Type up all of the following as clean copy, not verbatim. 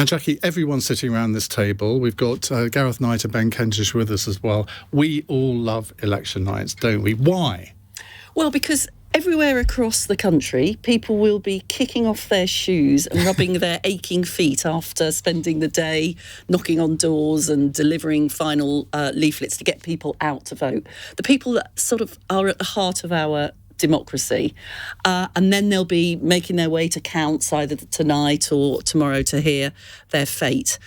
Now, Jacqui, everyone's sitting around this table. We've got Gareth Knight and Ben Kentish with us as well. We all love election nights, don't we? Why? Well, because everywhere across the country, people will be kicking off their shoes and rubbing their aching feet after spending the day knocking on doors and delivering final leaflets to get people out to vote. The people that sort of are at the heart of our democracy, and then they'll be making their way to counts either tonight or tomorrow to hear their fate.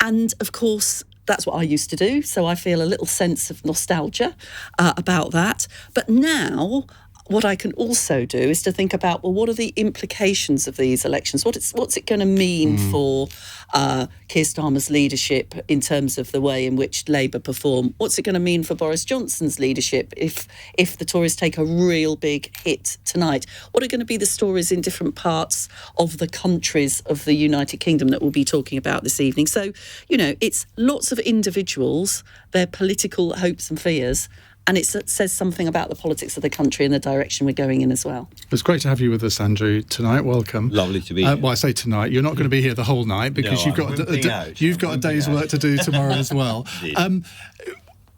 And of course, that's what I used to do, so I feel a little sense of nostalgia about that. But now, what I can also do is to think about, well, what are the implications of these elections? What's it going to mean for Keir Starmer's leadership in terms of the way in which Labour perform? What's it going to mean for Boris Johnson's leadership if the Tories take a real big hit tonight? What are going to be the stories in different parts of the countries of the United Kingdom that we'll be talking about this evening? So, it's lots of individuals, their political hopes and fears, and it says something about the politics of the country and the direction we're going in as well. It's great to have you with us, Andrew, tonight. Welcome. Lovely to be here. Well, I say tonight. You're not going to be here the whole night because you've got a day's work to do tomorrow as well.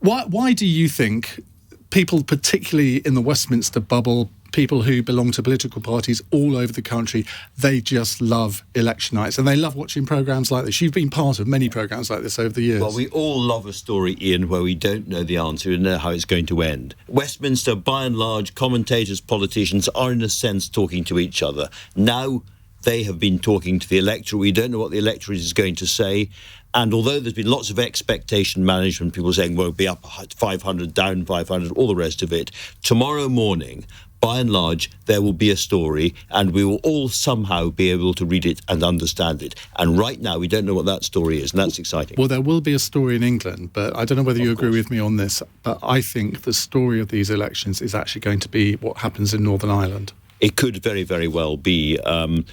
Why do you think people, particularly in the Westminster bubble, people who belong to political parties all over the country, they just love election nights and they love watching programmes like this? You've been part of many programmes like this over the years. Well, we all love a story, Iain, where we don't know the answer and know how it's going to end. Westminster, by and large, commentators, politicians are in a sense talking to each other. Now they have been talking to the electorate. We don't know what the electorate is going to say. And although there's been lots of expectation management, people saying, well, we'll be up 500, down 500, all the rest of it, tomorrow morning, by and large, there will be a story and we will all somehow be able to read it and understand it. And right now, we don't know what that story is, and that's exciting. Well, there will be a story in England, but I don't know whether you agree with me on this, but I think the story of these elections is actually going to be what happens in Northern Ireland. It could very, very well be.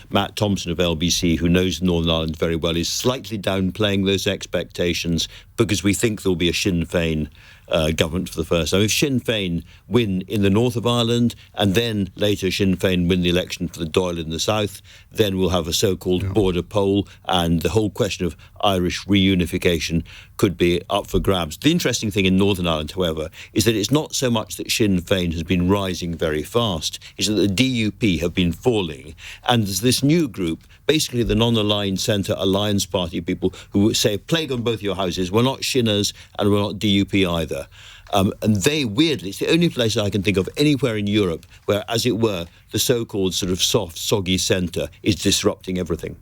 Matt Thompson of LBC, who knows Northern Ireland very well, is slightly downplaying those expectations because we think there'll be a Sinn Féin government for the first time. If Sinn Féin win in the north of Ireland and then later Sinn Féin win the election for the Dáil in the south, then we'll have a so-called border poll and the whole question of Irish reunification could be up for grabs. The interesting thing in Northern Ireland, however, is that it's not so much that Sinn Féin has been rising very fast, it's that the DUP have been falling. And there's this new group, basically the non-aligned Centre Alliance Party people who say, plague on both your houses, we're not Shinners and we're not DUP either. And they, weirdly, it's the only place I can think of anywhere in Europe where, as it were, the so-called sort of soft, soggy centre is disrupting everything.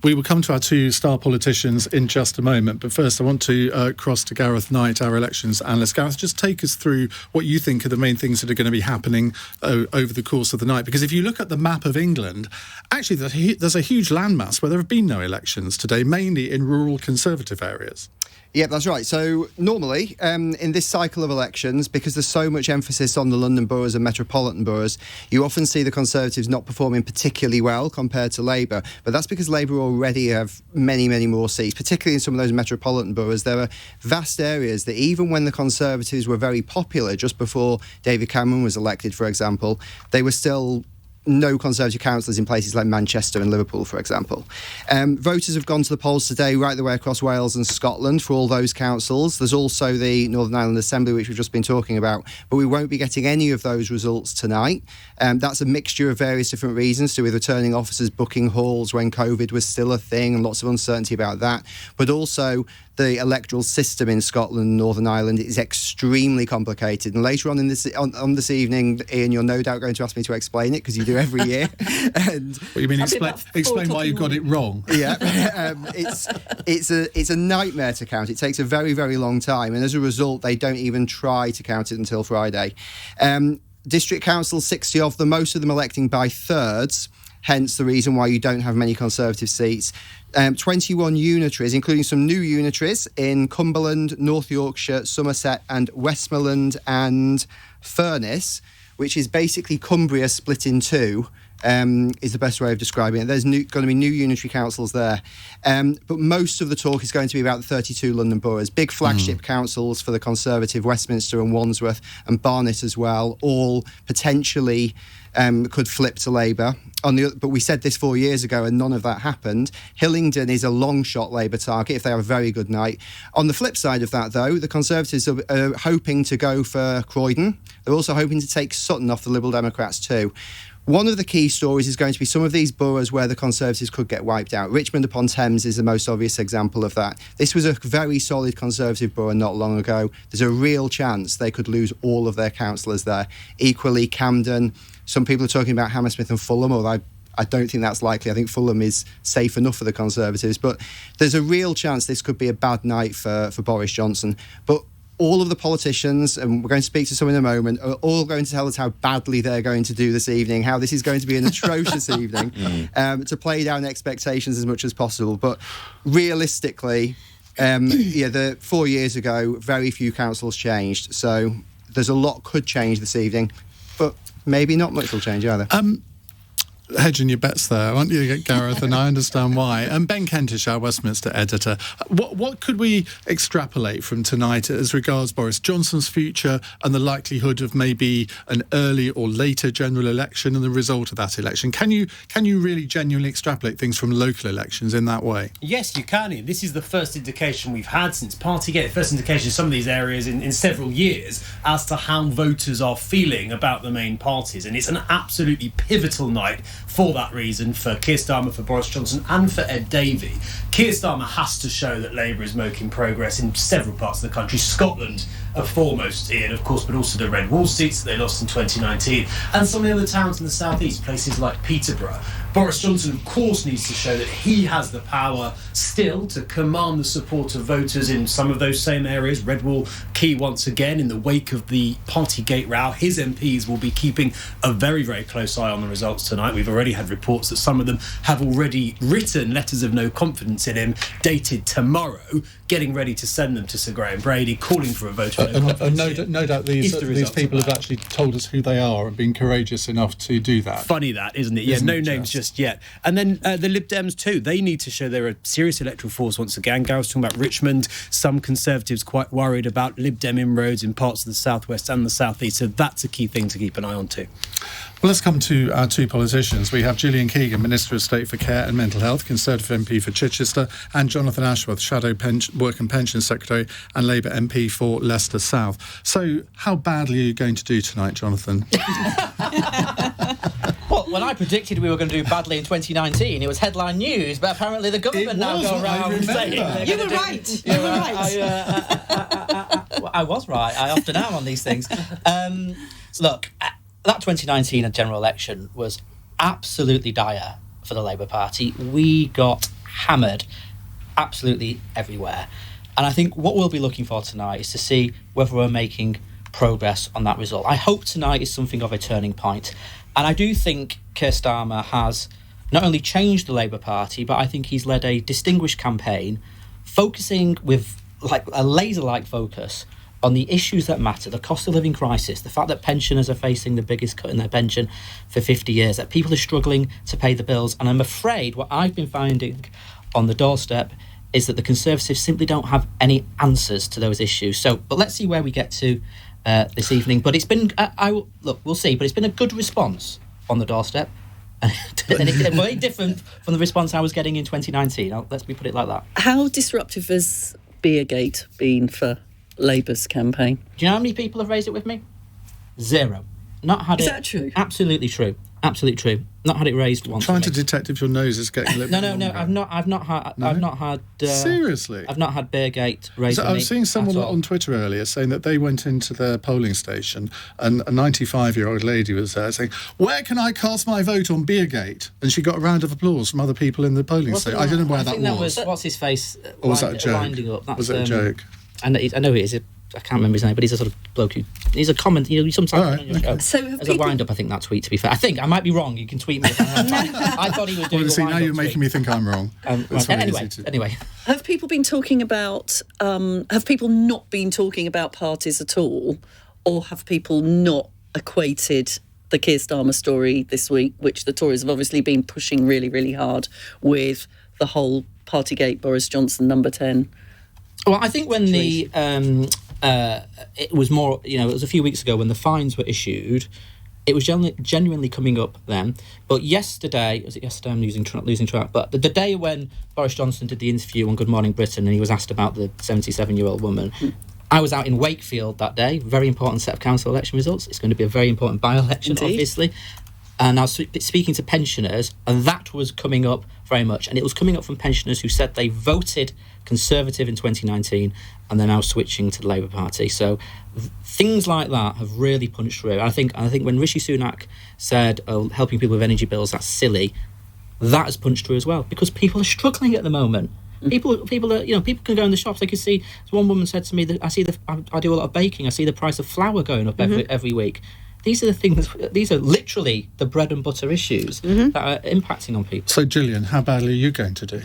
We will come to our two star politicians in just a moment, but first I want to cross to Gareth Knight, our elections analyst. Gareth, just take us through what you think are the main things that are going to be happening over the course of the night, because if you look at the map of England, actually there's a huge landmass where there have been no elections today, mainly in rural Conservative areas. Yeah, that's right. So normally, in this cycle of elections, because there's so much emphasis on the London boroughs and metropolitan boroughs, you often see the Conservatives not performing particularly well compared to Labour. But that's because Labour already have many, many more seats, particularly in some of those metropolitan boroughs. There are vast areas that even when the Conservatives were very popular, just before David Cameron was elected, for example, they were still no Conservative councillors in places like Manchester and Liverpool, for example. Voters have gone to the polls today right the way across Wales and Scotland for all those councils. There's also the Northern Ireland Assembly, which we've just been talking about, but we won't be getting any of those results tonight. That's a mixture of various different reasons, to do with returning officers booking halls when COVID was still a thing and lots of uncertainty about that, but also the electoral system in Scotland and Northern Ireland is extremely complicated. And later on this evening, Iain, you're no doubt going to ask me to explain it, because you do every year. And what you mean? Explain why you got it wrong. Yeah, it's a nightmare to count. It takes a very, very long time, and as a result, they don't even try to count it until Friday. District councils, 60 of them, most of them electing by thirds. Hence the reason why you don't have many Conservative seats. 21 unitaries, including some new unitaries in Cumberland, North Yorkshire, Somerset and Westmoreland and Furness, which is basically Cumbria split in two, is the best way of describing it. There's going to be new unitary councils there. But most of the talk is going to be about the 32 London boroughs, big flagship councils for the Conservative, Westminster and Wandsworth and Barnet as well, all potentially could flip to Labour. But we said this 4 years ago and none of that happened. Hillingdon is a long shot Labour target if they have a very good night. On the flip side of that, though, the Conservatives are hoping to go for Croydon. They're also hoping to take Sutton off the Liberal Democrats too. One of the key stories is going to be some of these boroughs where the Conservatives could get wiped out. Richmond upon Thames is the most obvious example of that. This was a very solid Conservative borough not long ago. There's a real chance they could lose all of their councillors there. Equally, Camden. Some people are talking about Hammersmith and Fulham, although I don't think that's likely. I think Fulham is safe enough for the Conservatives. But there's a real chance this could be a bad night for Boris Johnson. But all of the politicians, and we're going to speak to some in a moment, are all going to tell us how badly they're going to do this evening, how this is going to be an atrocious evening, to play down expectations as much as possible. But realistically, the 4 years ago, very few councils changed. So there's a lot could change this evening, but maybe not much will change either. Hedging your bets there, aren't you, Gareth? And I understand why. And Ben Kentish, our Westminster editor, what could we extrapolate from tonight as regards Boris Johnson's future and the likelihood of maybe an early or later general election and the result of that election? Can you really genuinely extrapolate things from local elections in that way? Yes, you can, Ian. This is the first indication we've had since Partygate, the first indication in some of these areas in several years as to how voters are feeling about the main parties. And it's an absolutely pivotal night for that reason, for Keir Starmer, for Boris Johnson and for Ed Davey. Keir Starmer has to show that Labour is making progress in several parts of the country. Scotland foremost, Ian, of course, but also the Red Wall seats that they lost in 2019 and some of the other towns in the southeast, places like Peterborough. Boris Johnson, of course, needs to show that he has the power still to command the support of voters in some of those same areas. Red Wall key once again in the wake of the Partygate row. His MPs will be keeping a very, very close eye on the results tonight. We've already had reports that some of them have already written letters of no confidence in him, dated tomorrow, getting ready to send them to Sir Graham Brady, calling for a vote of no confidence. No doubt these people have actually told us who they are and been courageous enough to do that. Funny that, isn't it? Yeah, no names just yet. And then the Lib Dems too, they need to show they're a serious electoral force once again. Gareth's talking about Richmond, some Conservatives quite worried about Lib Dem inroads in parts of the southwest and the southeast, so that's a key thing to keep an eye on too. Well, let's come to our two politicians. We have Gillian Keegan, Minister of State for Care and Mental Health, Conservative MP for Chichester, and Jonathan Ashworth, Shadow Work and Pension Secretary and Labour MP for Leicester South. So how badly are you going to do tonight, Jonathan? Well, when I predicted we were going to do badly in 2019, it was headline news, but apparently the government now go around saying... You were right. You were right. I was right. I often am on these things. Look, that 2019 general election was absolutely dire for the Labour Party. We got hammered absolutely everywhere. And I think what we'll be looking for tonight is to see whether we're making progress on that result. I hope tonight is something of a turning point. And I do think Keir Starmer has not only changed the Labour Party, but I think he's led a distinguished campaign focusing with like a laser-like focus on the issues that matter, the cost of living crisis, the fact that pensioners are facing the biggest cut in their pension for 50 years, that people are struggling to pay the bills. And I'm afraid what I've been finding on the doorstep is that the Conservatives simply don't have any answers to those issues. But let's see where we get to this evening. But it's been, we'll see, but it's been a good response on the doorstep. And it's very different from the response I was getting in 2019. Let's put it like that. How disruptive has Beergate been for Labour's campaign? Do you know how many people have raised it with me? 0. Not had it. Is that true? Absolutely true. Absolutely true. Not had it raised once. Trying to detect if your nose is getting a little bit No. I've not had. Seriously, I've not had Beergate raised. So I was seeing someone on Twitter earlier saying that they went into their polling station and a 95-year-old lady was there saying, "Where can I cast my vote on Beergate?" And she got a round of applause from other people in the polling station. I don't know where that was. What's his face? Or was that a joke? Was it a joke? I know it is. I can't remember his name, but he's a sort of bloke who... He's a comment, sometimes... Okay. So as a wind-up, I think, that tweet, to be fair. I might be wrong. You can tweet me. I thought he was doing a wind-up now you're making me think I'm wrong. Anyway. Have people been talking about... have people not been talking about parties at all? Or have people not equated the Keir Starmer story this week, which the Tories have obviously been pushing really, really hard, with the whole Partygate Boris Johnson number 10? Well, I think when it was more, it was a few weeks ago when the fines were issued, It was genuinely coming up then. But yesterday, was it yesterday? I'm losing track. But the day when Boris Johnson did the interview on Good Morning Britain and he was asked about the 77-year-old woman, I was out in Wakefield that day. Very important set of council election results. It's going to be a very important by-election, obviously. And I was speaking to pensioners, and that was coming up very much. And it was coming up from pensioners who said they voted Conservative in 2019 and they're now switching to the Labour Party. So things like that have really punched through. I think when Rishi Sunak said, helping people with energy bills, that's silly, that has punched through as well, because people are struggling at the moment. People are, people can go in the shops. They can see. One woman said to me that I do a lot of baking. I see the price of flour going up every week. These are the things. These are literally the bread and butter issues that are impacting on people. So, Gillian, how badly are you going to do?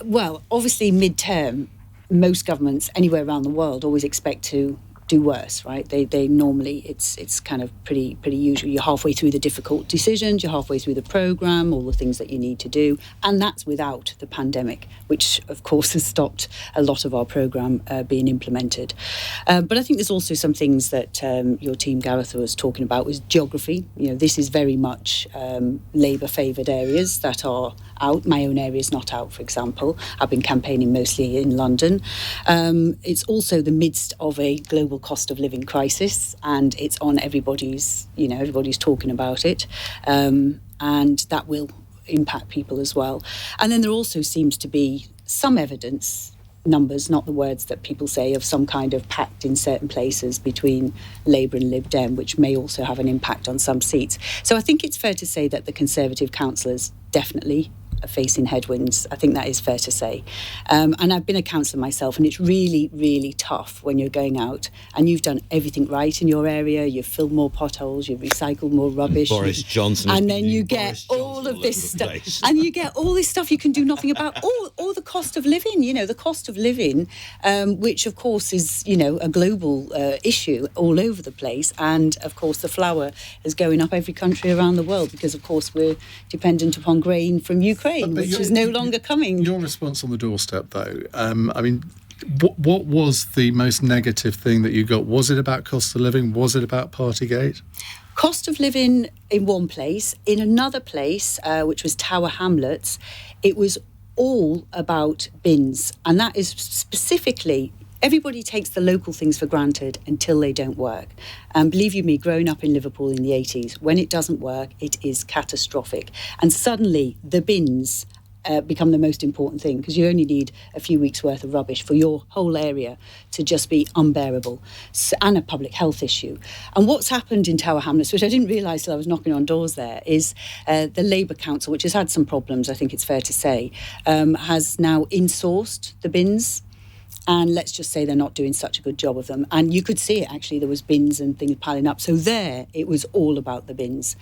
Well, obviously, mid-term, most governments anywhere around the world always expect to do worse, right? They normally, it's kind of pretty usual. You're halfway through the difficult decisions, you're halfway through the programme, all the things that you need to do, and that's without the pandemic, which of course has stopped a lot of our programme being implemented. But I think there's also some things that your team, Gareth, was talking about, was geography. This is very much Labour-favoured areas that are out. My own area is not out, for example. I've been campaigning mostly in London. It's also the midst of a global cost of living crisis, and it's on everybody's talking about it, and that will impact people as well. And then there also seems to be some evidence, numbers, not the words that people say, of some kind of pact in certain places between Labour and Lib Dem, which may also have an impact on some seats. So I think it's fair to say that the Conservative councillors definitely are facing headwinds. I think that is fair to say. And I've been a councillor myself, and it's really, really tough when you're going out and you've done everything right in your area. You've filled more potholes, you've recycled more rubbish. Boris Johnson. And then you get all of this stuff. And you get all this stuff you can do nothing about. All the cost of living, the cost of living, which of course is, a global issue all over the place. And of course the flour is going up every country around the world because of course we're dependent upon grain from Ukraine. Which is no longer coming. Your response on the doorstep, though, what was the most negative thing that you got? Was it about cost of living? Was it about Partygate? Cost of living in one place. In another place, which was Tower Hamlets, it was all about bins. And that is specifically... Everybody takes the local things for granted until they don't work. And believe you me, growing up in Liverpool in the 80s, when it doesn't work, it is catastrophic. And suddenly the bins become the most important thing, because you only need a few weeks' worth of rubbish for your whole area to just be unbearable, and a public health issue. And what's happened in Tower Hamlets, which I didn't realise till I was knocking on doors there, is the Labour Council, which has had some problems, I think it's fair to say, has now insourced the bins. And let's just say they're not doing such a good job of them. And you could see it, actually. There was bins and things piling up. So there, it was all about the bins.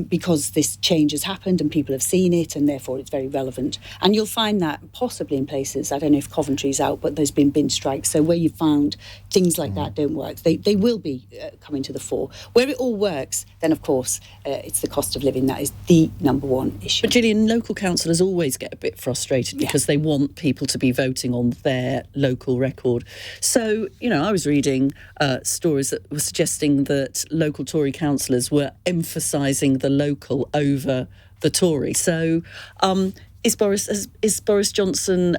Because this change has happened and people have seen it, and therefore it's very relevant. And you'll find that possibly in places, I don't know if Coventry's out, but there's been bin strikes. So where you found things like that don't work, they will be coming to the fore. Where it all works, then of course, it's the cost of living. That is the number one issue. But Gillian, local councillors always get a bit frustrated because they want people to be voting on their local record. So, I was reading stories that were suggesting that local Tory councillors were emphasising the local over the Tory. So, is Boris Johnson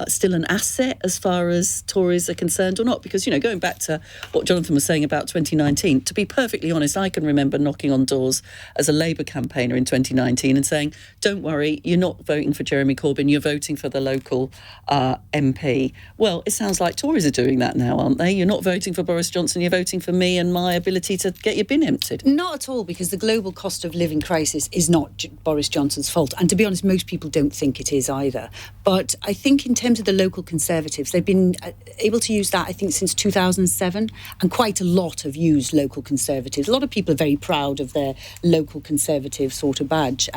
still an asset as far as Tories are concerned or not? Because, going back to what Jonathan was saying about 2019, to be perfectly honest, I can remember knocking on doors as a Labour campaigner in 2019 and saying, don't worry, you're not voting for Jeremy Corbyn, you're voting for the local MP. Well, it sounds like Tories are doing that now, aren't they? You're not voting for Boris Johnson, you're voting for me and my ability to get your bin emptied. Not at all, because the global cost of living crisis is not Boris Johnson's fault. And to be honest, most people don't think it is either. But I think in terms of the local Conservatives, they've been able to use that, I think, since 2007. And quite a lot have used local Conservatives. A lot of people are very proud of their local Conservative sort of badge.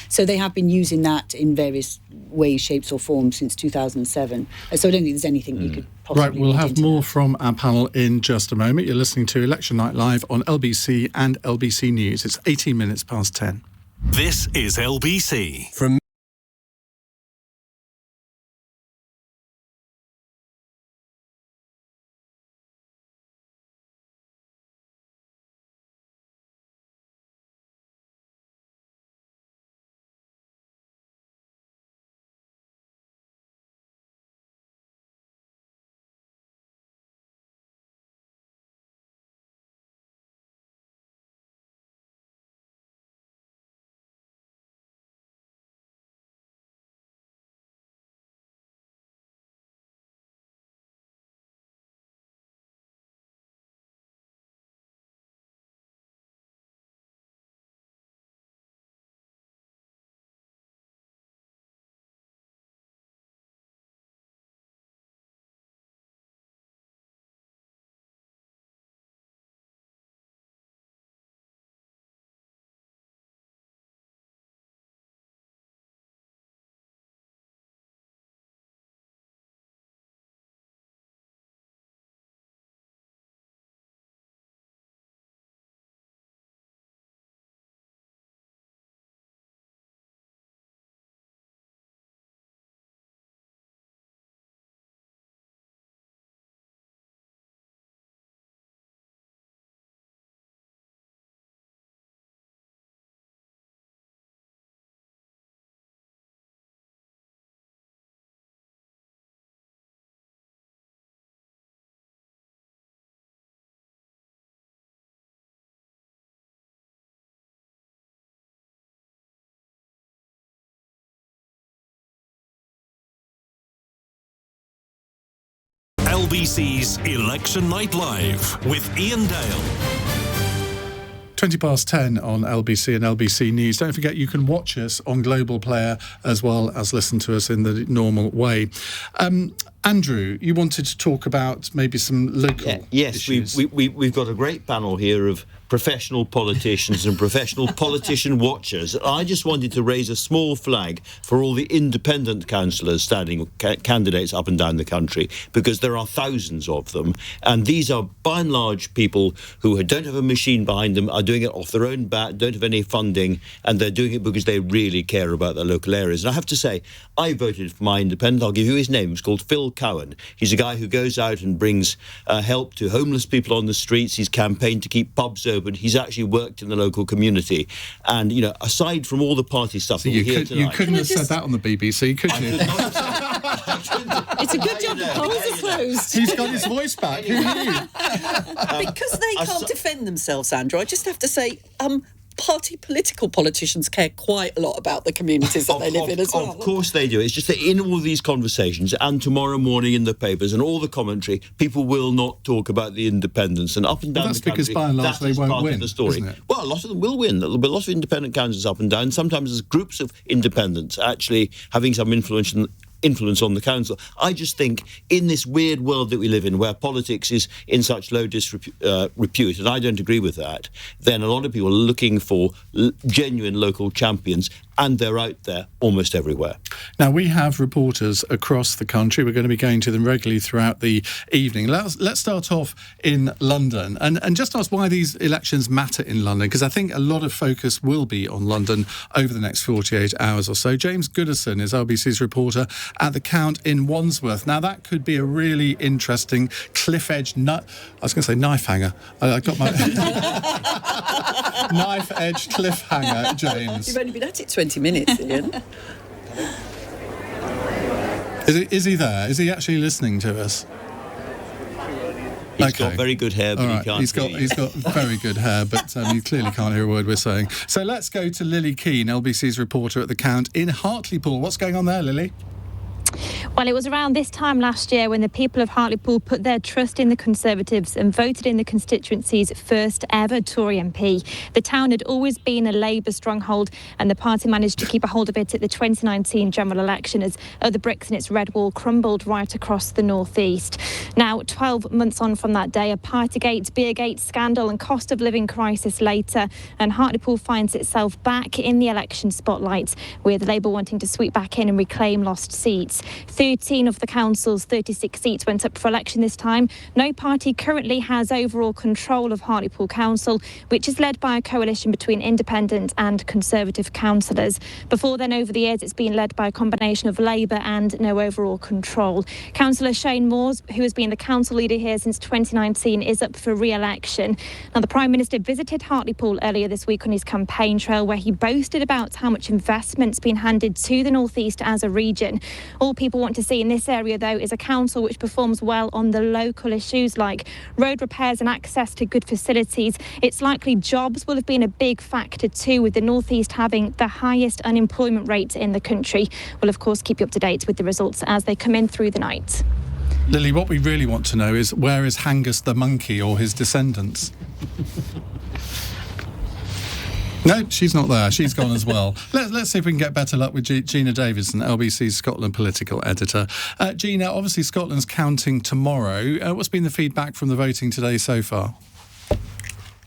So they have been using that in various ways, shapes or forms since 2007. So I don't think there's anything you could possibly... Right, we'll have more from our panel in just a moment. You're listening to Election Night Live on LBC and LBC News. It's 18 minutes past 10. This is LBC. From LBC's Election Night Live with Iain Dale. 10:20 on LBC and LBC News. Don't forget you can watch us on Global Player as well as listen to us in the normal way. Andrew, you wanted to talk about maybe some local issues. We've got a great panel here of professional politicians and professional politician watchers. I just wanted to raise a small flag for all the independent councillors standing candidates up and down the country, because there are thousands of them, and these are by and large people who don't have a machine behind them, are doing it off their own bat, don't have any funding, and they're doing it because they really care about their local areas. And I have to say, I voted for my independent. I'll give you his name. It's called Phil Cowan. He's a guy who goes out and brings help to homeless people on the streets. He's campaigned to keep pubs open. He's actually worked in the local community. And, you know, aside from all the party stuff so that we hear tonight... You couldn't have said that on the BBC, could you? It's a good job the polls are closed. He's got his voice back. Who knew? Because they can't defend themselves, Andrew, I just have to say... political politicians care quite a lot about the communities that they live in as well. Of course they do. It's just that in all these conversations and tomorrow morning in the papers and all the commentary, people will not talk about the independents and up and down the country. That's because by and large they won't win, the story. Isn't it? Well, a lot of them will win. There'll be a lot of independent councillors up and down. Sometimes there's groups of independents actually having some influence on the council. I just think in this weird world that we live in, where politics is in such low disrepute, and I don't agree with that, then a lot of people are looking for genuine local champions, and they're out there almost everywhere. Now, we have reporters across the country. We're going to be going to them regularly throughout the evening. Let's start off in London and just ask why these elections matter in London, because I think a lot of focus will be on London over the next 48 hours or so. James Goodison is LBC's reporter at the Count in Wandsworth. Now, that could be a really interesting cliff-edge I was going to say knife hanger. I got my... knife-edge cliffhanger, James. You've only been at it 20 minutes, Iain. Is he there? Is he actually listening to us? He's got very good hair, but he can't hear you. He's got very good hair, but you clearly can't hear a word we're saying. So let's go to Lily Keane, LBC's reporter at the Count in Hartlepool. What's going on there, Lily? Well, it was around this time last year when the people of Hartlepool put their trust in the Conservatives and voted in the constituency's first ever Tory MP. The town had always been a Labour stronghold, and the party managed to keep a hold of it at the 2019 general election as other bricks in its red wall crumbled right across the northeast. Now, 12 months on from that day, a Partygate, Beergate scandal and cost of living crisis later, and Hartlepool finds itself back in the election spotlight, with Labour wanting to sweep back in and reclaim lost seats. 13 of the council's 36 seats went up for election this time. No party currently has overall control of Hartlepool Council, which is led by a coalition between independent and Conservative councillors. Before then, over the years, it's been led by a combination of Labour and no overall control. Councillor Shane Moores, who has been the council leader here since 2019, is up for re-election. Now, the Prime Minister visited Hartlepool earlier this week on his campaign trail, where he boasted about how much investment's been handed to the North East as a region. All people want to see in this area, though, is a council which performs well on the local issues like road repairs and access to good facilities. It's likely jobs will have been a big factor too, with the North East having the highest unemployment rate in the country. We'll, of course, keep you up to date with the results as they come in through the night. Lily, what we really want to know is, where is Hangus the monkey or his descendants? No, she's not there. She's gone as well. Let's see if we can get better luck with Gina Davison, LBC's Scotland political editor. Gina, obviously Scotland's counting tomorrow. What's been the feedback from the voting today so far?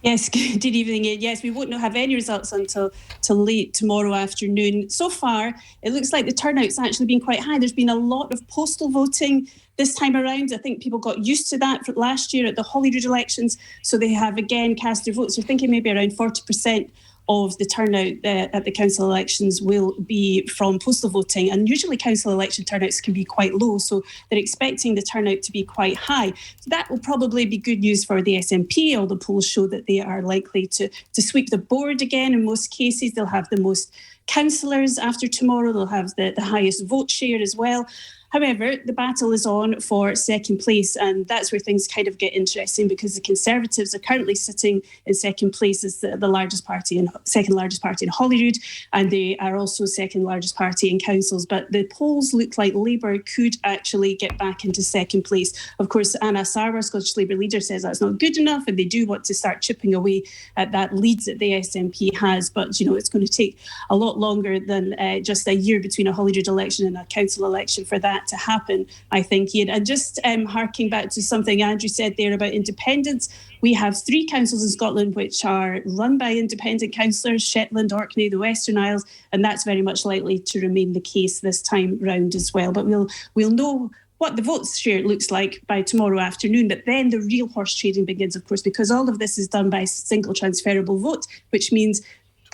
Yes, good evening. Yes, we won't have any results until late tomorrow afternoon. So far, it looks like the turnout's actually been quite high. There's been a lot of postal voting this time around. I think people got used to that last year at the Holyrood elections, so they have again cast their votes. They're thinking maybe around 40% of the turnout at the council elections will be from postal voting, and usually council election turnouts can be quite low, so they're expecting the turnout to be quite high. So that will probably be good news for the SNP. All the polls show that they are likely to sweep the board again. In most cases, they'll have the most councillors after tomorrow. They'll have the highest vote share as well. However, the battle is on for second place, and that's where things kind of get interesting, because the Conservatives are currently sitting in second place as the largest party and second largest party in Holyrood, and they are also second largest party in councils. But the polls look like Labour could actually get back into second place. Of course, Anna Sarwar, Scottish Labour leader, says that's not good enough, and they do want to start chipping away at that lead that the SNP has. But, it's going to take a lot longer than just a year between a Holyrood election and a council election for that to happen, I think, Iain. And just harking back to something Andrew said there about independence, we have 3 councils in Scotland which are run by independent councillors: Shetland, Orkney, the Western Isles, and that's very much likely to remain the case this time round as well. But we'll know what the votes share looks like by tomorrow afternoon. But then the real horse trading begins, of course, because all of this is done by single transferable vote, which means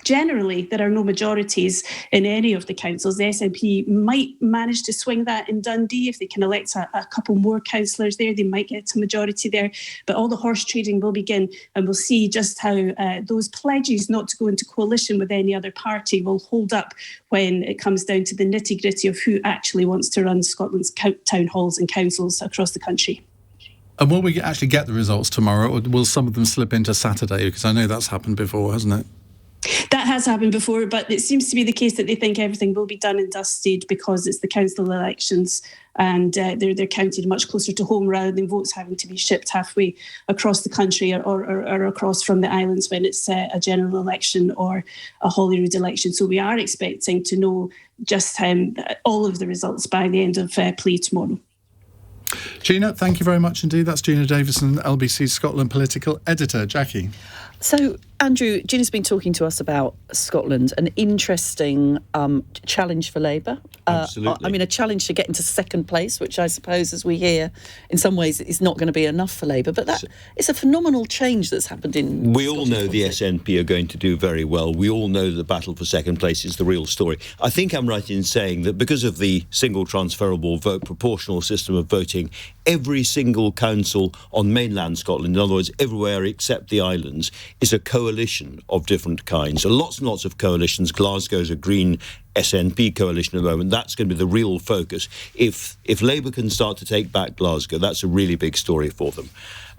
generally there are no majorities in any of the councils. The SNP might manage to swing that in Dundee. If they can elect a couple more councillors there, they might get a majority there. But all the horse trading will begin, and we'll see just how those pledges not to go into coalition with any other party will hold up when it comes down to the nitty-gritty of who actually wants to run Scotland's town halls and councils across the country. And will we actually get the results tomorrow, or will some of them slip into Saturday? Because I know that's happened before, hasn't it? That has happened before, but it seems to be the case that they think everything will be done and dusted because it's the council elections, and they're counted much closer to home rather than votes having to be shipped halfway across the country or across from the islands when it's a general election or a Holyrood election. So we are expecting to know just all of the results by the end of play tomorrow. Gina, thank you very much indeed. That's Gina Davison, LBC Scotland political editor. Jackie. So, Andrew, Gina's been talking to us about Scotland, an interesting challenge for Labour. Absolutely. I mean, a challenge to get into second place, which I suppose, as we hear, in some ways is not going to be enough for Labour. But it's a phenomenal change that's happened in We all know the SNP are going to do very well. We all know the battle for second place is the real story. I think I'm right in saying that because of the single transferable vote proportional system of voting, every single council on mainland Scotland, in other words, everywhere except the islands, is a coalition of different kinds. So lots and lots of coalitions. Glasgow's a Green SNP coalition at the moment. That's going to be the real focus. If Labour can start to take back Glasgow, that's a really big story for them.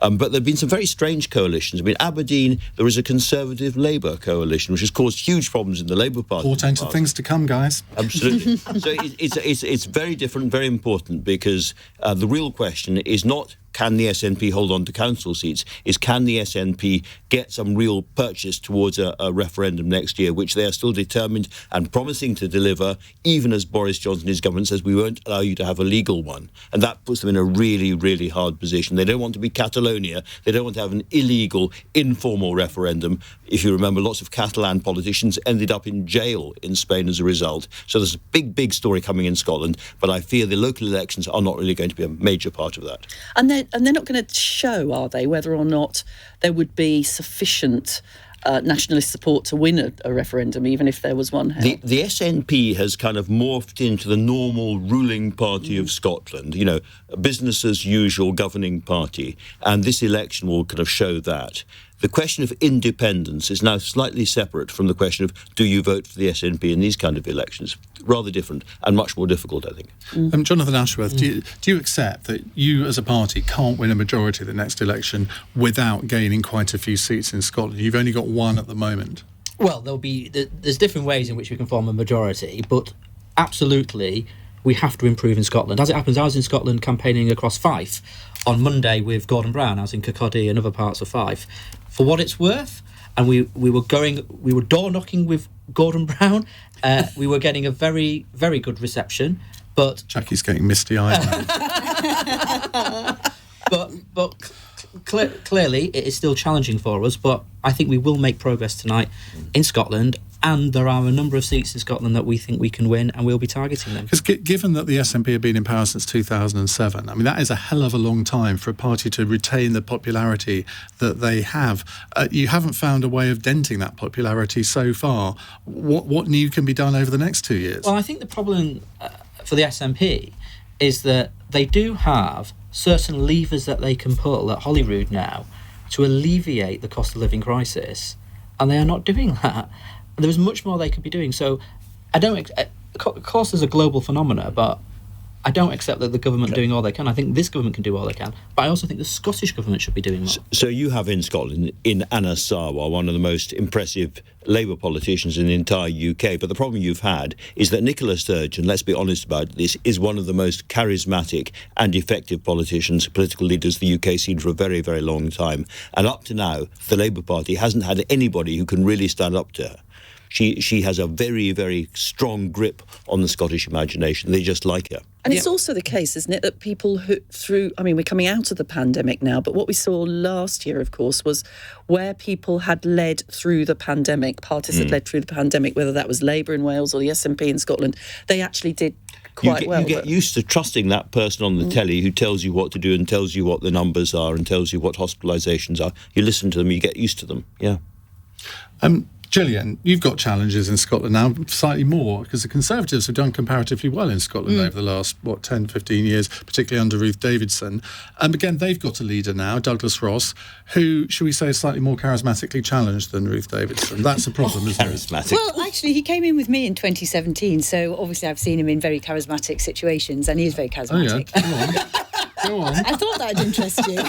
But there have been some very strange coalitions. I mean, Aberdeen, there is a Conservative Labour coalition, which has caused huge problems in the Labour Party. Portent of things to come, guys. Absolutely. So it's very different, very important, because the real question is not can the SNP hold on to council seats, is can the SNP get some real purchase towards a referendum next year, which they are still determined and promising to deliver, even as Boris Johnson, his government, says we won't allow you to have a legal one. And that puts them in a really, really hard position. They don't want to be Catalonia. They don't want to have an illegal, informal referendum. If you remember, lots of Catalan politicians ended up in jail in Spain as a result. So there's a big, big story coming in Scotland, but I fear the local elections are not really going to be a major part of that. And they're not going to show, are they, whether or not there would be sufficient nationalist support to win a referendum, even if there was one held? The SNP has kind of morphed into the normal ruling party of Scotland, you know, a business as usual governing party, and this election will kind of show that. The question of independence is now slightly separate from the question of do you vote for the SNP in these kind of elections. Rather different and much more difficult, I think. Jonathan Ashworth, do you accept that you as a party can't win a majority at the next election without gaining quite a few seats in Scotland? You've only got one at the moment. Well, there's different ways in which we can form a majority, but absolutely we have to improve in Scotland. As it happens, I was in Scotland campaigning across Fife on Monday with Gordon Brown. I was in Kirkcaldy and other parts of Fife. For what it's worth, and we were door knocking with Gordon Brown. We were getting a very, very good reception, but Jackie's getting misty-eyed now. but clearly it is still challenging for us. But I think we will make progress tonight in Scotland. And there are a number of seats in Scotland that we think we can win, and we'll be targeting them. Because given that the SNP have been in power since 2007, I mean, that is a hell of a long time for a party to retain the popularity that they have. You haven't found a way of denting that popularity so far. What new can be done over the next 2 years? Well, I think the problem for the SNP is that they do have certain levers that they can pull at Holyrood now to alleviate the cost of living crisis, and they are not doing that. There is much more they could be doing. So I don't... Of course, there's a global phenomena, but I don't accept that the government doing all they can. I think this government can do all they can, but I also think the Scottish government should be doing more. So you have in Scotland, in Anna Sarwar, one of the most impressive Labour politicians in the entire UK, but the problem you've had is that Nicola Sturgeon, let's be honest about this, is one of the most charismatic and effective politicians, political leaders the UK seen for a very, very long time. And up to now, the Labour Party hasn't had anybody who can really stand up to her. She has a very, very strong grip on the Scottish imagination. They just like her. And it's also the case, isn't it, that people who we're coming out of the pandemic now, but what we saw last year, of course, was where people had led through the pandemic, parties had led through the pandemic, whether that was Labour in Wales or the SNP in Scotland, they actually did quite well. You get used to trusting that person on the telly who tells you what to do and tells you what the numbers are and tells you what hospitalisations are. You listen to them, you get used to them, yeah. Gillian, you've got challenges in Scotland now, slightly more, because the Conservatives have done comparatively well in Scotland over the last, 10, 15 years, particularly under Ruth Davidson. And again, they've got a leader now, Douglas Ross, who, should we say, is slightly more charismatically challenged than Ruth Davidson. That's a problem, isn't it? Well, actually, he came in with me in 2017, so obviously I've seen him in very charismatic situations, and he is very charismatic. Oh, yeah. Go on. I thought that'd interest you.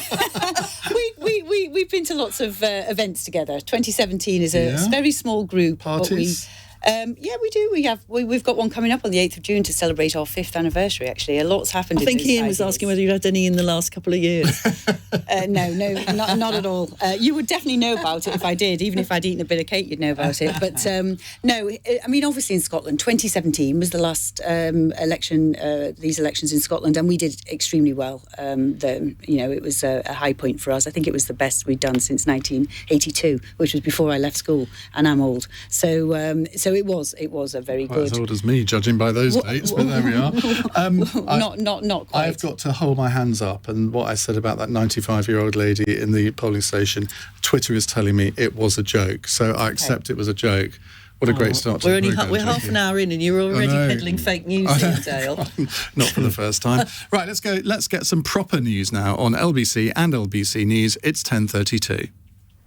We've been to lots of events together. 2017 is a very small group. Parties? We do. We've got one coming up on the 8th of June to celebrate our 5th anniversary, actually. A lot's happened. I think Iain was asking whether you had any in the last couple of years. No, not at all. You would definitely know about it if I did. Even if I'd eaten a bit of cake, you'd know about it. But no, I mean, obviously in Scotland, 2017 was the last these elections in Scotland, and we did extremely well. It was a high point for us. I think it was the best we'd done since 1982, which was before I left school, and I'm old. So it was a very good. As old as me, judging by those dates, but there we are. Not quite. I've got to hold my hands up, and what I said about that 95-year-old lady in the polling station, Twitter is telling me it was a joke, so I accept it was a joke. What a great start to the programme. We're half an hour in and you're already peddling fake news, Iain Dale. Not for the first time. Right, let's get some proper news now on LBC and LBC News. It's 10:32.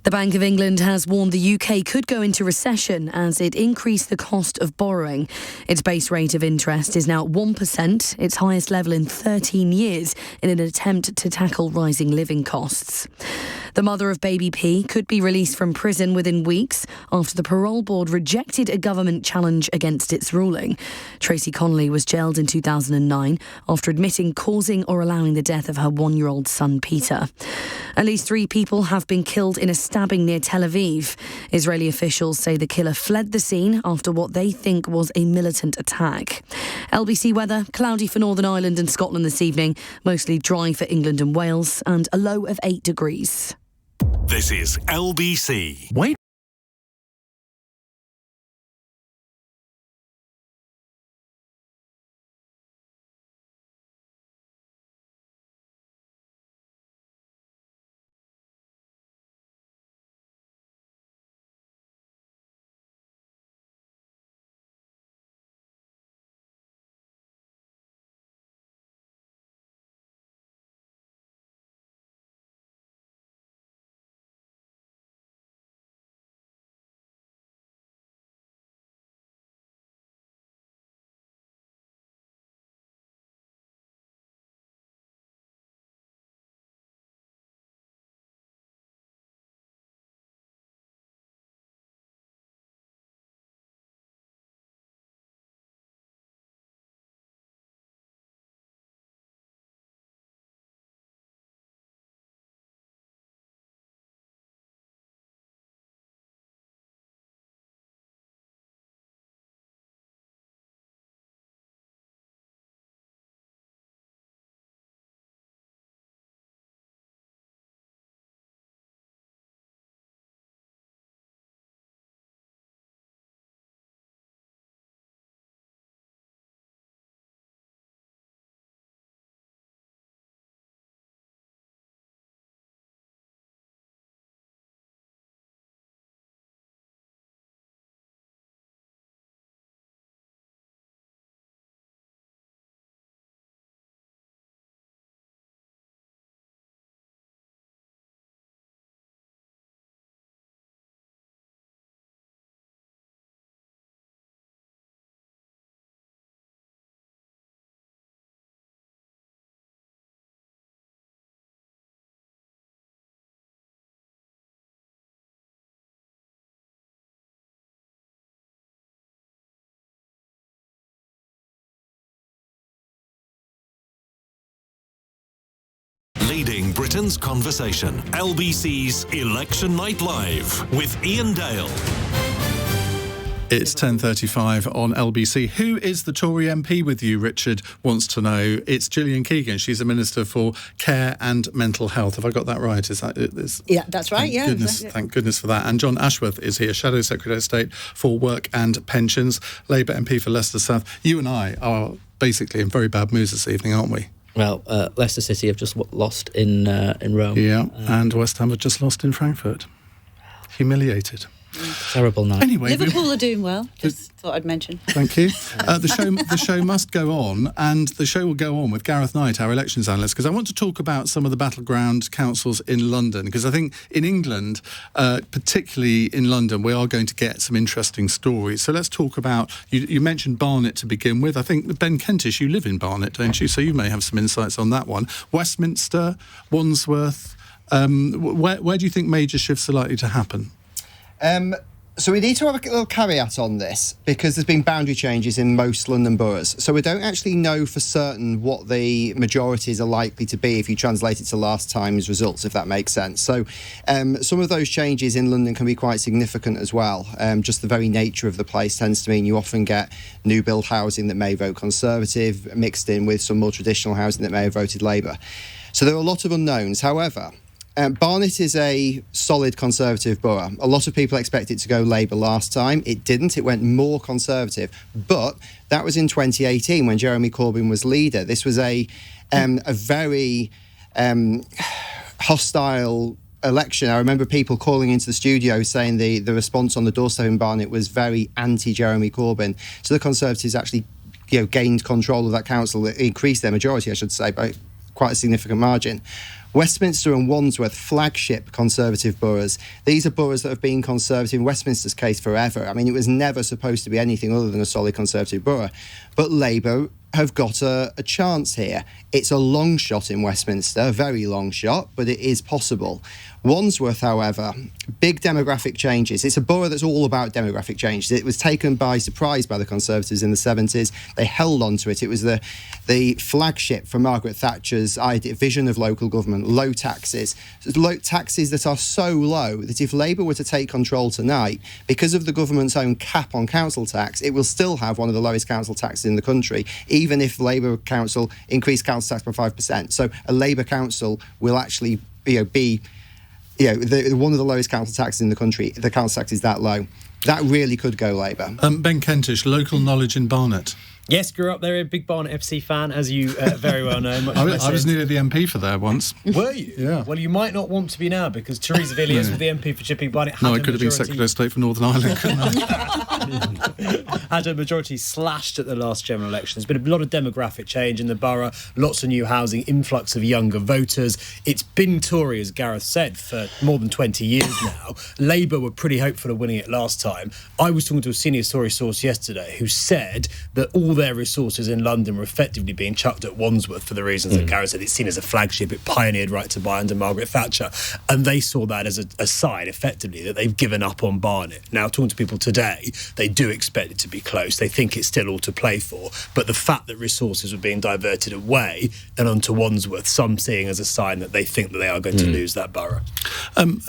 The Bank of England has warned the UK could go into recession as it increased the cost of borrowing. Its base rate of interest is now 1%, its highest level in 13 years, in an attempt to tackle rising living costs. The mother of baby P could be released from prison within weeks after the parole board rejected a government challenge against its ruling. Tracy Connolly was jailed in 2009 after admitting causing or allowing the death of her 1-year-old son Peter. At least 3 people have been killed in a stabbing near Tel Aviv. Israeli officials say the killer fled the scene after what they think was a militant attack. LBC weather, cloudy for Northern Ireland and Scotland this evening, mostly dry for England and Wales, and a low of 8 degrees. This is LBC. Wait. leading Britain's conversation. LBC's Election Night Live with Iain Dale. It's 10:35 on LBC. Who is the Tory MP with you, Richard wants to know. It's Gillian Keegan. She's a Minister for Care and Mental Health. Have I got that right? Yeah, that's right, yeah. Thank goodness for that. And John Ashworth is here, Shadow Secretary of State for Work and Pensions, Labour MP for Leicester South. You and I are basically in very bad moods this evening, aren't we? Well, Leicester City have just lost in Rome. Yeah, and West Ham have just lost in Frankfurt. Humiliated. Terrible night. Anyway, Liverpool are doing well. Just thought I'd mention. Thank you. The show must go on, and the show will go on with Gareth Knight, our elections analyst, because I want to talk about some of the battleground councils in London, because I think in England, particularly in London, we are going to get some interesting stories. So let's talk about, you mentioned Barnet to begin with. I think, Ben Kentish, you live in Barnet, don't you? So you may have some insights on that one. Westminster, Wandsworth, where do you think major shifts are likely to happen? So we need to have a little caveat on this, because there's been boundary changes in most London boroughs. So we don't actually know for certain what the majorities are likely to be if you translate it to last time's results, if that makes sense. So some of those changes in London can be quite significant as well. Just the very nature of the place tends to mean you often get new build housing that may vote Conservative mixed in with some more traditional housing that may have voted Labour. So there are a lot of unknowns. However, Barnet is a solid Conservative borough. A lot of people expect it to go Labour last time. It didn't. It went more Conservative. But that was in 2018 when Jeremy Corbyn was leader. This was a very hostile election. I remember people calling into the studio saying the response on the doorstep in Barnet was very anti-Jeremy Corbyn. So the Conservatives actually gained control of that council, increased their majority, I should say, by quite a significant margin. Westminster and Wandsworth, flagship Conservative boroughs. These are boroughs that have been Conservative, in Westminster's case, forever. I mean, it was never supposed to be anything other than a solid Conservative borough. But Labour have got a chance here. It's a long shot in Westminster, a very long shot, but it is possible. Wandsworth, however, big demographic changes. It's a borough that's all about demographic changes. It was taken by surprise by the Conservatives in the 70s. They held on to it. It was the flagship for Margaret Thatcher's vision of local government, low taxes. Taxes that are so low that if Labour were to take control tonight, because of the government's own cap on council tax, it will still have one of the lowest council taxes in the country, even if Labour Council increased council tax by 5%. So a Labour council will actually be one of the lowest council taxes in the country. The council tax is that low. That really could go Labour. Ben Kentish, local knowledge in Barnet. Yes, grew up there, a big Barnet FC fan, as you very well know. I was nearly the MP for there once. Were you? Yeah. Well, you might not want to be now, because Theresa Villiers was the MP for Chipping Barnet. No, I could have been Secretary of State for Northern Ireland, couldn't I? Had a majority slashed at the last general election. There's been a lot of demographic change in the borough, lots of new housing, influx of younger voters. It's been Tory, as Gareth said, for more than 20 years now. Labour were pretty hopeful of winning it last time. I was talking to a senior Tory source yesterday who said that all their resources in London were effectively being chucked at Wandsworth for the reasons that Gareth said. It's seen as a flagship. It pioneered right to buy under Margaret Thatcher, and they saw that as a sign, effectively, that they've given up on Barnet. Now, talking to people today, they do expect it to be close. They think it's still all to play for, but the fact that resources were being diverted away and onto Wandsworth, some seeing as a sign that they think that they are going to lose that borough. And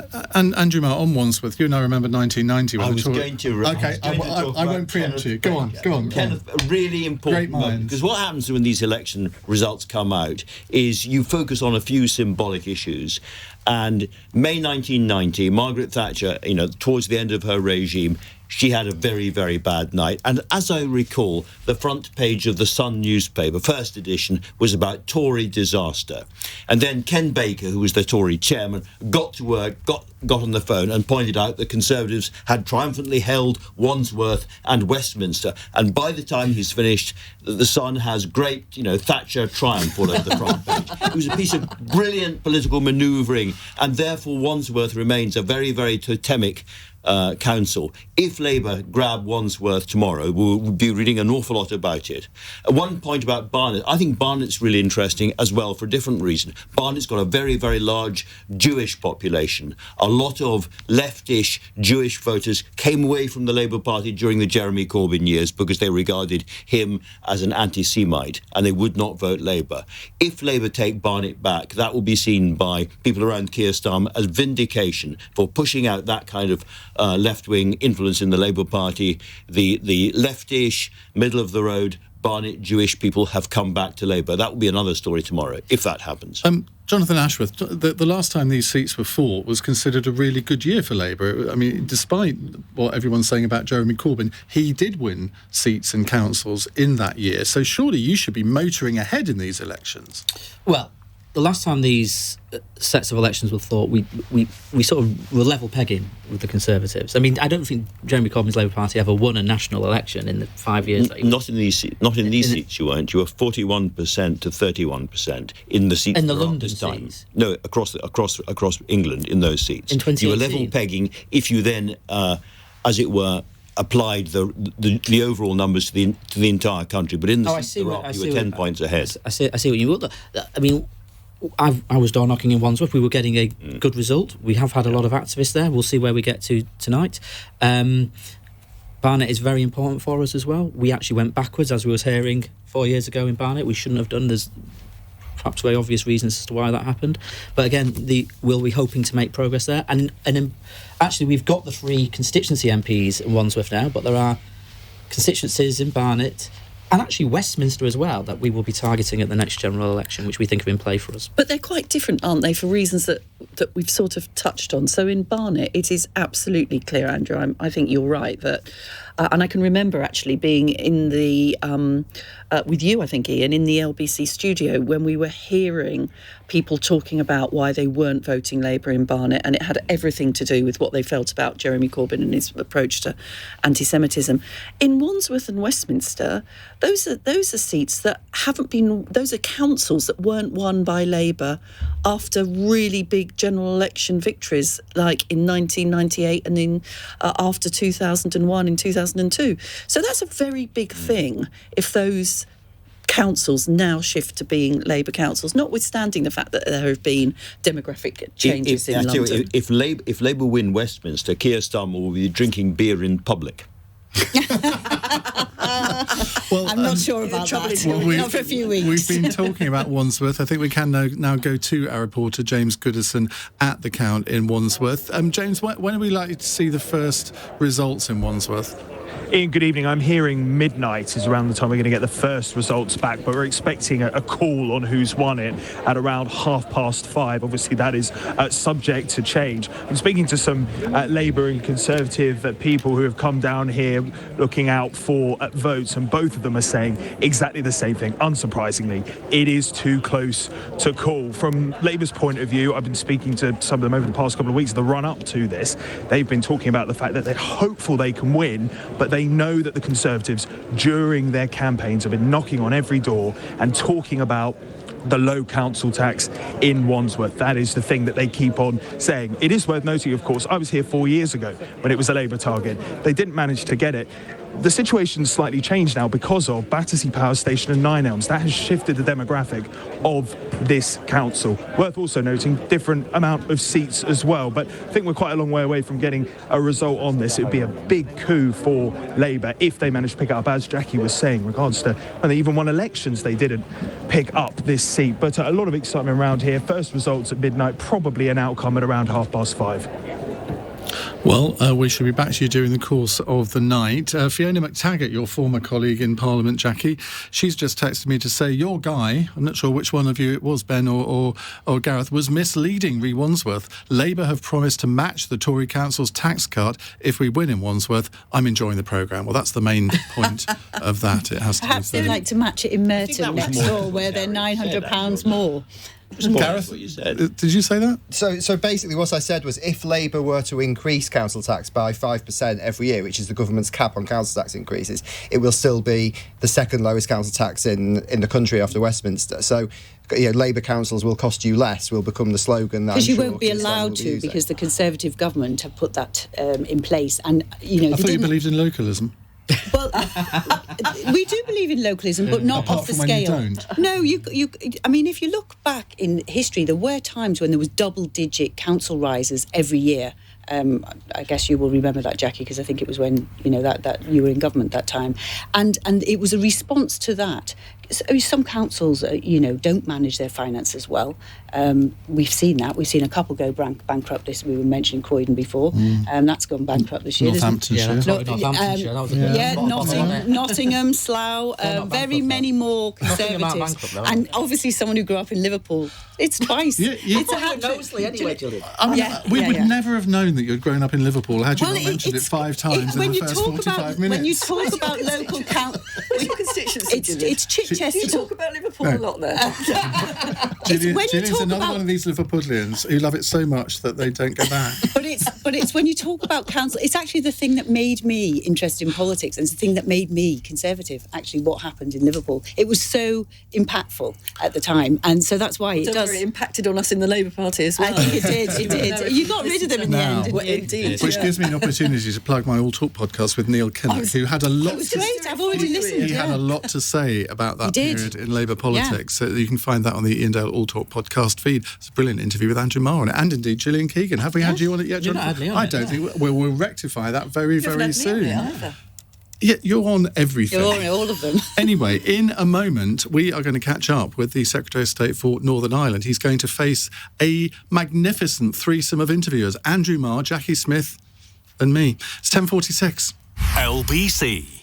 Andrew Marr, on Wandsworth, you and I remember 1990. I was going to. Okay, I won't preempt you. Go on. Kenneth, a really important moment, because what happens when these election results come out is you focus on a few symbolic issues. And May 1990, Margaret Thatcher, towards the end of her regime, she had a very, very bad night. And as I recall, the front page of the Sun newspaper, first edition, was about Tory disaster. And then Ken Baker, who was the Tory chairman, got to work, got on the phone and pointed out that Conservatives had triumphantly held Wandsworth and Westminster. And by the time he's finished, the Sun has great, Thatcher triumph all over the front page. It was a piece of brilliant political manoeuvring, and therefore Wandsworth remains a very, very totemic council. If Labour grab Wandsworth tomorrow, we'll be reading an awful lot about it. One point about Barnet, I think Barnet's really interesting as well for a different reason. Barnet's got a very, very large Jewish population. A lot of leftish Jewish voters came away from the Labour Party during the Jeremy Corbyn years because they regarded him as an anti-Semite and they would not vote Labour. If Labour take Barnet back, that will be seen by people around Keir Starmer as vindication for pushing out that kind of left-wing influence in the Labour Party. The leftish, middle-of-the-road Barnet Jewish people have come back to Labour. That will be another story tomorrow, if that happens. Jonathan Ashworth, the last time these seats were fought was considered a really good year for Labour. I mean, despite what everyone's saying about Jeremy Corbyn, he did win seats and councils in that year. So surely you should be motoring ahead in these elections. Well, the last time these sets of elections were fought, we sort of were level pegging with the Conservatives. I mean, I don't think Jeremy Corbyn's Labour Party ever won a national election in the 5 years. Not in these seats. You weren't. You were 41% to 31% in the seats. In the London seats. No, across England in those seats. In 2018. You were level pegging. If you then, as it were, applied the overall numbers to the entire country, but in the seats you were 10 points ahead. I see what you mean. I mean, I was door knocking in Wandsworth. We were getting a good result. We have had a lot of activists there. We'll see where we get to tonight. Barnet is very important for us as well. We actually went backwards, as we was hearing 4 years ago in Barnet. We shouldn't have done. There's perhaps very obvious reasons as to why that happened. But again, we'll be hoping to make progress there. And actually, we've got the 3 constituency MPs in Wandsworth now, but there are constituencies in Barnet and actually Westminster as well that we will be targeting at the next general election, which we think are in play for us. But they're quite different, aren't they, for reasons that we've sort of touched on. So in Barnet, it is absolutely clear, Andrew, I think you're right, that and I can remember actually being in the with you, I think, Ian, in the LBC studio when we were hearing people talking about why they weren't voting Labour in Barnet, and it had everything to do with what they felt about Jeremy Corbyn and his approach to anti-Semitism. In Wandsworth and Westminster, those are seats that haven't been, those are councils that weren't won by Labour after really big general election victories, like in 1998 and in after 2001 in 2002. So that's a very big thing if those councils now shift to being Labour councils, notwithstanding the fact that there have been demographic changes in London. If Labour win Westminster, Keir Starmer will be drinking beer in public. Well, I'm not sure about that. Not for a few weeks. We've been talking about Wandsworth. I think we can now go to our reporter, James Goodison, at the count in Wandsworth. James, when are we likely to see the first results in Wandsworth? Ian, good evening. I'm hearing midnight is around the time we're going to get the first results back, but we're expecting a call on who's won it at around 5:30. Obviously, that is subject to change. I'm speaking to some Labour and Conservative people who have come down here looking out for votes, and both of them are saying exactly the same thing. Unsurprisingly, it is too close to call. From Labour's point of view, I've been speaking to some of them over the past couple of weeks, the run-up to this. They've been talking about the fact that they're hopeful they can win, but they know that the Conservatives, during their campaigns, have been knocking on every door and talking about the low council tax in Wandsworth. That is the thing that they keep on saying. It is worth noting, of course, I was here 4 years ago when it was a Labour target. They didn't manage to get it. The situation's slightly changed now because of Battersea Power Station and Nine Elms. That has shifted the demographic of this council. Worth also noting, different amount of seats as well. But I think we're quite a long way away from getting a result on this. It would be a big coup for Labour if they managed to pick it up, as Jackie was saying, in regards to when they even won elections, they didn't pick up this seat. But a lot of excitement around here. First results at midnight, probably an outcome at around 5:30. Well, we shall be back to you during the course of the night. Fiona McTaggart, your former colleague in Parliament, Jackie, she's just texted me to say your guy, I'm not sure which one of you it was, Ben or Gareth, was misleading re Wandsworth. Labour have promised to match the Tory Council's tax cut if we win in Wandsworth. I'm enjoying the programme. Well, that's the main point of that. It has to Perhaps they'd like to match it in Merton next door, where they're £900 more. Gareth, what you said. Did you say that? So basically what I said was if Labour were to increase council tax by 5% every year, which is the government's cap on council tax increases, it will still be the second lowest council tax in the country after Westminster. So Labour councils will cost you less will become the slogan that because you won't be allowed to because the Conservative government have put that in place. And I thought you believed in localism. Well, we do believe in localism, but not Apart off the from scale. when you don't. No, I mean, if you look back in history, there were times when there was double-digit council rises every year. I guess you will remember that, Jackie, because I think it was when that you were in government that time, and it was a response to that. Some councils, don't manage their finances well. We've seen that. We've seen a couple go bankrupt. We were mentioning Croydon before. That's gone bankrupt this year. Northamptonshire. Nottingham, Slough, very many more Conservatives. And obviously someone who grew up in Liverpool. It's twice. It's a hat-trick. Anyway, Julian. We would never have known that you'd grown up in Liverpool had you not mentioned it 5 times in the first 45 minutes. When you talk about local council, it's chit-chat. You talk about Liverpool a lot there. Gillian's another one of these Liverpudlians who love it so much that they don't go back. But it's when you talk about council, it's actually the thing that made me interested in politics, and it's the thing that made me Conservative, actually, what happened in Liverpool. It was so impactful at the time, and so that's why it does. It impacted on us in the Labour Party as well. I think it did. You got rid of them in the end, didn't you? Indeed. Which gives me an opportunity to plug my All Talk podcast with Neil Kinnock, who had a lot. It was great. I've already listened. He had a lot to say about that period in Labour politics. Yeah. So you can find that on the Iain Dale All Talk podcast feed. It's a brilliant interview with Andrew Marr on it, and indeed Gillian Keegan. Have we had you on it yet, John? I don't think we'll rectify that very, very soon. Yeah, you're on everything. You're on all of them. Anyway, in a moment, we are going to catch up with the Secretary of State for Northern Ireland. He's going to face a magnificent threesome of interviewers: Andrew Marr, Jacqui Smith, and me. It's 10:46. LBC.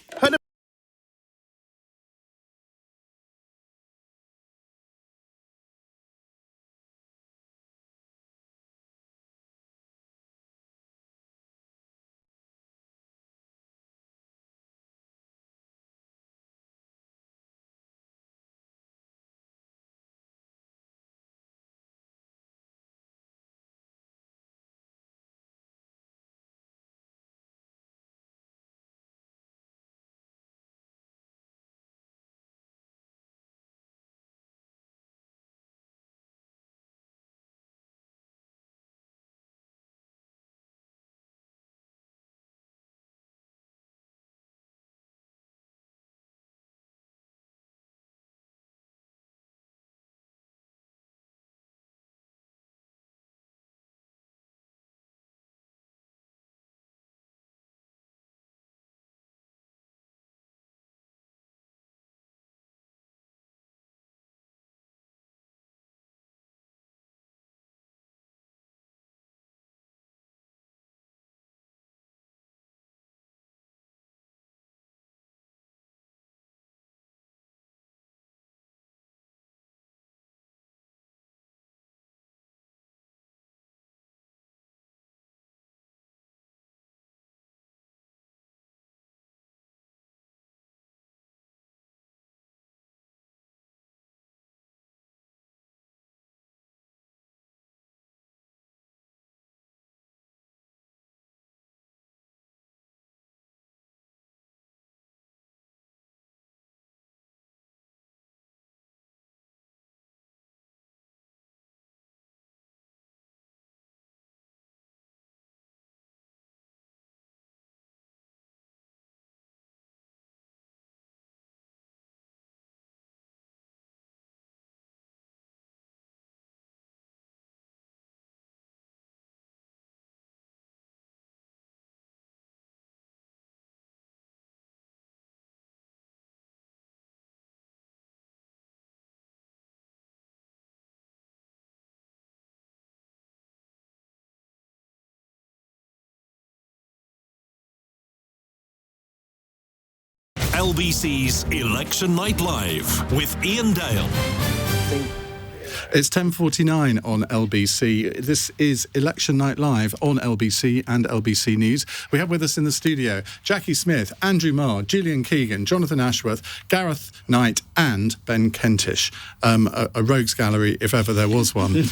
LBC's Election Night Live with Iain Dale. It's 10:49 on LBC. This is Election Night Live on LBC and LBC News. We have with us in the studio Jacqui Smith, Andrew Marr, Gillian Keegan, Jonathan Ashworth, Gareth Knight and Ben Kentish. A rogues gallery, if ever there was one.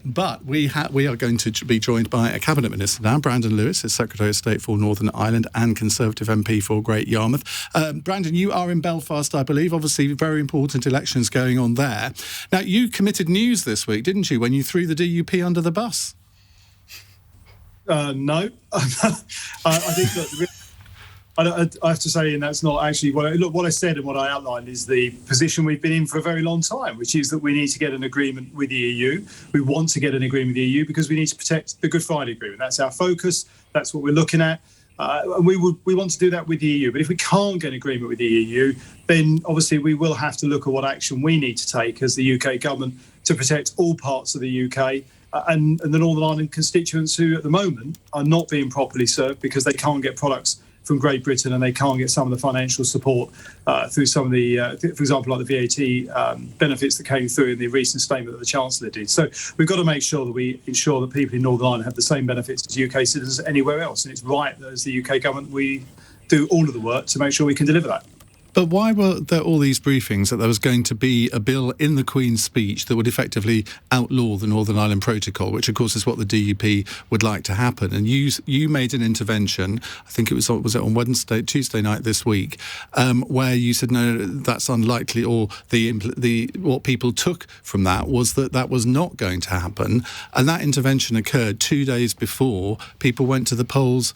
But we are going to be joined by a Cabinet Minister now, Brandon Lewis, is Secretary of State for Northern Ireland and Conservative MP for Great Yarmouth. Brandon, you are in Belfast, I believe. Obviously, very important elections going on there. Now, you committed news this week, didn't you, when you threw the DUP under the bus? No. I think that I have to say, and that's not actually what I said and what I outlined is the position we've been in for a very long time, which is that we need to get an agreement with the EU. We want to get an agreement with the EU because we need to protect the Good Friday Agreement. That's our focus. That's what we're looking at. And we want to do that with the EU. But if we can't get an agreement with the EU, then obviously we will have to look at what action we need to take as the UK government to protect all parts of the UK and the Northern Ireland constituents who at the moment are not being properly served because they can't get products from Great Britain and they can't get some of the financial support through some of the, for example, like the VAT benefits that came through in the recent statement that the Chancellor did. So we've got to make sure that we ensure that people in Northern Ireland have the same benefits as UK citizens anywhere else. And it's right that as the UK government, we do all of the work to make sure we can deliver that. But why were there all these briefings that there was going to be a bill in the Queen's speech that would effectively outlaw the Northern Ireland Protocol, which of course is what the DUP would like to happen? And you made an intervention, I think it was it on Tuesday night this week, where you said no, that's unlikely, or the what people took from that was that was not going to happen, and that intervention occurred 2 days before people went to the polls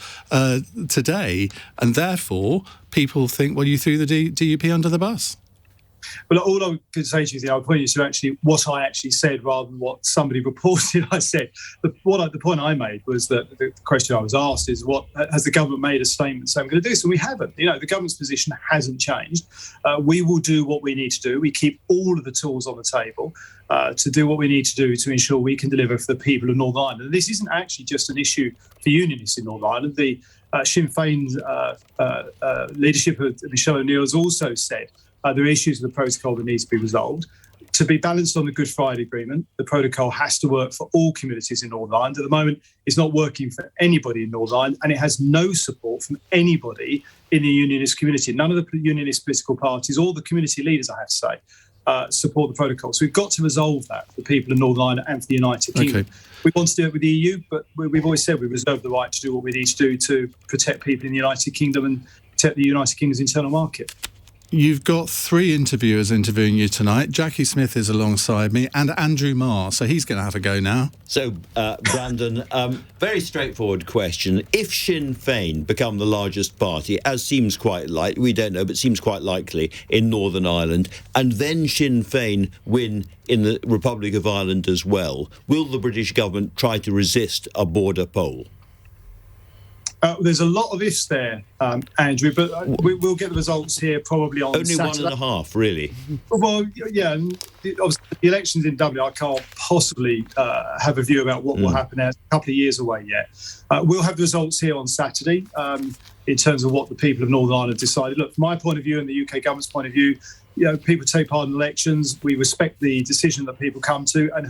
today, and therefore people think, well, you threw the DUP under the bus. Well, all I could say to you is I'll point you to actually what I actually said rather than what somebody reported I said. The point I made was that the question I was asked is, what has the government made a statement saying we're going to do this? And we haven't. The government's position hasn't changed. We will do what we need to do. We keep all of the tools on the table to do what we need to do to ensure we can deliver for the people of Northern Ireland. And this isn't actually just an issue for unionists in Northern Ireland. The Sinn Féin's leadership of Michelle O'Neill has also said there are issues with the protocol that needs to be resolved. To be balanced on the Good Friday Agreement, the protocol has to work for all communities in Northern Ireland. At the moment, it's not working for anybody in Northern Ireland, and it has no support from anybody in the unionist community. None of the unionist political parties or the community leaders, I have to say, support the protocol. So we've got to resolve that for the people of Northern Ireland and for the United Kingdom. Okay. We want to do it with the EU, but we've always said we reserve the right to do what we need to do to protect people in the United Kingdom and protect the United Kingdom's internal market. You've got 3 interviewers interviewing you tonight. Jacqui Smith is alongside me and Andrew Marr, so he's going to have a go now. So, Brandon, very straightforward question. If Sinn Féin become the largest party, as seems quite likely, we don't know, but seems quite likely in Northern Ireland, and then Sinn Féin win in the Republic of Ireland as well, will the British government try to resist a border poll? There's a lot of ifs there, Andrew, but we'll get the results here probably on Saturday. Only 1.5, really. Well, yeah, obviously the elections in Dublin, I can't possibly have a view about what will happen there. It's a couple of years away yet. We'll have the results here on Saturday in terms of what the people of Northern Ireland decided. Look, from my point of view and the UK government's point of view, people take part in elections. We respect the decision that people come to, and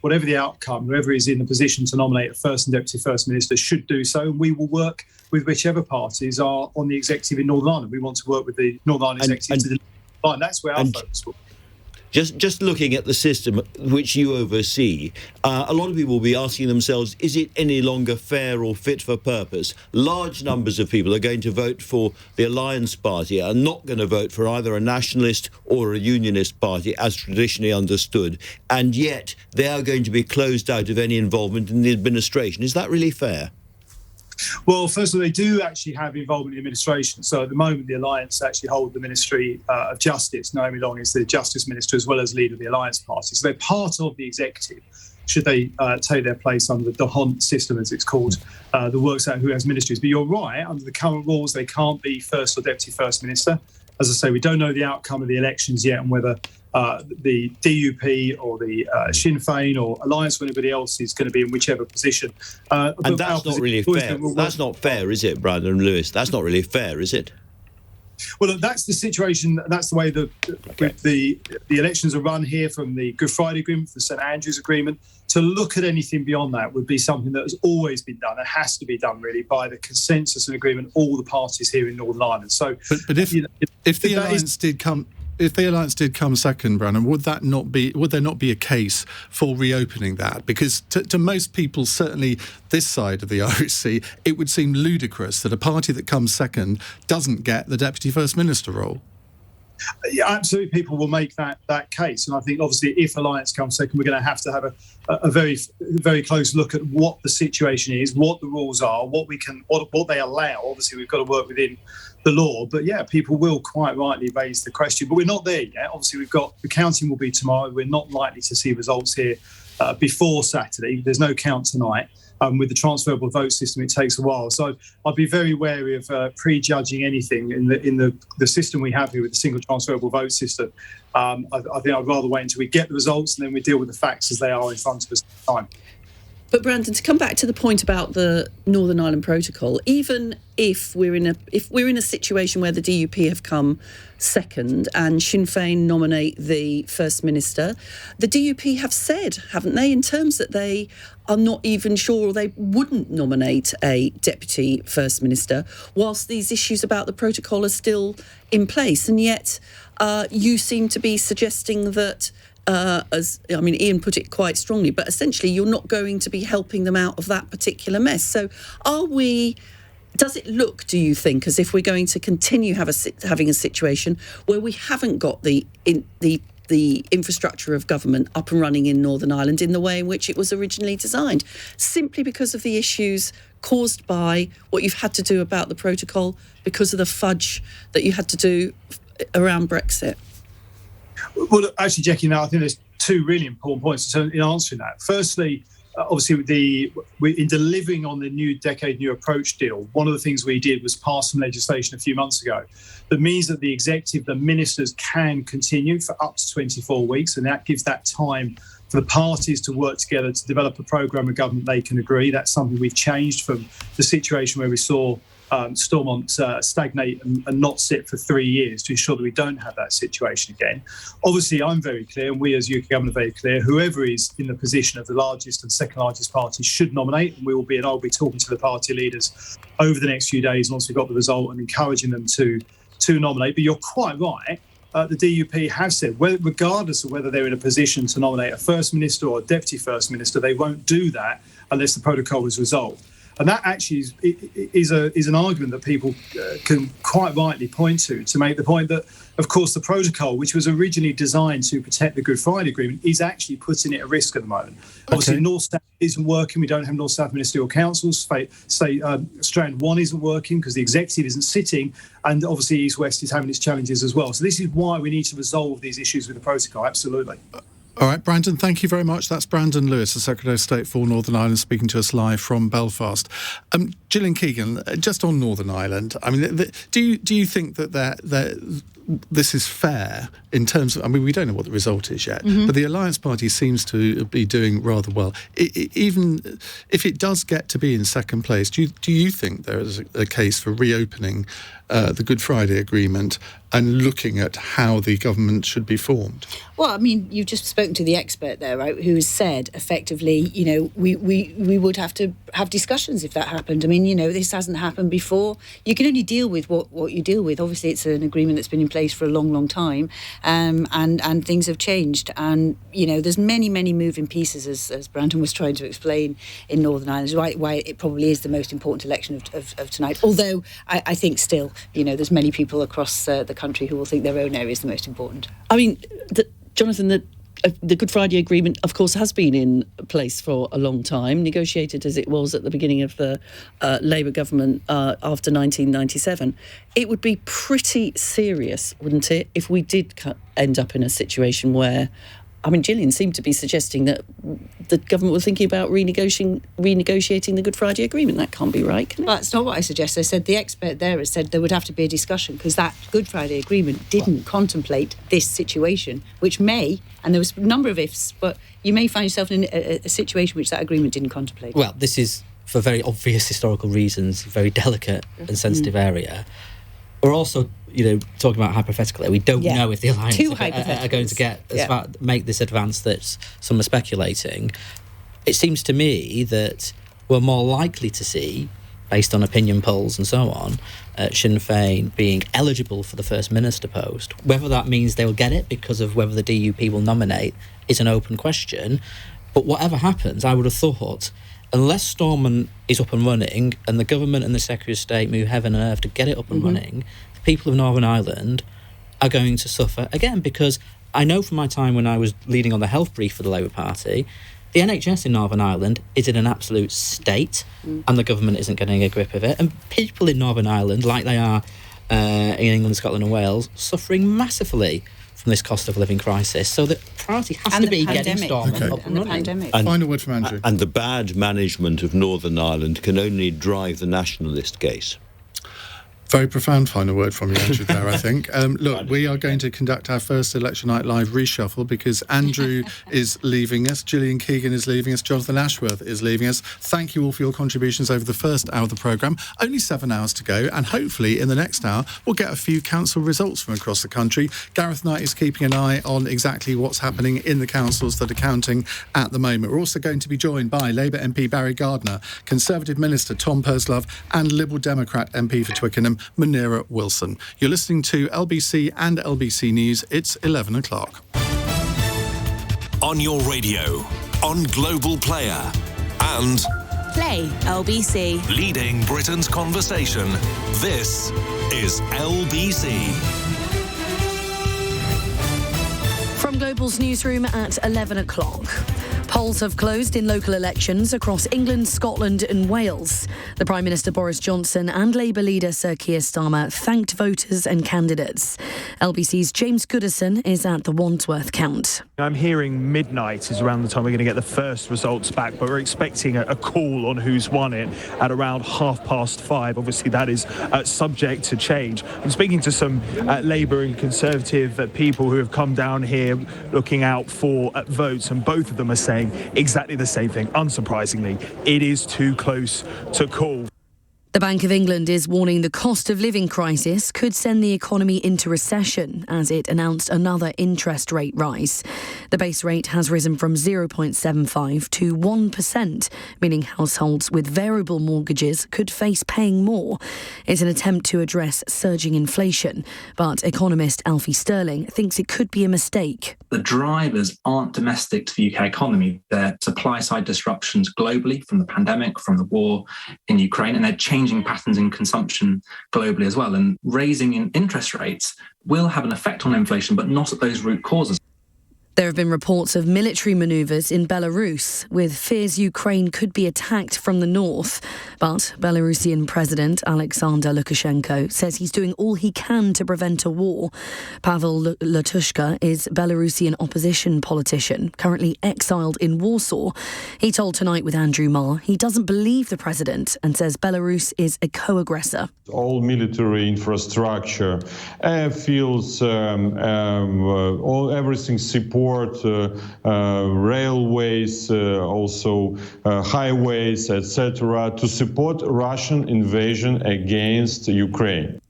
whatever the outcome, whoever is in the position to nominate a First and Deputy First Minister should do so. And we will work with whichever parties are on the executive in Northern Ireland. We want to work with the Northern Ireland executive to deliver, and that's where our focus will be. Just looking at the system which you oversee, a lot of people will be asking themselves, is it any longer fair or fit for purpose? Large numbers of people are going to vote for the Alliance Party and not going to vote for either a nationalist or a unionist party as traditionally understood, and yet they are going to be closed out of any involvement in the administration. Is that really fair? Well, first of all, they do actually have involvement in the administration. So at the moment, the Alliance actually hold the Ministry of Justice. Naomi Long is the Justice Minister as well as leader of the Alliance Party. So they're part of the executive, should they take their place under the DHONT system, as it's called, that works out who has ministries. But you're right, under the current rules, they can't be First or Deputy First Minister. As I say, we don't know the outcome of the elections yet and whether the DUP or the Sinn Féin or Alliance or anybody else is going to be in whichever position. And that's not really fair. That's not fair, is it, Brandon Lewis? That's not really fair, is it? Well, look, that's the situation. That's the way the elections are run here, from the Good Friday Agreement, from the St Andrews Agreement. To look at anything beyond that would be something that has always been done. It has to be done, really, by the consensus and agreement of all the parties here in Northern Ireland. So, but if the alliance did come. If the alliance did come second, Brandon, would there not be a case for reopening that? Because to most people, certainly this side of the Irish Sea, it would seem ludicrous that a party that comes second doesn't get the Deputy First Minister role. Yeah, absolutely, people will make that case, and I think obviously if alliance comes second, we're going to have a very, very close look at what the situation is, what the rules are, what they allow. Obviously, we've got to work within the law, but yeah, people will quite rightly raise the question. But we're not there yet. Obviously, the counting will be tomorrow. We're not likely to see results here before Saturday. There's no count tonight. With the transferable vote system, it takes a while. So I'd be very wary of prejudging anything in the system we have here with the single transferable vote system. I think I'd rather wait until we get the results and then we deal with the facts as they are in front of us at the time. But Brandon, to come back to the point about the Northern Ireland Protocol, even if we're in a situation where the DUP have come second and Sinn Féin nominate the First Minister, the DUP have said, haven't they, in terms that they are not even sure, or they wouldn't nominate a Deputy First Minister whilst these issues about the protocol are still in place. And yet you seem to be suggesting that Iain put it quite strongly, but essentially you're not going to be helping them out of that particular mess. So does it look, do you think, as if we're going to continue having a situation where we haven't got the infrastructure of government up and running in Northern Ireland in the way in which it was originally designed, simply because of the issues caused by what you've had to do about the protocol, because of the fudge that you had to do around Brexit? Well, actually, Jacqui, I think there's two really important points in answering that. Firstly, obviously, in delivering on the new Decade New Approach deal, one of the things we did was pass some legislation a few months ago that means that the executive, the ministers, can continue for up to 24 weeks, and that gives that time for the parties to work together to develop a programme of government they can agree. That's something we've changed from the situation where we saw Stormont stagnate and not sit for 3 years to ensure that we don't have that situation again. Obviously, I'm very clear, and we as UK government are very clear, whoever is in the position of the largest and second largest party should nominate, and I'll be talking to the party leaders over the next few days once we've got the result and encouraging them to nominate. But you're quite right. The DUP has said, regardless of whether they're in a position to nominate a First Minister or a Deputy First Minister, they won't do that unless the protocol is resolved. And that actually is an argument that people can quite rightly point to make the point that, of course, the protocol, which was originally designed to protect the Good Friday Agreement, is actually putting it at risk at the moment. Okay. Obviously, North-South isn't working. We don't have North-South ministerial councils. Strand 1 isn't working because the executive isn't sitting, and obviously East-West is having its challenges as well. So this is why we need to resolve these issues with the protocol, absolutely. All right, Brandon, thank you very much. That's Brandon Lewis, the Secretary of State for Northern Ireland, speaking to us live from Belfast. Gillian Keegan, just on Northern Ireland, I mean, do you think that this is fair in terms of, I mean, we don't know what the result is yet, but the Alliance Party seems to be doing rather well. Even if it does get to be in second place, do you think there is a case for reopening the Good Friday Agreement and looking at how the government should be formed? Well, I mean, you've just spoken to the expert there, right, who has said, effectively, we would have to have discussions if that happened. I mean, this hasn't happened before. You can only deal with what you deal with. Obviously, it's an agreement that's been in place for a long, long time, and things have changed. And, there's many, many moving pieces, as Brandon was trying to explain, in Northern Ireland, why it probably is the most important election of tonight. Although, I think still, there's many people across the country who will think their own area is the most important. I mean, Jonathan, the Good Friday Agreement, of course, has been in place for a long time, negotiated as it was at the beginning of the Labour government after 1997. It would be pretty serious, wouldn't it, if we did end up in a situation where, I mean, Gillian seemed to be suggesting that the government were thinking about renegotiating the Good Friday Agreement. That can't be right, can it? Well, that's not what I suggest. I said the expert there has said there would have to be a discussion because that Good Friday Agreement didn't contemplate this situation, which may, and there was a number of ifs, but you may find yourself in a situation which that agreement didn't contemplate. Well, this is, for very obvious historical reasons, a very delicate and sensitive area. We're also, talking about hypothetically, we don't know if the Alliance are going to make this advance that some are speculating. It seems to me that we're more likely to see, based on opinion polls and so on, Sinn Féin being eligible for the First Minister post. Whether that means they'll get it because of whether the DUP will nominate is an open question. But whatever happens, I would have thought, unless Stormont is up and running and the government and the Secretary of State move heaven and earth to get it up and running, the people of Northern Ireland are going to suffer again, because I know from my time when I was leading on the health brief for the Labour Party, the NHS in Northern Ireland is in an absolute state and the government isn't getting a grip of it. And people in Northern Ireland, like they are in England, Scotland and Wales, suffering massively from this cost of living crisis. So the priority has to be getting Stormont up and running. Final word from Andrew. And the bad management of Northern Ireland can only drive the nationalist case. Very profound final word from you, Andrew, there, I think. Look, we are going to conduct our first Election Night Live reshuffle because Andrew is leaving us, Gillian Keegan is leaving us, Jonathan Ashworth is leaving us. Thank you all for your contributions over the first hour of the programme. Only 7 hours to go, and hopefully in the next hour we'll get a few council results from across the country. Gareth Knight is keeping an eye on exactly what's happening in the councils that are counting at the moment. We're also going to be joined by Labour MP Barry Gardiner, Conservative Minister Tom Pursglove and Liberal Democrat MP for Twickenham, Munira Wilson. You're listening to LBC and LBC News. It's 11 o'clock. On your radio, on Global Player, and Play LBC. Leading Britain's conversation. This is LBC. From Global's newsroom at 11 o'clock. Polls have closed in local elections across England, Scotland and Wales. The Prime Minister Boris Johnson and Labour leader Sir Keir Starmer thanked voters and candidates. LBC's James Goodison is at the Wandsworth count. I'm hearing midnight is around the time we're going to get the first results back, but we're expecting a call on who's won it at around 5:30. Obviously, that is subject to change. I'm speaking to some Labour and Conservative people who have come down here looking out for votes, and both of them are saying exactly the same thing. Unsurprisingly, it is too close to call. The Bank of England is warning the cost of living crisis could send the economy into recession as it announced another interest rate rise. The base rate has risen from 0.75 to 1%, meaning households with variable mortgages could face paying more. It's an attempt to address surging inflation, but economist Alfie Sterling thinks it could be a mistake. The drivers aren't domestic to the UK economy. They're supply-side disruptions globally from the pandemic, from the war in Ukraine, and they're changing patterns in consumption globally as well. And raising in interest rates will have an effect on inflation, but not at those root causes. There have been reports of military manoeuvres in Belarus, with fears Ukraine could be attacked from the north. But Belarusian President Alexander Lukashenko says he's doing all he can to prevent a war. Pavel Latushka is Belarusian opposition politician, currently exiled in Warsaw. He told Tonight with Andrew Marr he doesn't believe the president and says Belarus is a co-aggressor. All military infrastructure, airfields, everything support. Railways, also highways, etc., to support Russian invasion against Ukraine.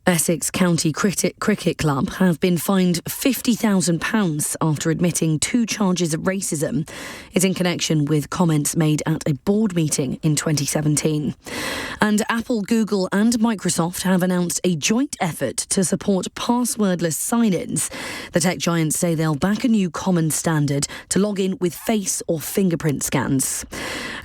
Essex County Cricket Club have been fined £50,000 after admitting 2 charges of racism. It's in connection with comments made at a board meeting in 2017. And Apple, Google and Microsoft have announced a joint effort to support passwordless sign-ins. The tech giants say they'll back a new common standard to log in with face or fingerprint scans.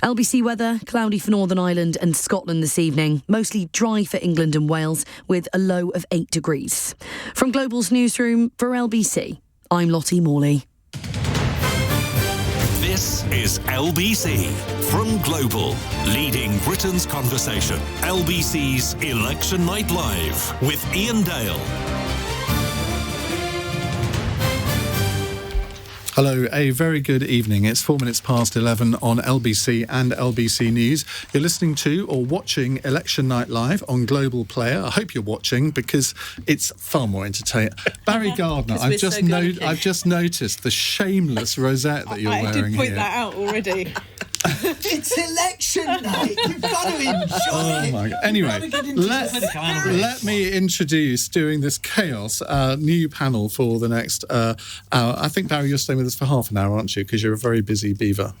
LBC weather, cloudy for Northern Ireland and Scotland this evening. Mostly dry for England and Wales with a low of 8 degrees. From Global's newsroom for LBC, I'm Lottie Morley. This is LBC from Global, leading Britain's conversation. LBC's Election Night Live with Iain Dale. Hello, a very good evening. It's 4 minutes past 11 on LBC and LBC News. You're listening to or watching Election Night Live on Global Player. I hope you're watching because it's far more entertaining. Barry Gardiner, I've just noticed the shameless rosette that you're wearing here. I did point that out already. It's election night. You've got to enjoy it. My God. Anyway, let me introduce, during this chaos, a new panel for the next hour. I think, Barry, you're staying with us for half an hour, aren't you? Because you're a very busy beaver.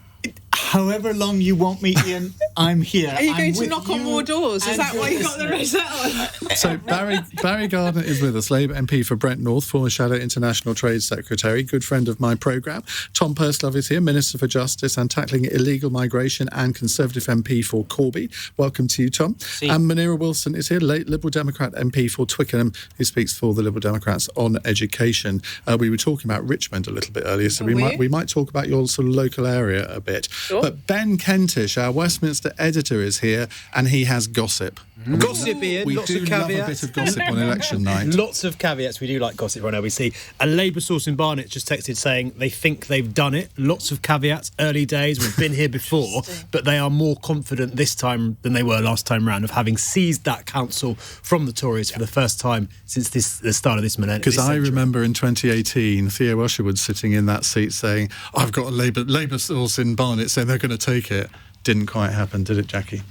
However long you want me, Iain, I'm here. Are you going to knock on more doors? Is that why you got the rosette on? So Barry Gardner is with us, Labour MP for Brent North, former Shadow International Trade Secretary, good friend of my programme. Tom Purslove is here, Minister for Justice and Tackling Illegal Migration and Conservative MP for Corby. Welcome to you, Tom. And Munira Wilson is here, late Liberal Democrat MP for Twickenham, who speaks for the Liberal Democrats on education. We were talking about Richmond a little bit earlier, so we might talk about your sort of local area a bit. Sure. But Ben Kentish, our Westminster editor, is here, and he has gossip. Gossip, Iain. We lots do of love caveats. a bit of gossip on election night. Lots of caveats. We do like gossip on LBC. A Labour source in Barnet just texted saying they think they've done it. Lots of caveats. Early days. We've been here before, but they are more confident this time than they were last time round of having seized that council from the Tories for the first time since the start of this millennium. Because I remember in 2018, Theo Usherwood sitting in that seat saying, "I've got a Labour source in Barnet saying they're going to take it." Didn't quite happen, did it, Jackie?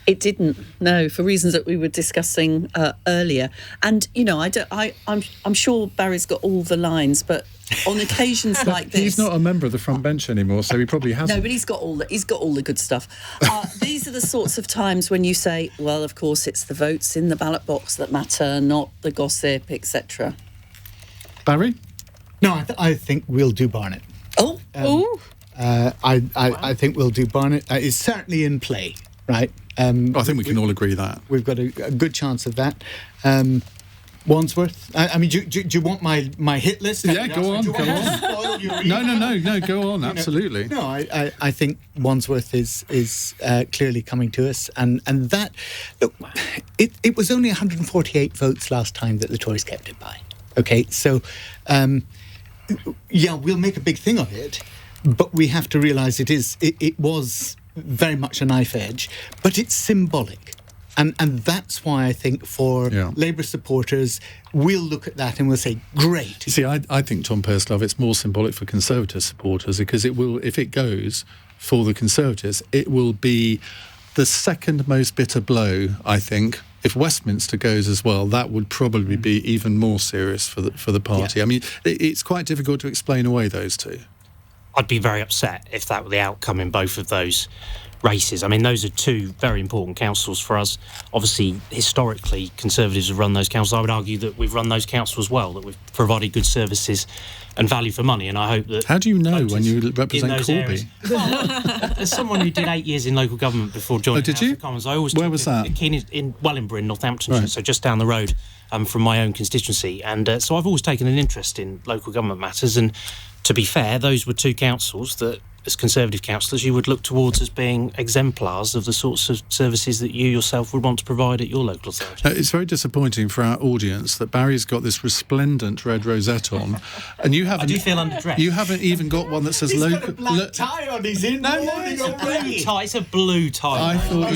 It didn't, no, for reasons that we were discussing earlier. And, you know, I'm sure Barry's got all the lines, but on occasions like this... He's not a member of the front bench anymore, so he probably hasn't. No, but he's got all the good stuff. These are the sorts of times when you say, well, of course, it's the votes in the ballot box that matter, not the gossip, etc. Barry? No, I think we'll do Barnet. I think we'll do Barnet. It's certainly in play, right? I think we can all agree that. We've got a good chance of that. Wandsworth. I mean, do you want my hit list? Yeah, go on. No, go on, absolutely. No, I think Wandsworth is clearly coming to us. And that, look, it was only 148 votes last time that the Tories kept it by. Okay, so, we'll make a big thing of it, but we have to realise it was very much a knife edge, but it's symbolic. And that's why I think for Labour supporters, we'll look at that and we'll say, great. You see, I think, Tom Purslove, it's more symbolic for Conservative supporters because it will, if it goes for the Conservatives, it will be the second most bitter blow, I think. If Westminster goes as well, that would probably be even more serious for the party. Yeah. I mean, it's quite difficult to explain away those two. I'd be very upset if that were the outcome in both of those races. I mean, those are two very important councils for us. Obviously, historically, Conservatives have run those councils. I would argue that we've run those councils well, that we've provided good services and value for money, and I hope that... How do you know when you represent Corby? Well, as someone who did 8 years in local government before joining the House of Commons, I always... Where was that? In Wellingborough in Northamptonshire, so just down the road from my own constituency. And so I've always taken an interest in local government matters, and to be fair, those were two councils that, as Conservative councillors, you would look towards as being exemplars of the sorts of services that you yourself would want to provide at your local authority. It's very disappointing for our audience that Barry's got this resplendent red rosette on, and you haven't... I do feel underdressed. You haven't even got one that says local... He's got a black tie on his in. No, it's a blue tie. It's a blue tie. I thought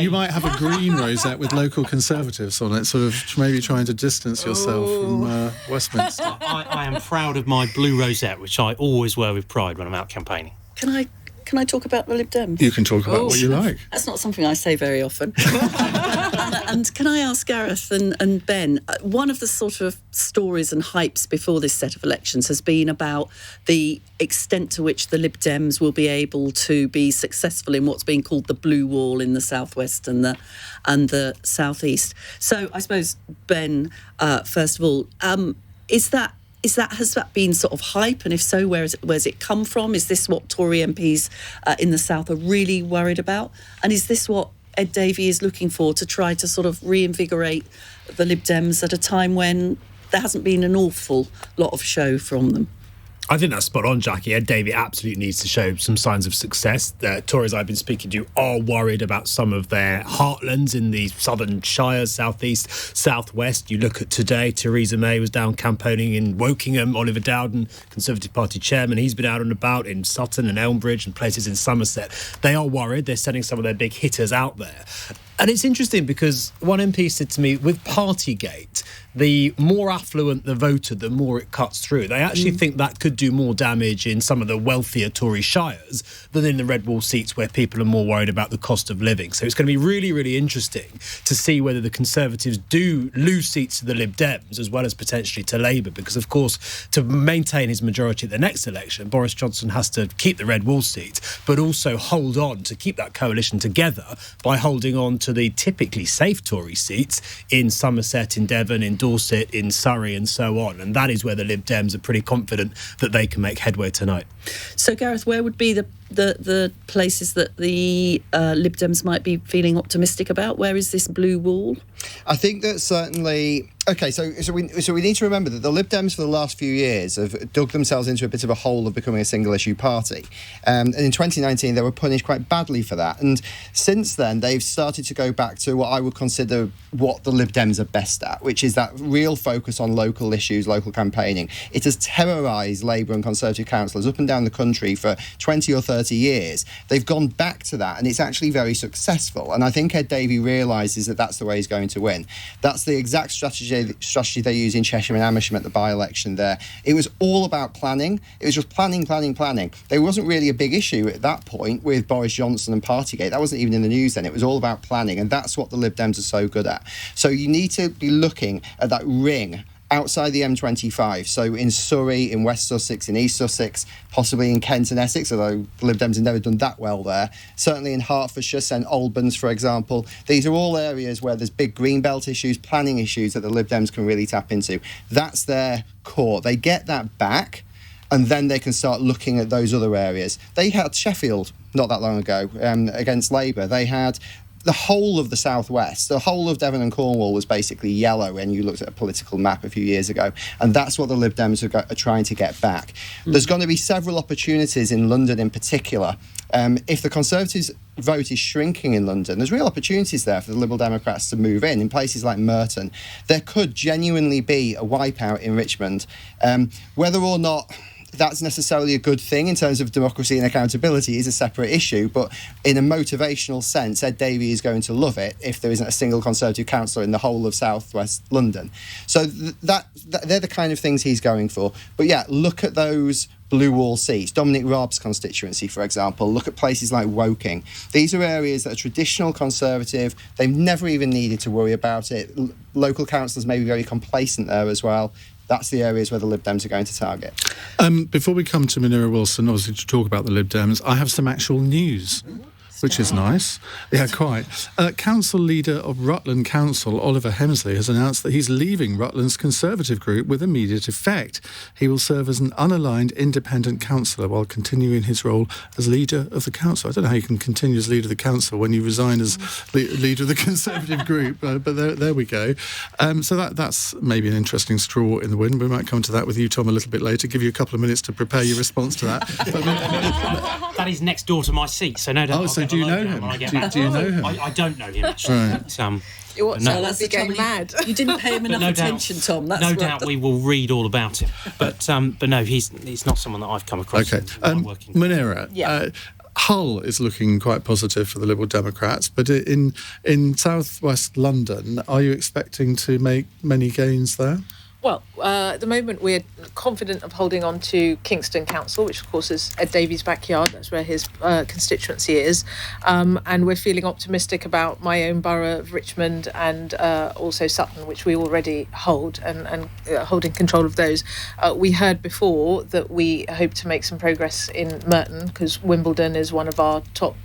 you might have a green rosette with local Conservatives on it, sort of maybe trying to distance yourself from Westminster. I am proud of my blue rosette, which I always wear with pride when I'm out campaigning. Can I talk about the Lib Dem? You can talk about what you like. That's not something I say very often. And can I ask Gareth and Ben, one of the sort of stories and hypes before this set of elections has been about the extent to which the Lib Dems will be able to be successful in what's being called the blue wall in the southwest and the southeast. So I suppose, Ben, first of all, has that been sort of hype? And if so, where's it come from? Is this what Tory MPs in the south are really worried about? And is this what Ed Davey is looking for to try to sort of reinvigorate the Lib Dems at a time when there hasn't been an awful lot of show from them? I think that's spot on, Jackie. Ed Davey absolutely needs to show some signs of success. The Tories I've been speaking to are worried about some of their heartlands in the southern shires, southeast, southwest. You look at today, Theresa May was down campaigning in Wokingham. Oliver Dowden, Conservative Party chairman, he's been out and about in Sutton and Elmbridge and places in Somerset. They are worried. They're sending some of their big hitters out there. And it's interesting because one MP said to me, with Partygate, the more affluent the voter, the more it cuts through. They actually think that could do more damage in some of the wealthier Tory shires than in the red wall seats where people are more worried about the cost of living. So it's going to be really, really interesting to see whether the Conservatives do lose seats to the Lib Dems as well as potentially to Labour, because, of course, to maintain his majority at the next election, Boris Johnson has to keep the red wall seats, but also hold on to keep that coalition together by holding on to the typically safe Tory seats in Somerset, in Devon, in Dorset, in Surrey and so on. And that is where the Lib Dems are pretty confident that they can make headway tonight. So, Gareth, where would be the places that the Lib Dems might be feeling optimistic about? Where is this blue wall? I think that certainly... OK, so we need to remember that the Lib Dems for the last few years have dug themselves into a bit of a hole of becoming a single-issue party. And in 2019, they were punished quite badly for that. And since then, they've started to go back to what I would consider what the Lib Dems are best at, which is that real focus on local issues, local campaigning. It has terrorised Labour and Conservative councillors up and down the country for 20 or 30 years. They've gone back to that, and it's actually very successful. And I think Ed Davey realises that that's the way he's going to win. That's the exact strategy they use in Cheshire and Amersham at the by-election there. It was all about planning. It was just planning. There wasn't really a big issue at that point with Boris Johnson and Partygate. That wasn't even in the news then. It was all about planning, and that's what the Lib Dems are so good at. So you need to be looking at that ring outside the M25, so in Surrey, in West Sussex, in East Sussex, possibly in Kent and Essex, although the Lib Dems have never done that well there. Certainly in Hertfordshire, St Albans, for example. These are all areas where there's big greenbelt issues, planning issues that the Lib Dems can really tap into. That's their core. They get that back, and then they can start looking at those other areas. They had Sheffield not that long ago against Labour. They had the whole of the southwest, the whole of Devon and Cornwall was basically yellow when you looked at a political map a few years ago. And that's what the Lib Dems are trying to get back. There's going to be several opportunities in London in particular. If the Conservatives' vote is shrinking in London, there's real opportunities there for the Liberal Democrats to move in places like Merton. There could genuinely be a wipeout in Richmond. Whether or not that's necessarily a good thing in terms of democracy and accountability is a separate issue, but in a motivational sense, Ed Davey is going to love it if there isn't a single Conservative councillor in the whole of South West London. So they're the kind of things he's going for. But yeah, look at those blue wall seats. Dominic Raab's constituency, for example. Look at places like Woking. These are areas that are traditional Conservative. They've never even needed to worry about it. Local councillors may be very complacent there as well. That's the areas where the Lib Dems are going to target. Before we come to Munira Wilson, obviously, to talk about the Lib Dems, I have some actual news, which is nice. Yeah, quite. Council leader of Rutland Council, Oliver Hemsley, has announced that he's leaving Rutland's Conservative group with immediate effect. He will serve as an unaligned independent councillor while continuing his role as leader of the council. I don't know how you can continue as leader of the council when you resign as leader of the Conservative group, but there we go. So that's maybe an interesting straw in the wind. We might come to that with you, Tom, a little bit later. Give you a couple of minutes to prepare your response to that. That is next door to my seat, so no doubt. Oh, so do you know him? Do you know him? I don't know him, actually. Right. But, That's the trouble. Mad. You didn't pay him enough attention, Tom. That's no doubt we will read all about him. But no, he's not someone that I've come across. Okay. Munira, Hull is looking quite positive for the Liberal Democrats, but in South West London, are you expecting to make many gains there? Well, at the moment we're confident of holding on to Kingston Council, which of course is Ed Davey's backyard. That's where his constituency is. And we're feeling optimistic about my own borough of Richmond and also Sutton, which we already hold and holding control of those. We heard before that we hope to make some progress in Merton because Wimbledon is one of our top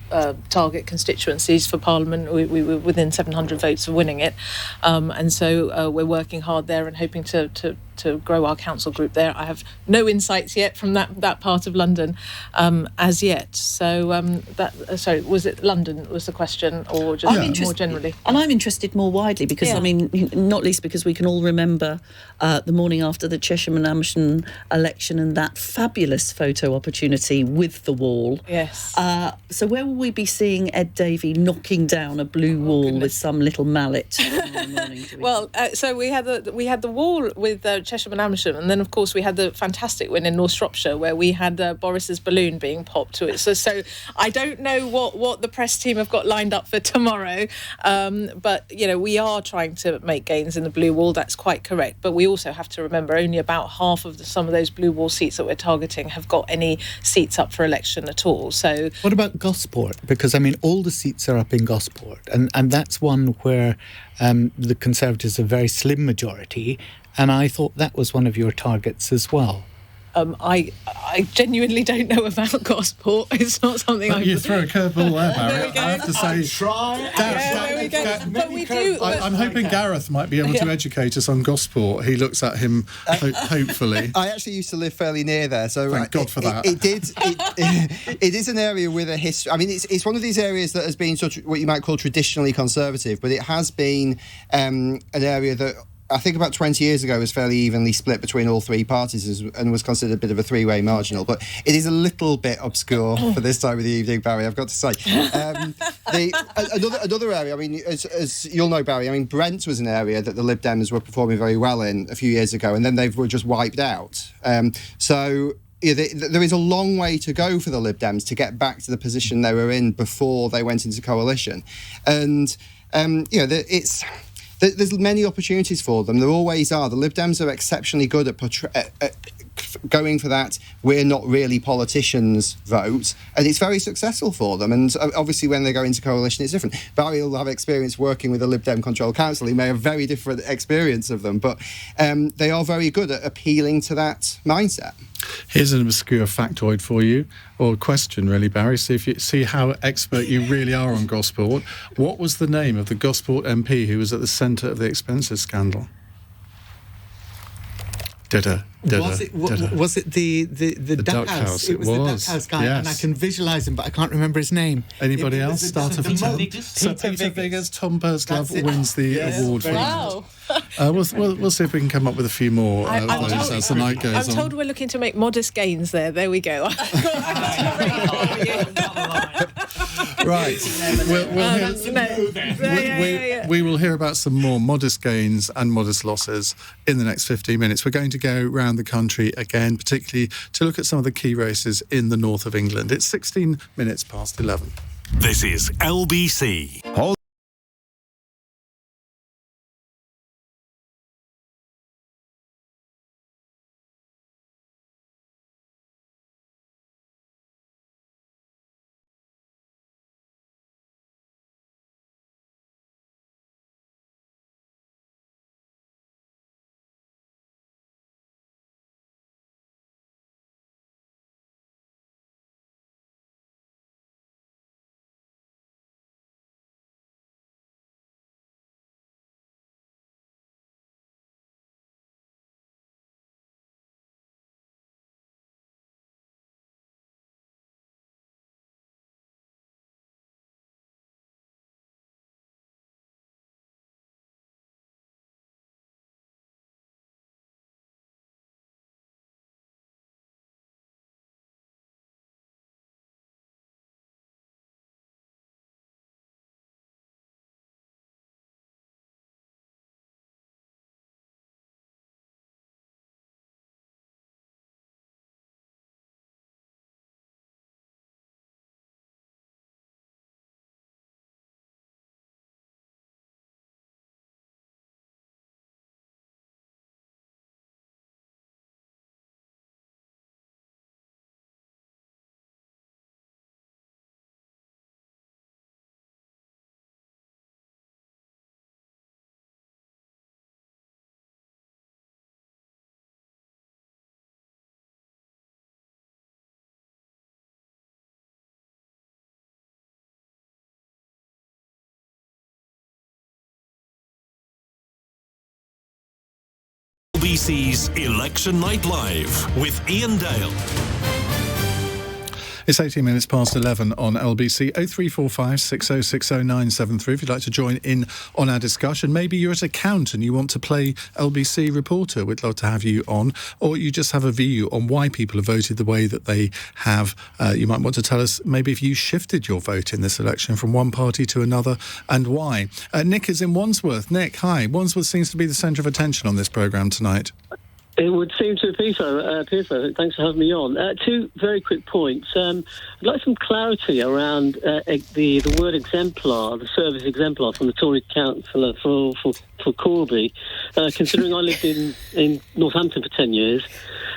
target constituencies for Parliament. We were within 700 votes of winning it. And so we're working hard there and hoping to grow our council group there. I have no insights yet from that part of London as yet. So sorry, was it London was the question or just more generally? And I'm interested more widely because, I mean, not least because we can all remember the morning after the Cheshire and Amersham election and that fabulous photo opportunity with the wall. Yes. So where will we be seeing Ed Davey knocking down a blue wall with some little mallet? Well, so we had the wall with Cheshire and Amersham, and then of course we had the fantastic win in North Shropshire where we had Boris's balloon being popped to it. So I don't know what the press team have got lined up for tomorrow, but we are trying to make gains in the Blue Wall. That's quite correct. But we also have to remember only about half of some of those Blue Wall seats that we're targeting have got any seats up for election at all. So what about Gosport? Because all the seats are up in Gosport, and that's one where the Conservatives are a very slim majority, and I thought that was one of your targets as well. I genuinely don't know about Gosport. It's not something you throw a curveball there, Barry. I have to say, but we do. I'm hoping Gareth might be able to educate us on Gosport. He looks at him hopefully. I actually used to live fairly near there, so thank God for that. It is an area with a history. It's one of these areas that has been sort of what you might call traditionally conservative, but it has been an area that I think about 20 years ago was fairly evenly split between all three parties and was considered a bit of a three-way marginal. But it is a little bit obscure for this time of the evening, Barry, I've got to say. Another area, as you'll know, Barry, Brent was an area that the Lib Dems were performing very well in a few years ago, and then they were just wiped out. So there is a long way to go for the Lib Dems to get back to the position they were in before they went into coalition. And, there's many opportunities for them. There always are. The Lib Dems are exceptionally good at going for that we're not really politicians vote, and it's very successful for them. And obviously when they go into coalition it's different. Barry will have experience working with the Lib Dem controlled council. He may have very different experience of them, but they are very good at appealing to that mindset. Here's an obscure factoid for you, or question really, Barry, see how expert you really are on Gosport. What was the name of the Gosport MP who was at the centre of the expenses scandal? Was it the Duck House? It was the Duck House guy, yes. And I can visualise him, but I can't remember his name. Anybody else? Start of Sir Peter Viggers. Tom Burslove wins the award for wow. We'll see if we can come up with a few more as the night goes on. I'm told we're looking to make modest gains there. There we go. Right. We will hear about some more modest gains and modest losses in the next 15 minutes. We're going to go round the country again, particularly to look at some of the key races in the north of England. It's 16 minutes past 11. This is LBC. LBC's Election Night Live with Iain Dale. It's 18 minutes past 11 on LBC. 0345 6060 973 if you'd like to join in on our discussion. Maybe you're at a count and you want to play LBC reporter. We'd love to have you on. Or you just have a view on why people have voted the way that they have. You might want to tell us maybe if you shifted your vote in this election from one party to another and why. Nick is in Wandsworth. Nick, hi. Wandsworth seems to be the centre of attention on this programme tonight. It would seem to appear so. Thanks for having me on. Two very quick points. I'd like some clarity around the word exemplar, the service exemplar from the Tory councillor for Corby, considering I lived in Northampton for 10 years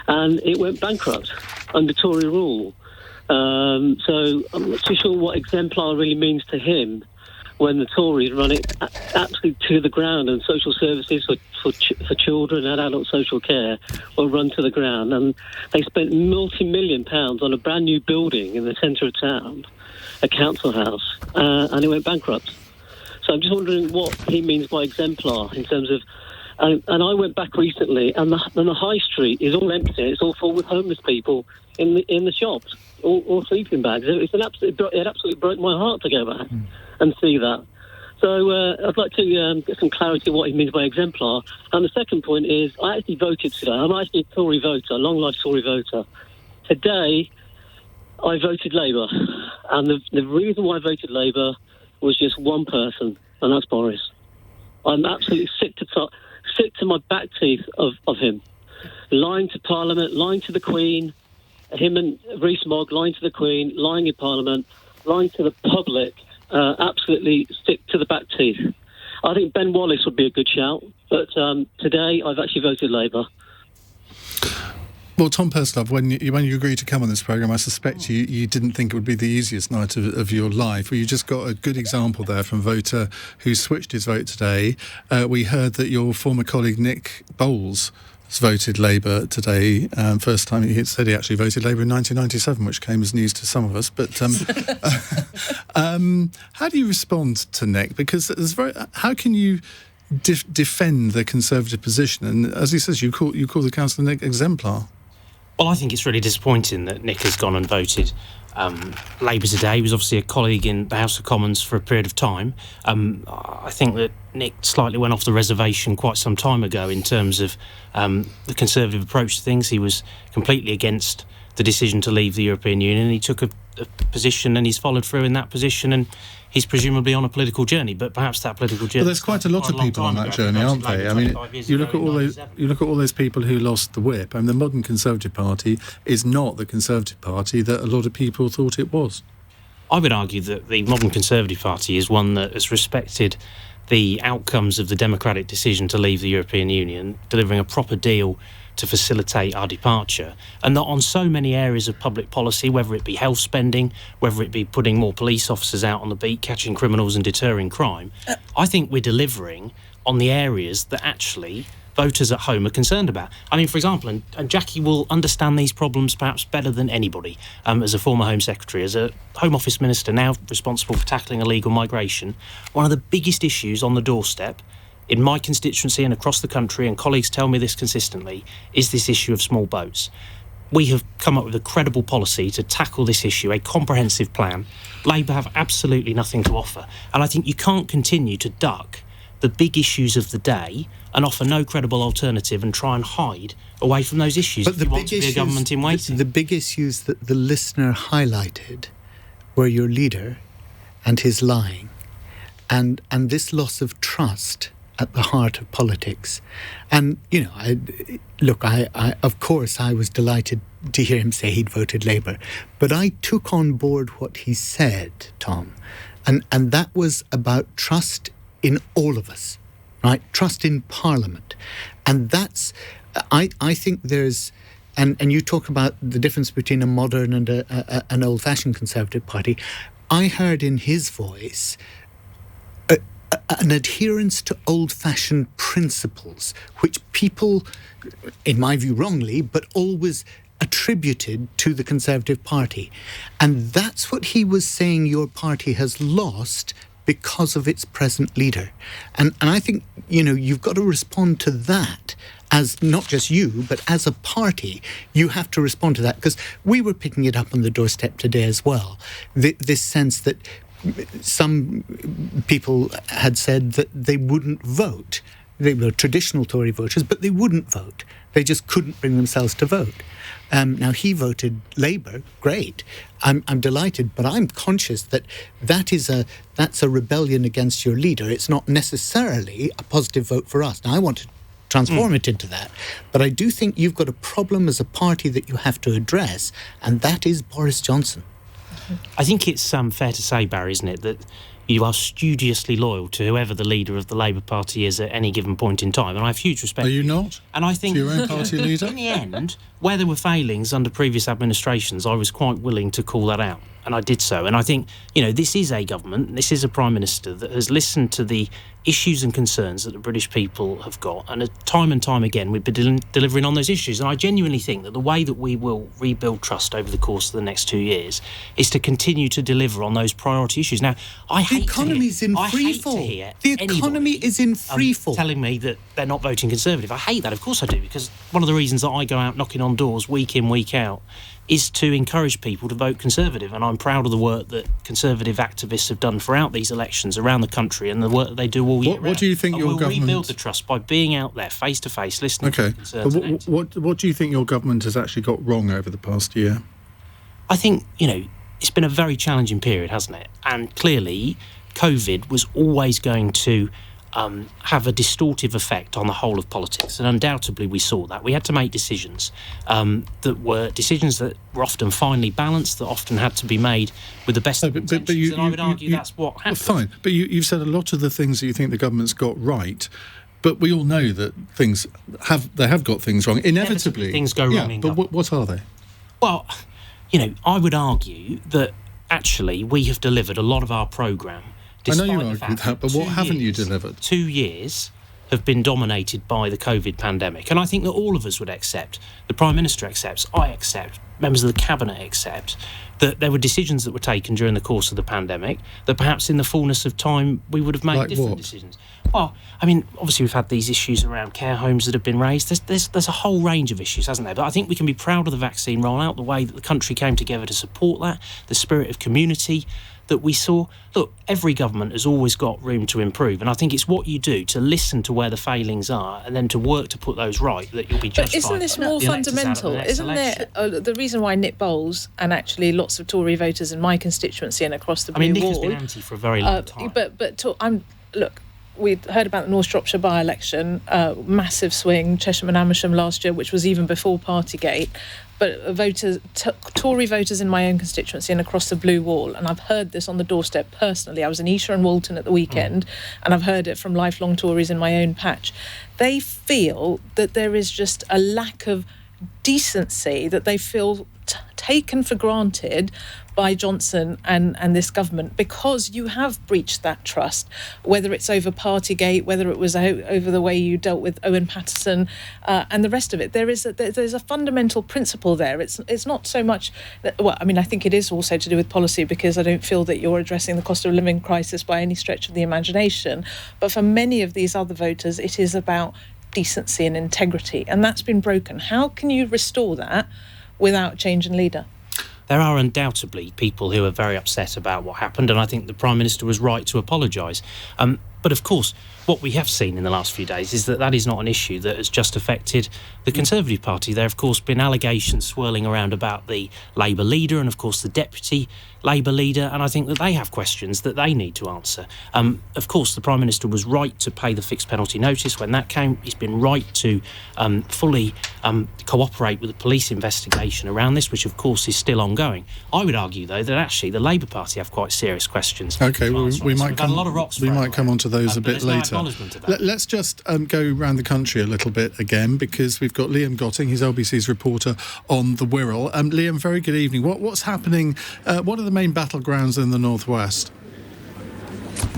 and it went bankrupt under Tory rule. So I'm not too sure what exemplar really means to him when the Tories run it absolutely to the ground and social services for children and adult social care were run to the ground. And they spent multi-million pounds on a brand new building in the centre of town, a council house, and it went bankrupt. So I'm just wondering what he means by exemplar in terms of... and I went back recently, and the high street is all empty. It's all full with homeless people in the shops, all sleeping bags. It absolutely broke my heart to go back and see that. So I'd like to get some clarity on what he means by exemplar. And the second point is, I actually voted today. I'm actually a Tory voter, long life Tory voter. Today, I voted Labour. And the reason why I voted Labour was just one person, and that's Boris. I'm absolutely sick to my back teeth of him. Lying to Parliament, lying to the Queen, him and Rees-Mogg lying to the Queen, lying in Parliament, lying to the public, absolutely stick to the back teeth. I think Ben Wallace would be a good shout, but today I've actually voted Labour. Well, Tom Purslove, when you agreed to come on this programme, I suspect you didn't think it would be the easiest night of your life. Well, you just got a good example there from a voter who switched his vote today. We heard that your former colleague Nick Bowles has voted Labour today. First time he said he actually voted Labour in 1997, which came as news to some of us. But how do you respond to Nick? Because how can you defend the Conservative position? And as he says, you call the councillor Nick exemplar. Well, I think it's really disappointing that Nick has gone and voted Labour today. He was obviously a colleague in the House of Commons for a period of time. I think that Nick slightly went off the reservation quite some time ago in terms of the Conservative approach to things. He was completely against the decision to leave the European Union. He took a position and he's followed through in that position, and he's presumably on a political journey, but perhaps that political journey... Well, there's quite a lot of people on that journey, aren't they? I mean, you look at all those people who lost the whip, and the modern Conservative Party is not the Conservative Party that a lot of people thought it was. I would argue that the modern Conservative Party is one that has respected the outcomes of the democratic decision to leave the European Union, delivering a proper deal to facilitate our departure, and that on so many areas of public policy, whether it be health spending, whether it be putting more police officers out on the beat, catching criminals and deterring crime, I think we're delivering on the areas that actually voters at home are concerned about. I mean, for example, and Jacqui will understand these problems perhaps better than anybody, as a former Home Secretary, as a Home Office Minister now responsible for tackling illegal migration, one of the biggest issues on the doorstep in my constituency and across the country, and colleagues tell me this consistently, is this issue of small boats. We have come up with a credible policy to tackle this issue, a comprehensive plan. Labour have absolutely nothing to offer. And I think you can't continue to duck the big issues of the day and offer no credible alternative and try and hide away from those issues if you want to be a government in waiting. The big issues that the listener highlighted were your leader and his lying, and this loss of trust at the heart of politics. And, you know, I of course I was delighted to hear him say he'd voted Labour, but I took on board what he said, Tom, and that was about trust in all of us, right? Trust in Parliament. And that's, I think there's, and you talk about the difference between a modern and an old-fashioned Conservative Party. I heard in his voice an adherence to old-fashioned principles, which people, in my view wrongly, but always attributed to the Conservative Party. And that's what he was saying your party has lost because of its present leader. And I think, you know, you've got to respond to that as not just you, but as a party, you have to respond to that, because we were picking it up on the doorstep today as well. This sense that some people had said that they wouldn't vote. They were traditional Tory voters, but they wouldn't vote. They just couldn't bring themselves to vote. Now, he voted Labour. Great. I'm delighted, but I'm conscious that that's a rebellion against your leader. It's not necessarily a positive vote for us. Now, I want transform it into that. But I do think you've got a problem as a party that you have to address, and that is Boris Johnson. I think it's fair to say, Barry, isn't it, that you are studiously loyal to whoever the leader of the Labour Party is at any given point in time, and I have huge respect. Are you not? And I think to your own party leader? In the end, where there were failings under previous administrations, I was quite willing to call that out, and I did so. And I think, this is a government, this is a Prime Minister that has listened to the issues and concerns that the British people have got, and time again we've been delivering on those issues. And I genuinely think that the way that we will rebuild trust over the course of the next 2 years is to continue to deliver on those priority issues. Now, the economy is in free fall. The economy is in free fall. Telling me that they're not voting Conservative. I hate that. Of course I do, because one of the reasons that I go out knocking on doors week in, week out is to encourage people to vote Conservative, and I'm proud of the work that Conservative activists have done throughout these elections around the country and the work that they do all year round. What do you think your government... rebuild the trust by being out there face to face, listening to the concerns. But what do you think your government has actually got wrong over the past year? I think, it's been a very challenging period, hasn't it? And clearly, COVID was always going to have a distortive effect on the whole of politics, and undoubtedly we saw that. We had to make decisions that were often finely balanced, that often had to be made with the best intentions, and I would argue that's what happened. Fine, but you've said a lot of the things that you think the government's got right, but we all know that they have got things wrong. Inevitably things go wrong. But what are they? Well, I would argue that actually we have delivered a lot of our programme. I know you argue that, but what haven't you delivered? 2 years have been dominated by the COVID pandemic, and I think that all of us would accept, the Prime Minister accepts, I accept, members of the Cabinet accept, that there were decisions that were taken during the course of the pandemic that perhaps in the fullness of time we would have made different decisions. Well, obviously we've had these issues around care homes that have been raised. There's a whole range of issues, hasn't there? But I think we can be proud of the vaccine rollout, the way that the country came together to support that, the spirit of community that we saw. Look, every government has always got room to improve, and I think it's what you do to listen to where the failings are and then to work to put those right that you'll be judged by. But isn't this more fundamental? Isn't there the reason why Nick Bowles and actually lots of Tory voters in my constituency and across the blue wall... Nick has been anti for a very long time. Look, we heard about the North Shropshire by-election, massive swing, Chesham and Amersham last year, which was even before Partygate. But Tory voters in my own constituency and across the blue wall, and I've heard this on the doorstep personally. I was in Esher and Walton at the weekend, and I've heard it from lifelong Tories in my own patch. They feel that there is just a lack of decency, that they feel taken for granted by Johnson and this government, because you have breached that trust, whether it's over Partygate, whether it was over the way you dealt with Owen Paterson and the rest of it. There's a fundamental principle there. It's not so much I think it is also to do with policy, because I don't feel that you're addressing the cost of living crisis by any stretch of the imagination. But for many of these other voters, it is about decency and integrity, and that's been broken. How can you restore that without change in leader? There are undoubtedly people who are very upset about what happened, and I think the Prime Minister was right to apologise. But of course, what we have seen in the last few days is that is not an issue that has just affected the Conservative Party. There have, of course, been allegations swirling around about the Labour leader and, of course, the deputy Labour leader, and I think that they have questions that they need to answer. Of course, the Prime Minister was right to pay the fixed penalty notice when that came. He's been right to fully cooperate with the police investigation around this, which, of course, is still ongoing. I would argue, though, that actually the Labour Party have quite serious questions. OK, well, we might come on to those a bit later. Let's just go around the country a little bit again, because we've got Liam Gotting, he's LBC's reporter on the Wirral. Liam, very good evening. What's happening? What are the main battlegrounds in the northwest?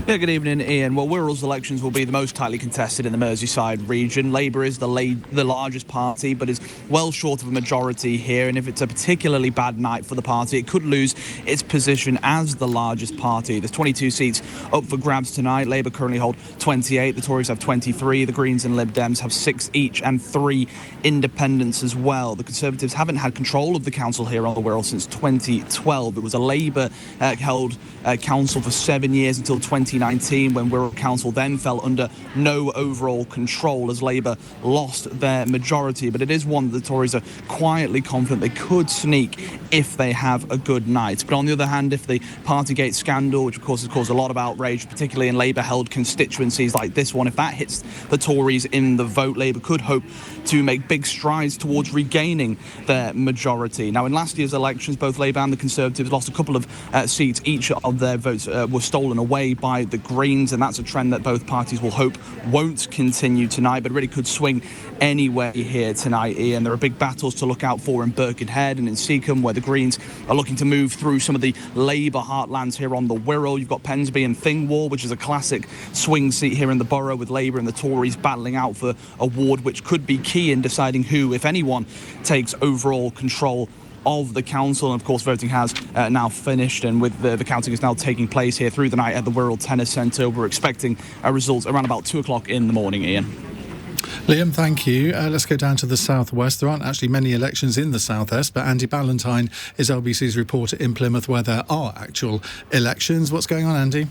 Yeah, good evening, Ian. Well, Wirral's elections will be the most tightly contested in the Merseyside region. Labour is the largest party, but is well short of a majority here, and if it's a particularly bad night for the party, it could lose its position as the largest party. There's 22 seats up for grabs tonight. Labour currently hold 28, the Tories have 23, the Greens and Lib Dems have 6 each, and 3 independents as well. The Conservatives haven't had control of the council here on the Wirral since 2012. It was a Labour held council for 7 years until 2019, when Wirral Council then fell under no overall control as Labour lost their majority. But it is one that the Tories are quietly confident they could sneak if they have a good night. But on the other hand, if the Partygate scandal, which of course has caused a lot of outrage, particularly in Labour-held constituencies like this one, if that hits the Tories in the vote, Labour could hope to make big strides towards regaining their majority. Now, in last year's elections, both Labour and the Conservatives lost a couple of seats. Each of their votes were stolen away by the Greens, and that's a trend that both parties will hope won't continue tonight, but really could swing any way here tonight, Ian. There are big battles to look out for in Birkenhead and in Seacombe, where the Greens are looking to move through some of the Labour heartlands here on the Wirral. You've got Pensby and Thingwall, which is a classic swing seat here in the borough, with Labour and the Tories battling out for a ward which could be key in deciding who, if anyone, takes overall control of the council. And of course, voting has now finished, and with the counting is now taking place here through the night at the Wirral Tennis Centre. We're expecting results around about 2 o'clock in the morning, Ian. Liam, thank you. Let's go down to the southwest. There aren't actually many elections in the southwest, but Andy Ballantyne is LBC's reporter in Plymouth, where there are actual elections. What's going on, Andy?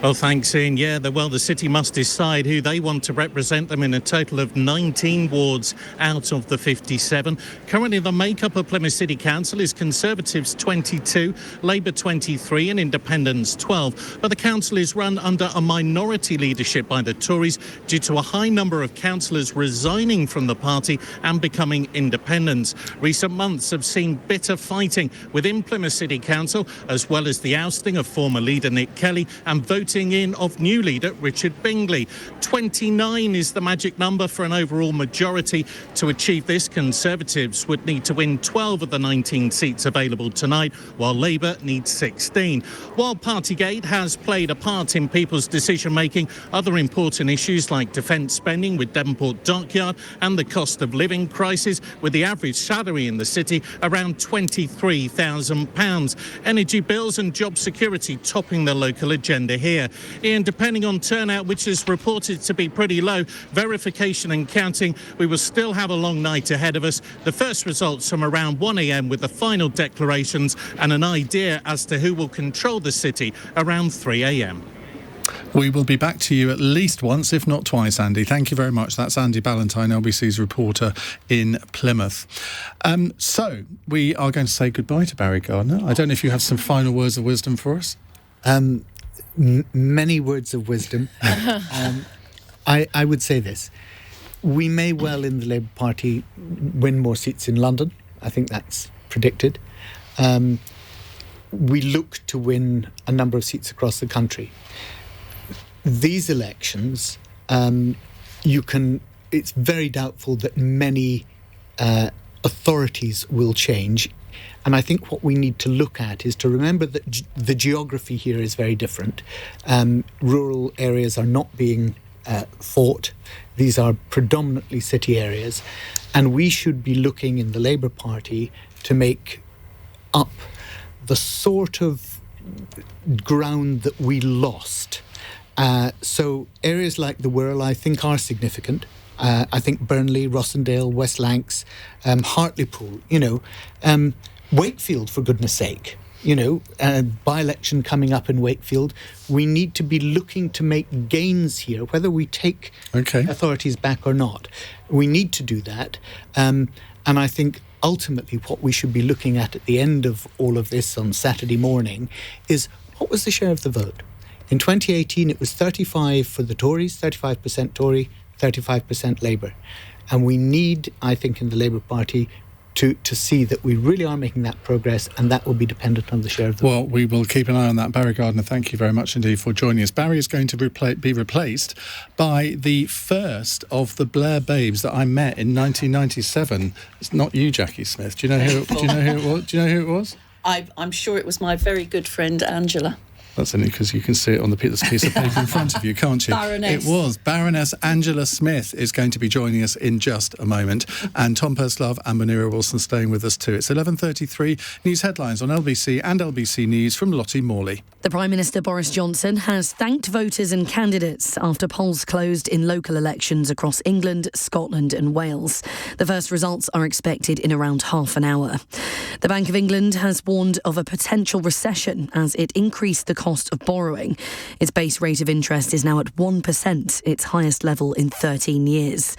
Well, thanks, Ian. Yeah, the city must decide who they want to represent them in a total of 19 wards out of the 57. Currently, the makeup of Plymouth City Council is Conservatives 22, Labour 23 and Independents 12. But the council is run under a minority leadership by the Tories due to a high number of councillors resigning from the party and becoming independents. Recent months have seen bitter fighting within Plymouth City Council, as well as the ousting of former leader Nick Kelly and voting in of new leader Richard Bingley. 29 is the magic number for an overall majority. To achieve this, Conservatives would need to win 12 of the 19 seats available tonight, while Labour needs 16. While Partygate has played a part in people's decision-making, other important issues like defence spending with Devonport Dockyard and the cost of living crisis, with the average salary in the city around £23,000. Energy bills and job security topping the local agenda here. Ian, depending on turnout, which is reported to be pretty low, verification and counting, we will still have a long night ahead of us. The first results from around 1 a.m. with the final declarations and an idea as to who will control the city around 3 a.m. We will be back to you at least once, if not twice, Andy. Thank you very much. That's Andy Ballantyne, LBC's reporter in Plymouth. So we are going to say goodbye to Barry Gardiner. I don't know if you have some final words of wisdom for us. Many words of wisdom. I would say this. We may well, in the Labour Party, win more seats in London. I think that's predicted. We look to win a number of seats across the country. These elections, it's very doubtful that many authorities will change. And I think what we need to look at is to remember that the geography here is very different. Rural areas are not being fought. These are predominantly city areas. And we should be looking in the Labour Party to make up the sort of ground that we lost. So areas like the Wirral, I think, are significant. I think Burnley, Rossendale, West Lancs, Hartlepool, Wakefield, for goodness sake, by-election coming up in Wakefield. We need to be looking to make gains here, whether we take authorities back or not. We need to do that. And I think ultimately what we should be looking at the end of all of this on Saturday morning is what was the share of the vote? In 2018, it was 35 for the Tories, 35% Tory, 35% Labour. And we need, I think, in the Labour Party to see that we really are making that progress, and that will be dependent on the share of the Well, we will keep an eye on that. Barry Gardiner, thank you very much indeed for joining us. Barry is going to be replaced by the first of the Blair Babes that I met in 1997. It's not you, Jacqui Smith. Do you know who it was? I'm sure it was my very good friend Angela. That's only because you can see it on the piece of paper in front of you, can't you? Baroness. It was. Baroness Angela Smith is going to be joining us in just a moment. And Tom Purslove and Munira Wilson staying with us too. It's 11:33. News headlines on LBC and LBC News from Lottie Morley. The Prime Minister Boris Johnson has thanked voters and candidates after polls closed in local elections across England, Scotland and Wales. The first results are expected in around half an hour. The Bank of England has warned of a potential recession as it increased the cost of borrowing. Its base rate of interest is now at 1%, its highest level in 13 years.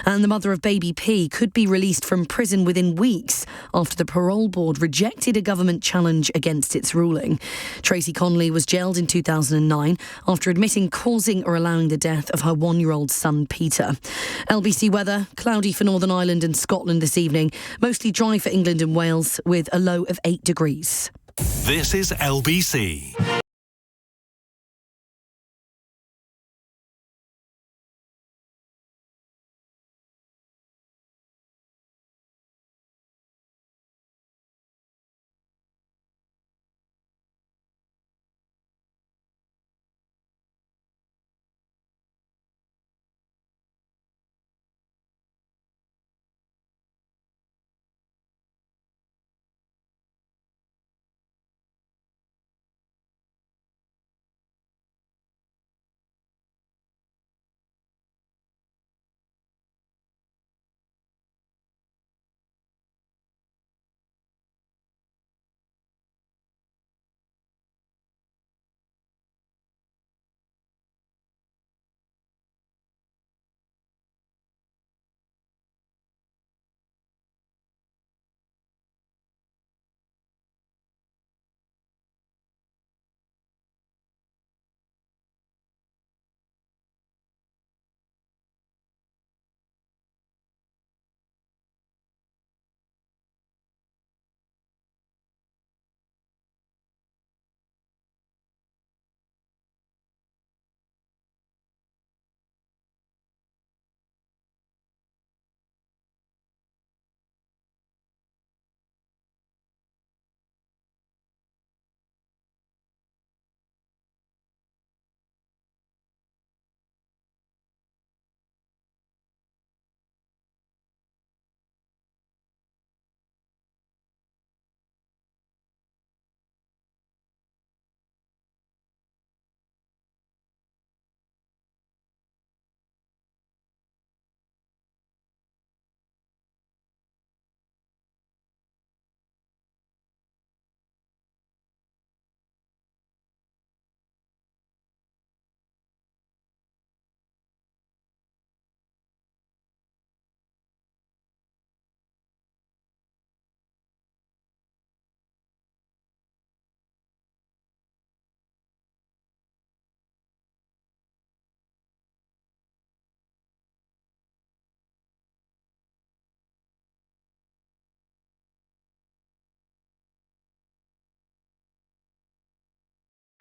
And the mother of baby P could be released from prison within weeks after the parole board rejected a government challenge against its ruling. Tracy Connolly was jailed in 2009 after admitting causing or allowing the death of her 1-year-old son Peter. LBC weather, cloudy for Northern Ireland and Scotland this evening, mostly dry for England and Wales with a low of 8 degrees. This is LBC.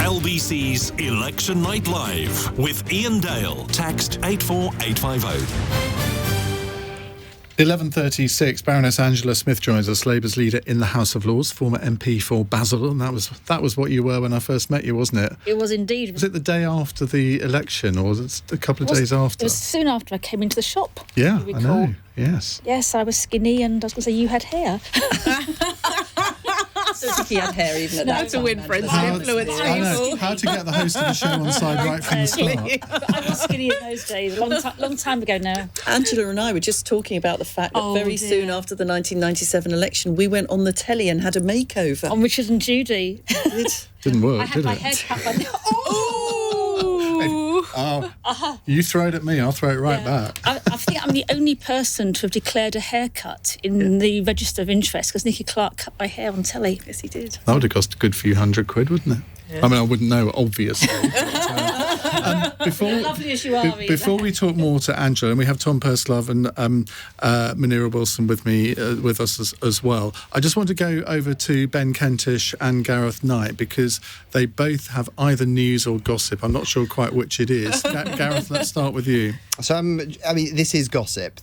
LBC's Election Night Live with Iain Dale. Text 84850. 11:36. Baroness Angela Smith joins us, Labour's leader in the House of Lords, former MP for Basildon. That was what you were when I first met you, wasn't it? It was indeed. Was it the day after the election, or was it a couple of days after? It was soon after I came into the shop. Yeah, I know. Yes. Yes, I was skinny, and I was going to say you had hair. So he had hair even at that time. How to win friends and influence people. How to get the host of the show on side right from the start. But I was skinny in those days, long time ago now. Angela and I were just talking about the fact that very soon after the 1997 election, we went on the telly and had a makeover. On Richard and Judy. Didn't work, I had my hair cut by the... You throw it at me, I'll throw it right back. I think I'm the only person to have declared a haircut in the Register of Interest, because Nicky Clark cut my hair on telly. Yes, he did. That would have cost a good few £100, wouldn't it? Yeah. I mean, I wouldn't know, obviously. Lovely as you are, before we talk more to Angela, and we have Tom Purslove and Munira Wilson with us as well, I just want to go over to Ben Kentish and Gareth Knight, because they both have either news or gossip. I'm not sure quite which it is. Gareth, let's start with you. So, I mean, this is gossip.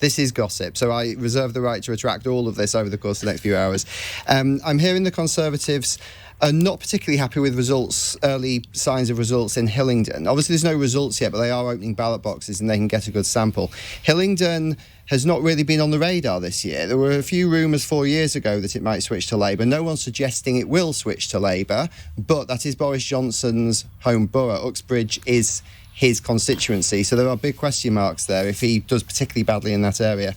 So I reserve the right to retract all of this over the course of the next few hours. I'm hearing the Conservatives are not particularly happy with results, early signs of results in Hillingdon. Obviously, there's no results yet, but they are opening ballot boxes and they can get a good sample. Hillingdon has not really been on the radar this year. There were a few rumours 4 years ago that it might switch to Labour. No one's suggesting it will switch to Labour, but that is Boris Johnson's home borough. Uxbridge is his constituency, so there are big question marks there if he does particularly badly in that area.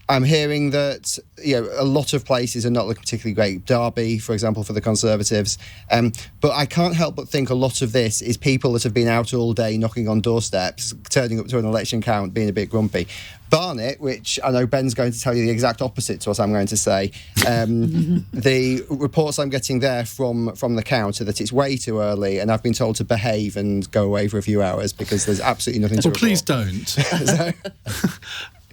I'm hearing that a lot of places are not looking particularly great. Derby, for example, for the Conservatives. But I can't help but think a lot of this is people that have been out all day knocking on doorsteps, turning up to an election count, being a bit grumpy. Barnet, which I know Ben's going to tell you the exact opposite to what I'm going to say. The reports I'm getting there from the count are that it's way too early, and I've been told to behave and go away for a few hours because there's absolutely nothing to report. Please don't.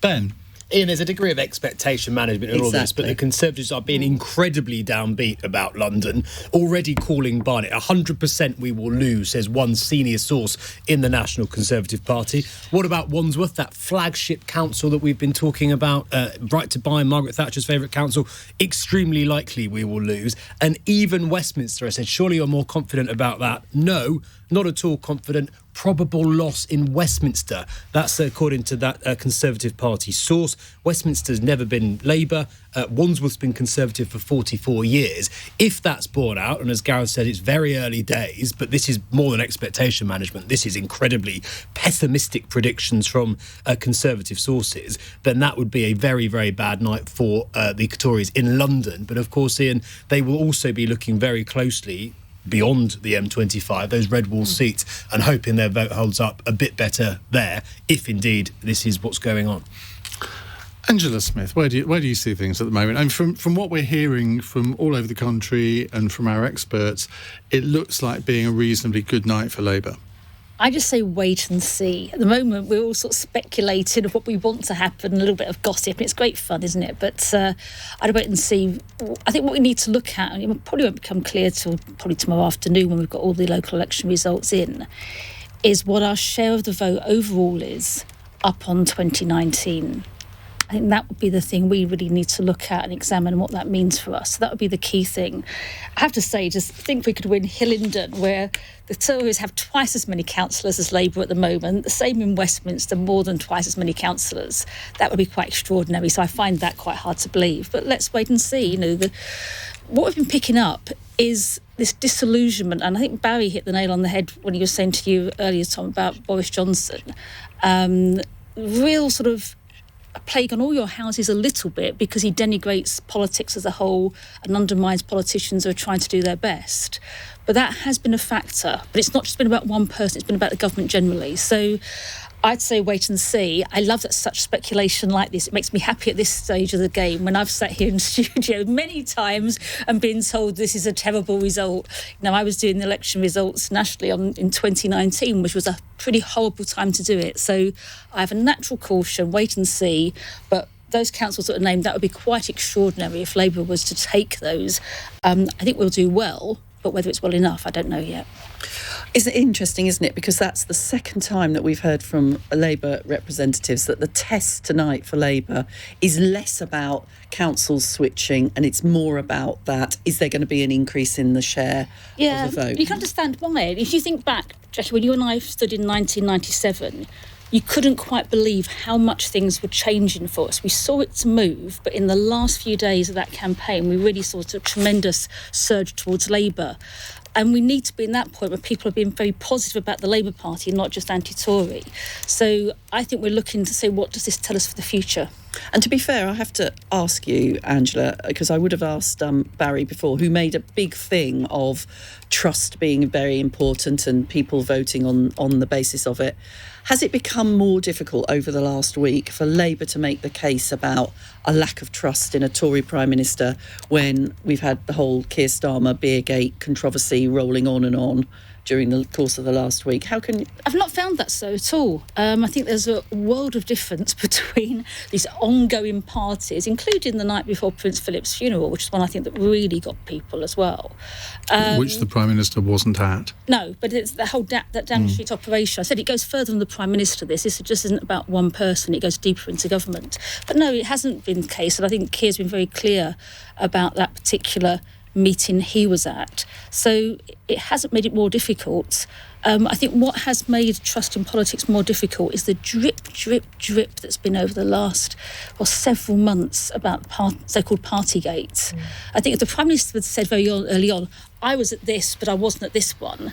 Ben? Ian, there's a degree of expectation management in all this, but the Conservatives are being incredibly downbeat about London, already calling Barnet 100% we will lose, says one senior source in the National Conservative Party. What about Wandsworth, that flagship council that we've been talking about, right to buy, Margaret Thatcher's favourite council? Extremely likely we will lose. And even Westminster, I said, surely you're more confident about that? No, not at all confident. Probable loss in Westminster. That's according to that Conservative Party source. Westminster's never been Labour. Wandsworth's been Conservative for 44 years. If that's borne out, and as Gareth said, it's very early days, but this is more than expectation management. This is incredibly pessimistic predictions from Conservative sources. Then that would be a very, very bad night for the Tories in London. But of course, Ian, they will also be looking very closely beyond the M25, those red wall seats, and hoping their vote holds up a bit better there, if indeed this is what's going on. Angela Smith, where do you see things at the moment? And from what we're hearing from all over the country and from our experts, it looks like being a reasonably good night for Labour. I just say wait and see. At the moment, we're all sort of speculating of what we want to happen, a little bit of gossip. It's great fun, isn't it? But I'd wait and see. I think what we need to look at, and it probably won't become clear till probably tomorrow afternoon when we've got all the local election results in, is what our share of the vote overall is up on 2019. I think that would be the thing we really need to look at and examine what that means for us. So that would be the key thing. I have to say, just think we could win Hillingdon, where the Tories have twice as many councillors as Labour at the moment. The same in Westminster, more than twice as many councillors. That would be quite extraordinary. So I find that quite hard to believe. But let's wait and see. What we've been picking up is this disillusionment. And I think Barry hit the nail on the head when he was saying to you earlier, Tom, about Boris Johnson. Real sort of a plague on all your houses a little bit because he denigrates politics as a whole and undermines politicians who are trying to do their best. But that has been a factor. But it's not just been about one person, it's been about the government generally. So I'd say wait and see. I love that such speculation like this. It makes me happy at this stage of the game when I've sat here in studio many times and been told this is a terrible result. I was doing the election results nationally in 2019, which was a pretty horrible time to do it. So I have a natural caution, wait and see. But those councils that are named, that would be quite extraordinary if Labour was to take those. I think we'll do well, but whether it's well enough, I don't know yet. It's interesting, isn't it? Because that's the second time that we've heard from Labour representatives that the test tonight for Labour is less about councils switching and it's more about that, is there going to be an increase in the share of the vote? You can understand why. If you think back, Jackie, when you and I stood in 1997, you couldn't quite believe how much things were changing for us. We saw it move, but in the last few days of that campaign, we really saw a tremendous surge towards Labour. And we need to be in that point where people are being very positive about the Labour Party and not just anti-Tory. So I think we're looking to say, what does this tell us for the future? And to be fair, I have to ask you, Angela, because I would have asked Barry before, who made a big thing of trust being very important and people voting on the basis of it. Has it become more difficult over the last week for Labour to make the case about a lack of trust in a Tory Prime Minister when we've had the whole Keir Starmer Beergate controversy rolling on during the course of the last week? I've not found that so at all. I think there's a world of difference between these ongoing parties, including the night before Prince Philip's funeral, which is one I think that really got people as well. Which the Prime Minister wasn't at. No, but it's the whole that Downing Street operation. I said it goes further than the Prime Minister. This just isn't about one person. It goes deeper into government. But no, it hasn't been the case. And I think Keir's been very clear about that particular meeting he was at. So it hasn't made it more difficult. I think what has made trust in politics more difficult is the drip that's been over the last several months about so-called Partygate. I think if the Prime Minister had said very early on, I was at this, but I wasn't at this one.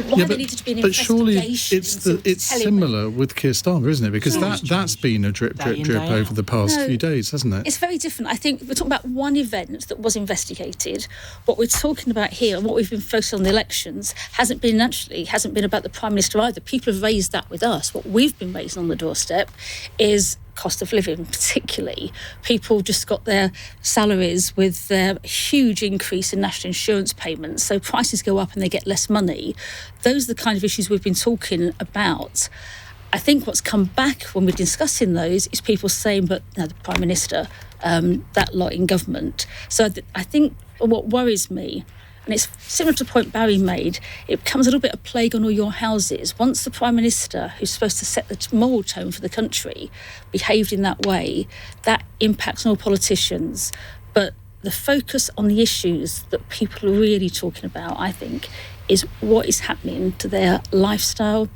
Why there needed to be an but surely investigation. it's similar with Keir Starmer, isn't it? Because that's been a drip over the past few days, hasn't it? It's very different. I think we're talking about one event that was investigated. What we're talking about here and what we've been focused on the elections hasn't been about the Prime Minister either. People have raised that with us. What we've been raising on the doorstep is cost of living, particularly. People just got their salaries with their huge increase in national insurance payments, so prices go up and they get less money. Those are the kind of issues we've been talking about. I think what's come back when we're discussing those is people saying, but the Prime Minister, that lot in government. So I think what worries me, and it's similar to the point Barry made, it becomes a little bit of plague on all your houses. Once the Prime Minister, who's supposed to set the moral tone for the country, behaved in that way, that impacts on all politicians. But the focus on the issues that people are really talking about, I think, is what is happening to their lifestyle.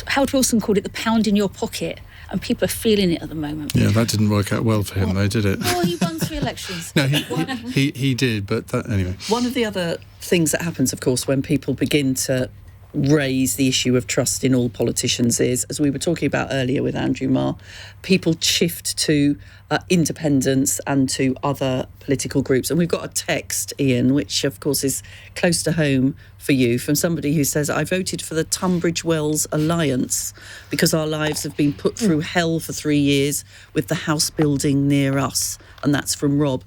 Howard Wilson called it the pound in your pocket, and people are feeling it at the moment. Yeah, that didn't work out well for him, though, did it? Well, he won 3 elections. No, he did, but anyway. One of the other things that happens, of course, when people begin to raise the issue of trust in all politicians is, as we were talking about earlier with Andrew Marr, people shift to independents and to other political groups. And we've got a text, Iain, which of course is close to home for you, from somebody who says, I voted for the Tunbridge Wells Alliance because our lives have been put through hell for 3 years with the house building near us. And that's from Rob.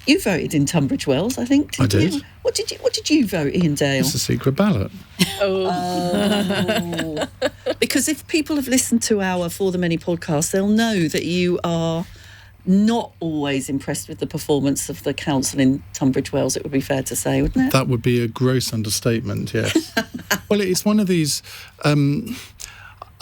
You voted in Tunbridge Wells, I think. I did. You? What did you vote, Iain Dale? It's a secret ballot. Oh. Because if people have listened to our For the Many podcast, they'll know that you are not always impressed with the performance of the council in Tunbridge Wells, it would be fair to say, wouldn't it? That would be a gross understatement, yes. Well, it's one of these, I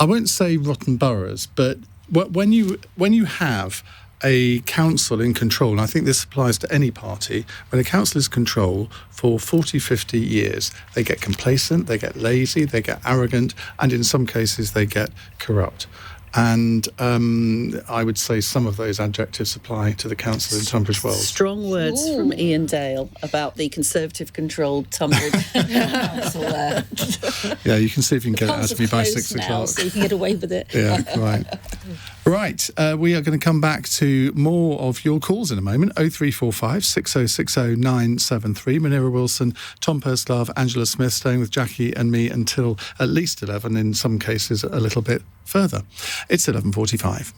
won't say rotten boroughs, but when you have a council in control, and I think this applies to any party, when a council is in control for 40, 50 years, they get complacent, they get lazy, they get arrogant, and in some cases they get corrupt. And I would say some of those adjectives apply to the council in Tunbridge Wells. Strong words from Iain Dale about the Conservative-controlled Tunbridge council there. Yeah, you can see if you can get it out of me by 6 now, o'clock. so you can get away with it. Yeah, right. Right, we are going to come back to more of your calls in a moment. 0345 6060 973. Munira Wilson, Tom Purslove, Angela Smith staying with Jackie and me until at least 11, in some cases a little bit further. It's 11:45.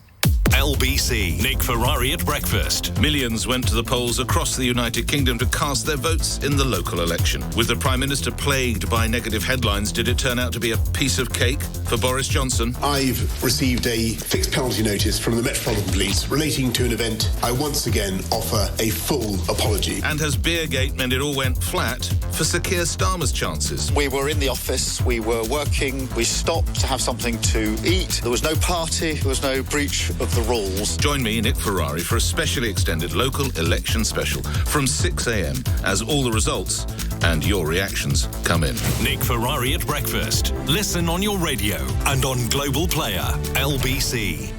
LBC. Nick Ferrari at breakfast. Millions went to the polls across the United Kingdom to cast their votes in the local election. With the Prime Minister plagued by negative headlines, did it turn out to be a piece of cake for Boris Johnson? I've received a fixed penalty notice from the Metropolitan Police relating to an event. I once again offer a full apology. And has Beergate meant it all went flat for Sir Keir Starmer's chances? We were in the office, we were working, we stopped to have something to eat. There was no party, there was no breach of the rules. Join me, Nick Ferrari, for a specially extended local election special from 6 a.m. as all the results and your reactions come in. Nick Ferrari at breakfast. Listen on your radio and on Global Player, LBC.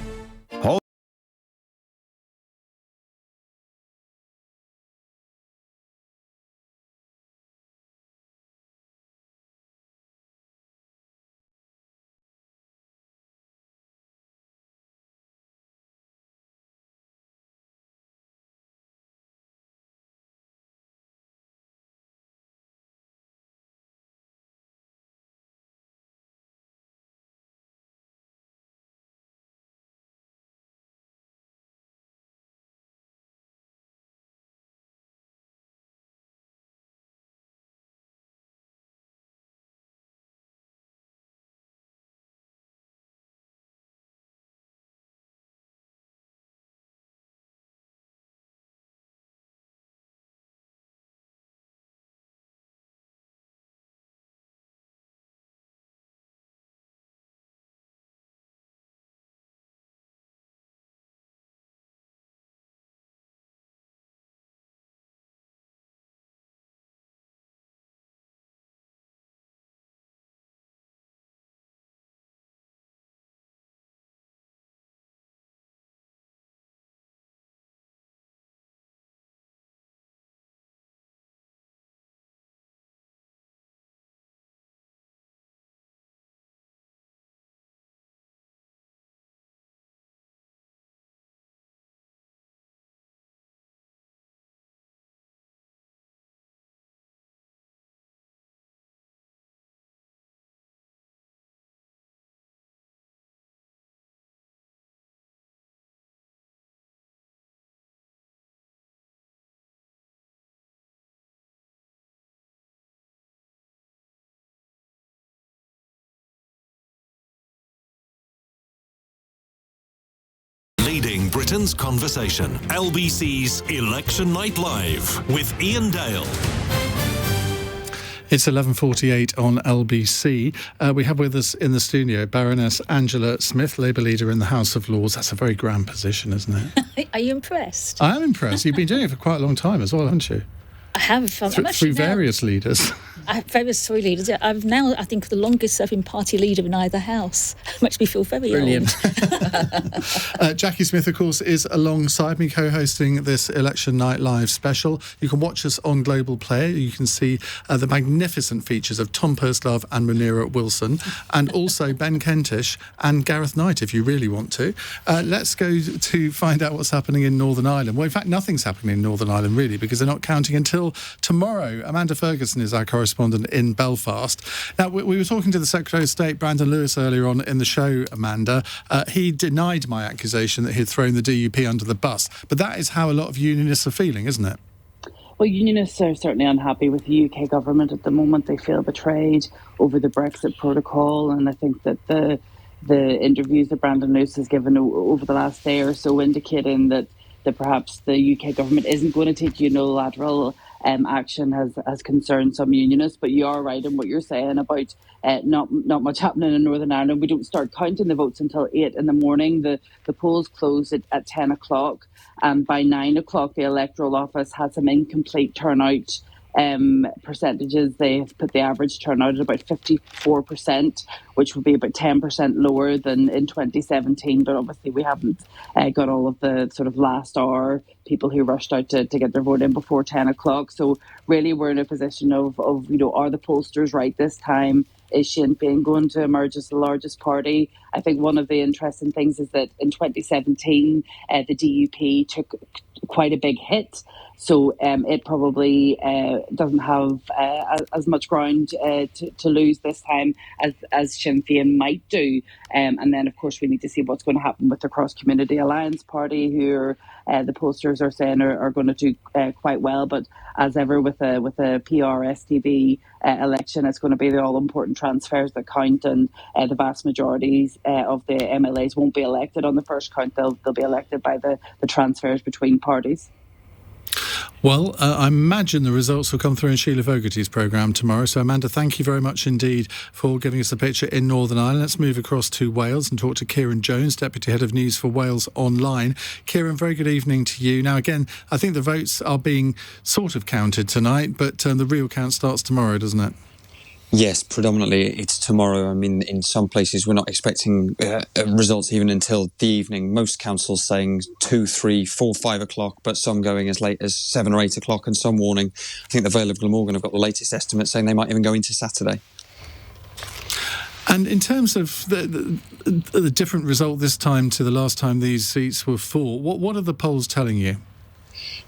leading Britain's conversation. LBC's Election Night Live with Iain Dale. It's 11:48 on LBC. We have with us in the studio Baroness Angela Smith, Labour leader in the House of Lords. That's a very grand position, isn't it? Are you impressed? I am impressed. You've been doing it for quite a long time as well, haven't you? I have. Through various leaders. Various leaders. Yeah, I'm now, I think, the longest-serving party leader in either house. Makes me feel very Brilliant. old. Jacqui Smith, of course, is alongside me co-hosting this Election Night Live special. You can watch us on Global Player. You can see the magnificent features of Tom Pursglove and Munira Wilson, and also Ben Kentish and Gareth Knight, if you really want to. Let's go to find out what's happening in Northern Ireland. Well, in fact, nothing's happening in Northern Ireland, really, because they're not counting until tomorrow. Amanda Ferguson is our correspondent in Belfast. Now, we were talking to the Secretary of State, Brandon Lewis, earlier on in the show, Amanda. He denied my accusation that he'd thrown the DUP under the bus. But that is how a lot of unionists are feeling, isn't it? Well, unionists are certainly unhappy with the UK government at the moment. They feel betrayed over the Brexit protocol, and I think that the interviews that Brandon Lewis has given over the last day or so indicating that perhaps the UK government isn't going to take unilateral action has concerned some unionists. But you are right in what you're saying about not much happening in Northern Ireland. We don't start counting the votes until 8 in the morning. The polls close at 10 o'clock, and by 9 o'clock the Electoral Office has some incomplete turnout percentages. They have put the average turnout at about 54%, which would be about 10% lower than in 2017. But obviously we haven't got all of the sort of last hour people who rushed out to get their vote in before 10 o'clock. So really we're in a position of are the pollsters right this time? Is Sinn Féin going to emerge as the largest party? I think one of the interesting things is that in 2017, the DUP took quite a big hit. So it probably doesn't have as much ground to lose this time as Sinn Féin might do. And then, of course, we need to see what's going to happen with the Cross Community Alliance Party, who the pollsters are saying are going to do quite well. But as ever with a PR-STB election, it's going to be the all-important transfers that count, and the vast majorities of the MLAs won't be elected on the first count. They'll be elected by the transfers between parties. Well, I imagine the results will come through in Sheila Fogarty's programme tomorrow. So, Amanda, thank you very much indeed for giving us a picture in Northern Ireland. Let's move across to Wales and talk to Kieran Jones, Deputy Head of News for Wales Online. Kieran, very good evening to you. Now, again, I think the votes are being sort of counted tonight, but the real count starts tomorrow, doesn't it? Yes, predominantly it's tomorrow. I mean, in some places we're not expecting results even until the evening. Most councils saying 2, 3, 4, 5 o'clock, but some going as late as 7 or 8 o'clock, and some warning. I think the Vale of Glamorgan have got the latest estimate saying they might even go into Saturday. And in terms of the different result this time to the last time these seats were fought, what are the polls telling you?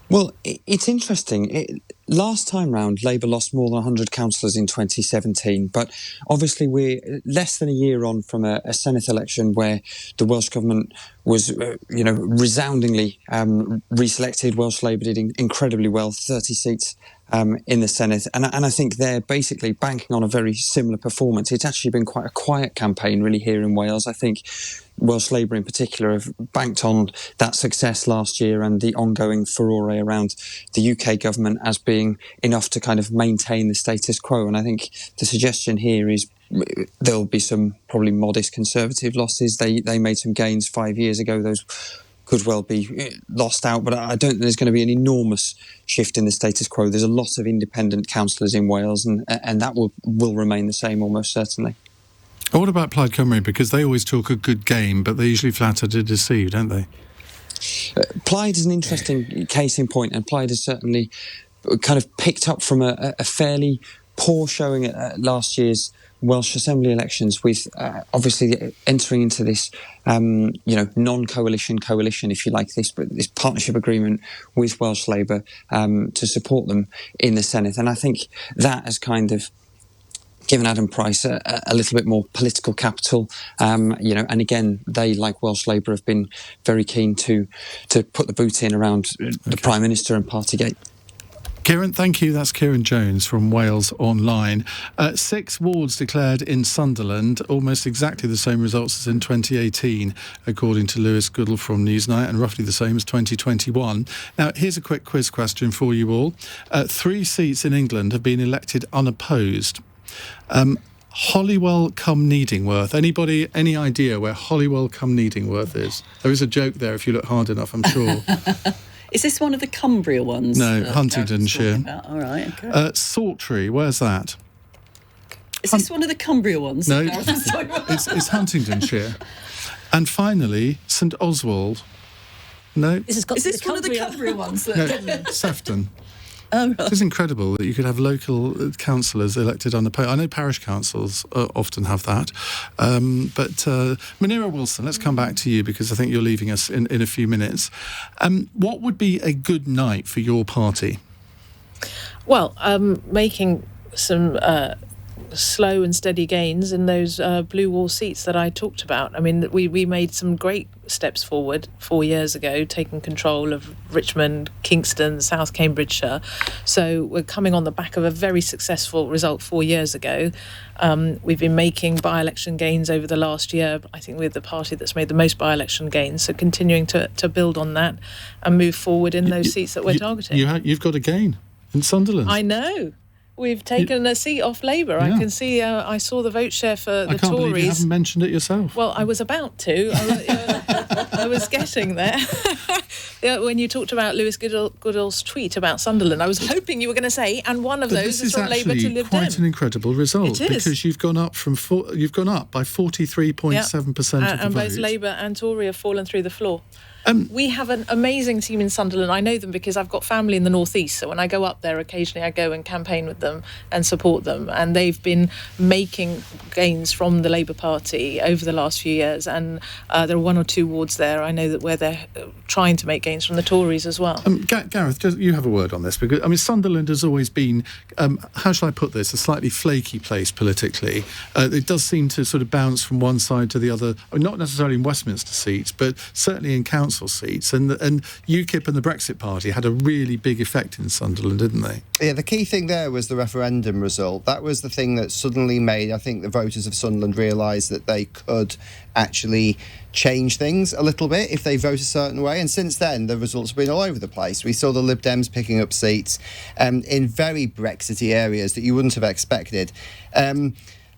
Well, it's interesting. Last time round, Labour lost more than 100 councillors in 2017, but obviously we're less than a year on from a Senate election where the Welsh Government was, resoundingly reselected. Welsh Labour did incredibly well, 30 seats in the Senate, and I think they're basically banking on a very similar performance. It's actually been quite a quiet campaign, really, here in Wales. I think Welsh Labour in particular have banked on that success last year and the ongoing furore around the UK government as being enough to kind of maintain the status quo. And I think the suggestion here is there'll be some probably modest Conservative losses. They made some gains 5 years ago. Those could well be lost out, but I don't think there's going to be an enormous shift in the status quo. There's a lot of independent councillors in Wales, and that will remain the same almost certainly. What about Plaid Cymru? Because they always talk a good game, but they usually flatter to deceive, don't they? Plaid is an interesting case in point, and Plaid has certainly kind of picked up from a fairly poor showing at last year's Welsh Assembly elections, with obviously entering into this, non-coalition coalition, if you like, this partnership agreement with Welsh Labour to support them in the Senate. And I think that has kind of given Adam Price a little bit more political capital, and again, they, like Welsh Labour, have been very keen to put the boot in around the Prime Minister and Partygate. Kieran, thank you. That's Kieran Jones from Wales Online. 6 wards declared in Sunderland, almost exactly the same results as in 2018, according to Lewis Goodall from Newsnight, and roughly the same as 2021. Now, here's a quick quiz question for you all. 3 seats in England have been elected unopposed. Holywell cum Needingworth. Anybody, any idea where Holywell cum Needingworth is? There is a joke there if you look hard enough, I'm sure. Is this one of the Cumbria ones? No, Huntingdonshire. All right, okay. Saltrey, where's that? Is this one of the Cumbria ones? No, it's Huntingdonshire. And finally, St Oswald. No? Is this one of the Cumbria ones? No, Sefton. Oh, right. It's incredible that you could have local councillors elected unopposed. I know parish councils often have that. But Munira Wilson, let's come back to you because I think you're leaving us in a few minutes. What would be a good night for your party? Well, making some slow and steady gains in those blue wall seats that I talked about. I mean, we made some great steps forward 4 years ago, taking control of Richmond, Kingston, South Cambridgeshire. So we're coming on the back of a very successful result 4 years ago. We've been making by-election gains over the last year. I think we're the party that's made the most by-election gains. So continuing to build on that and move forward in those seats that we're targeting. You've got a gain in Sunderland. I know. We've taken a seat off Labour. Yeah. I can see. I saw the vote share for the Tories. I can't believe you haven't mentioned it yourself. Well, I was about to. I was getting there. When you talked about Lewis Goodall's tweet about Sunderland, I was hoping you were going to say, and one of those is from Labour to Lib Dem. Quite an incredible result. It is. Because you've gone up by 43.7% of the and vote. both Labour and Tory have fallen through the floor. We have an amazing team in Sunderland. I know them because I've got family in the North East, so when I go up there, occasionally I go and campaign with them and support them, and they've been making gains from the Labour Party over the last few years, and there are 1 or 2 wards there I know that where they're trying to make gains from the Tories as well. Gareth, you have a word on this, because I mean Sunderland has always been, how shall I put this, a slightly flaky place politically. It does seem to sort of bounce from one side to the other, not necessarily in Westminster seats, but certainly in council seats, and UKIP and the Brexit Party had a really big effect in Sunderland, didn't they? Yeah, the key thing there was the referendum result. That was the thing that suddenly made, I think, the voters of Sunderland realise that they could actually change things a little bit if they vote a certain way, and since then the results have been all over the place. We saw the Lib Dems picking up seats in very Brexity areas that you wouldn't have expected.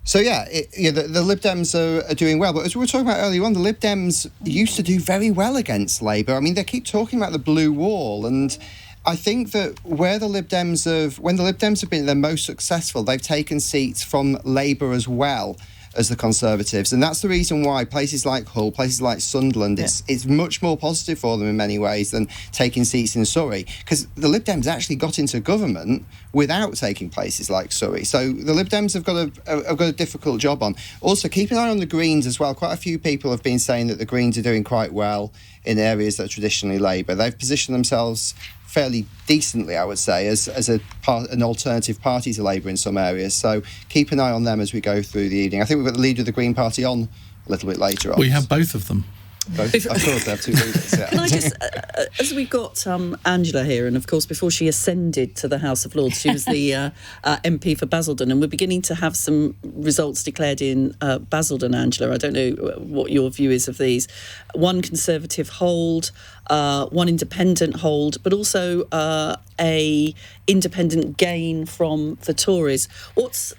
So, the Lib Dems are doing well. But as we were talking about earlier on, the Lib Dems used to do very well against Labour. I mean, they keep talking about the blue wall, and I think that when the Lib Dems have been their most successful, they've taken seats from Labour as well as the Conservatives, and that's the reason why places like Hull, places like Sunderland, it's much more positive for them in many ways than taking seats in Surrey, because the Lib Dems actually got into government without taking places like Surrey. So the Lib Dems have got a difficult job on. Also, keep an eye on the Greens as well. Quite a few people have been saying that the Greens are doing quite well in areas that are traditionally Labour. They've positioned themselves fairly decently, I would say, as an alternative party to Labour in some areas. So keep an eye on them as we go through the evening. I think we've got the leader of the Green Party on a little bit later on. We have both of them. Both? I thought they have 2 leaders. Yeah. Can I just, as we've got Angela here, and of course before she ascended to the House of Lords, she was the MP for Basildon, and we're beginning to have some results declared in Basildon, Angela. I don't know what your view is of these. 1 Conservative hold, 1 independent hold, but also a independent gain from the Tories. What's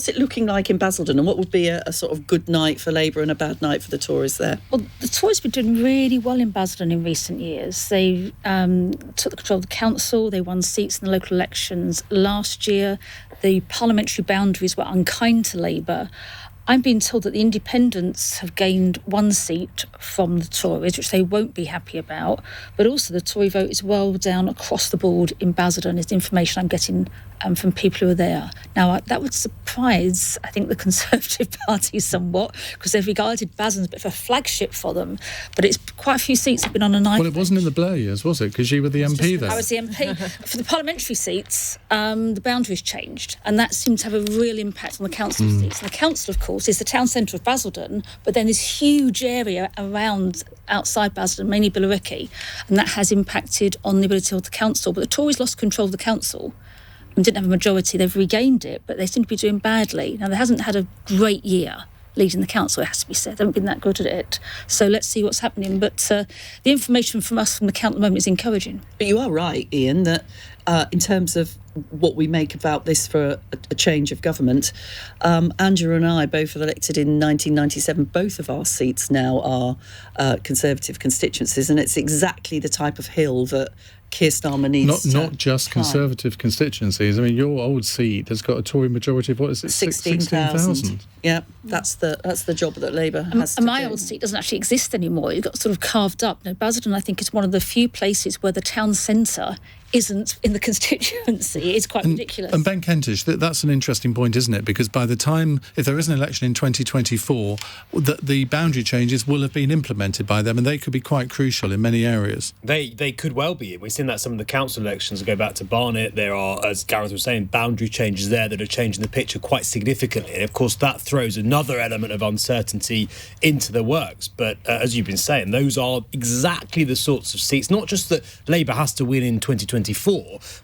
it looking like in Basildon, and what would be a sort of good night for Labour and a bad night for the Tories there? Well, the Tories have been doing really well in Basildon in recent years. They took the control of the council, they won seats in the local elections last year. The parliamentary boundaries were unkind to Labour. I'm being told that the independents have gained 1 seat from the Tories, which they won't be happy about, but also the Tory vote is well down across the board in Basildon, is the information I'm getting from people who are there. Now, that would surprise, I think, the Conservative Party somewhat, because they've regarded Basildon as a bit of a flagship for them, but it's quite a few seats have been on a knife. Well, it wasn't in the Blair years, was it? Because you were the MP there. I was the MP. For the parliamentary seats, the boundaries changed, and that seemed to have a real impact on the council seats. And the council, of course, course, is the town centre of Basildon, but then this huge area outside Basildon, mainly Billericay, and that has impacted on the ability of the council. But the Tories lost control of the council and didn't have a majority. They've regained it, but they seem to be doing badly. Now, they hasn't had a great year leading the council, it has to be said. They haven't been that good at it. So let's see what's happening. But the information from us from the council at the moment is encouraging. But you are right, Iain, that in terms of what we make about this for a change of government, Andrew and I both were elected in 1997. Both of our seats now are Conservative constituencies, and it's exactly the type of hill that Keir Starmer needs not just Conservative constituencies. I mean, your old seat has got a Tory majority of, what is it, 16,000? Yeah, that's the job that Labour has to do. And my old seat doesn't actually exist anymore. It got sort of carved up. Now, Basildon, I think, is one of the few places where the town centre isn't in the constituency. It's quite ridiculous. And Ben Kentish, that's an interesting point, isn't it? Because by the time, if there is an election in 2024, the boundary changes will have been implemented by them, and they could be quite crucial in many areas. They could well be. We've seen that some of the council elections go back to Barnet. There are, as Gareth was saying, boundary changes there that are changing the picture quite significantly. And of course, that throws another element of uncertainty into the works. But as you've been saying, those are exactly the sorts of seats, not just that Labour has to win in 2024,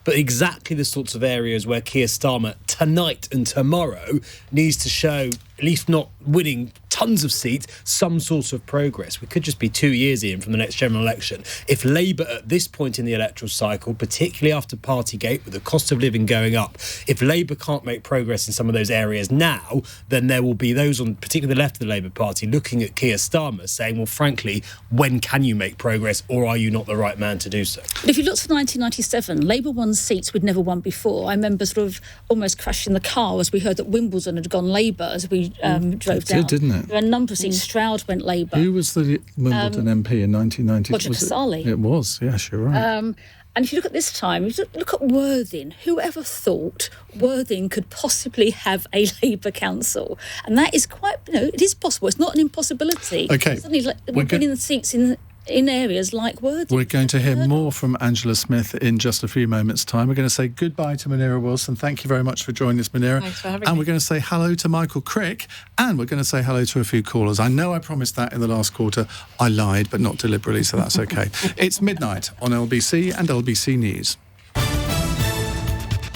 but exactly the sorts of areas where Keir Starmer tonight and tomorrow needs to show, at least not winning tons of seats, some sort of progress. We could just be 2 years in from the next general election. If Labour at this point in the electoral cycle, particularly after Partygate, with the cost of living going up, if Labour can't make progress in some of those areas now, then there will be those on particularly the left of the Labour Party looking at Keir Starmer saying, well, frankly, when can you make progress, or are you not the right man to do so? But if you look to 1997, Labour won seats we'd never won before. I remember sort of almost crashing the car as we heard that Wimbledon had gone Labour as we drove down. It did, didn't it? There were a number of seats. Stroud went Labour. Who was the Wimbledon MP in 1990? Roger Casale. It was, yes, you're right. And if you look at this time, if you look at Worthing, whoever thought Worthing could possibly have a Labour council? And that is quite, it is possible. It's not an impossibility. Okay. Suddenly we're winning the seats in areas like Worthing. We're going to hear more from Angela Smith in just a few moments' time. We're going to say goodbye to Munira Wilson. Thank you very much for joining us, Munira. Thanks for having me. me. We're going to say hello to Michael Crick, and we're going to say hello to a few callers. I know I promised that in the last quarter. I lied, but not deliberately, so that's okay. It's midnight on LBC and LBC News.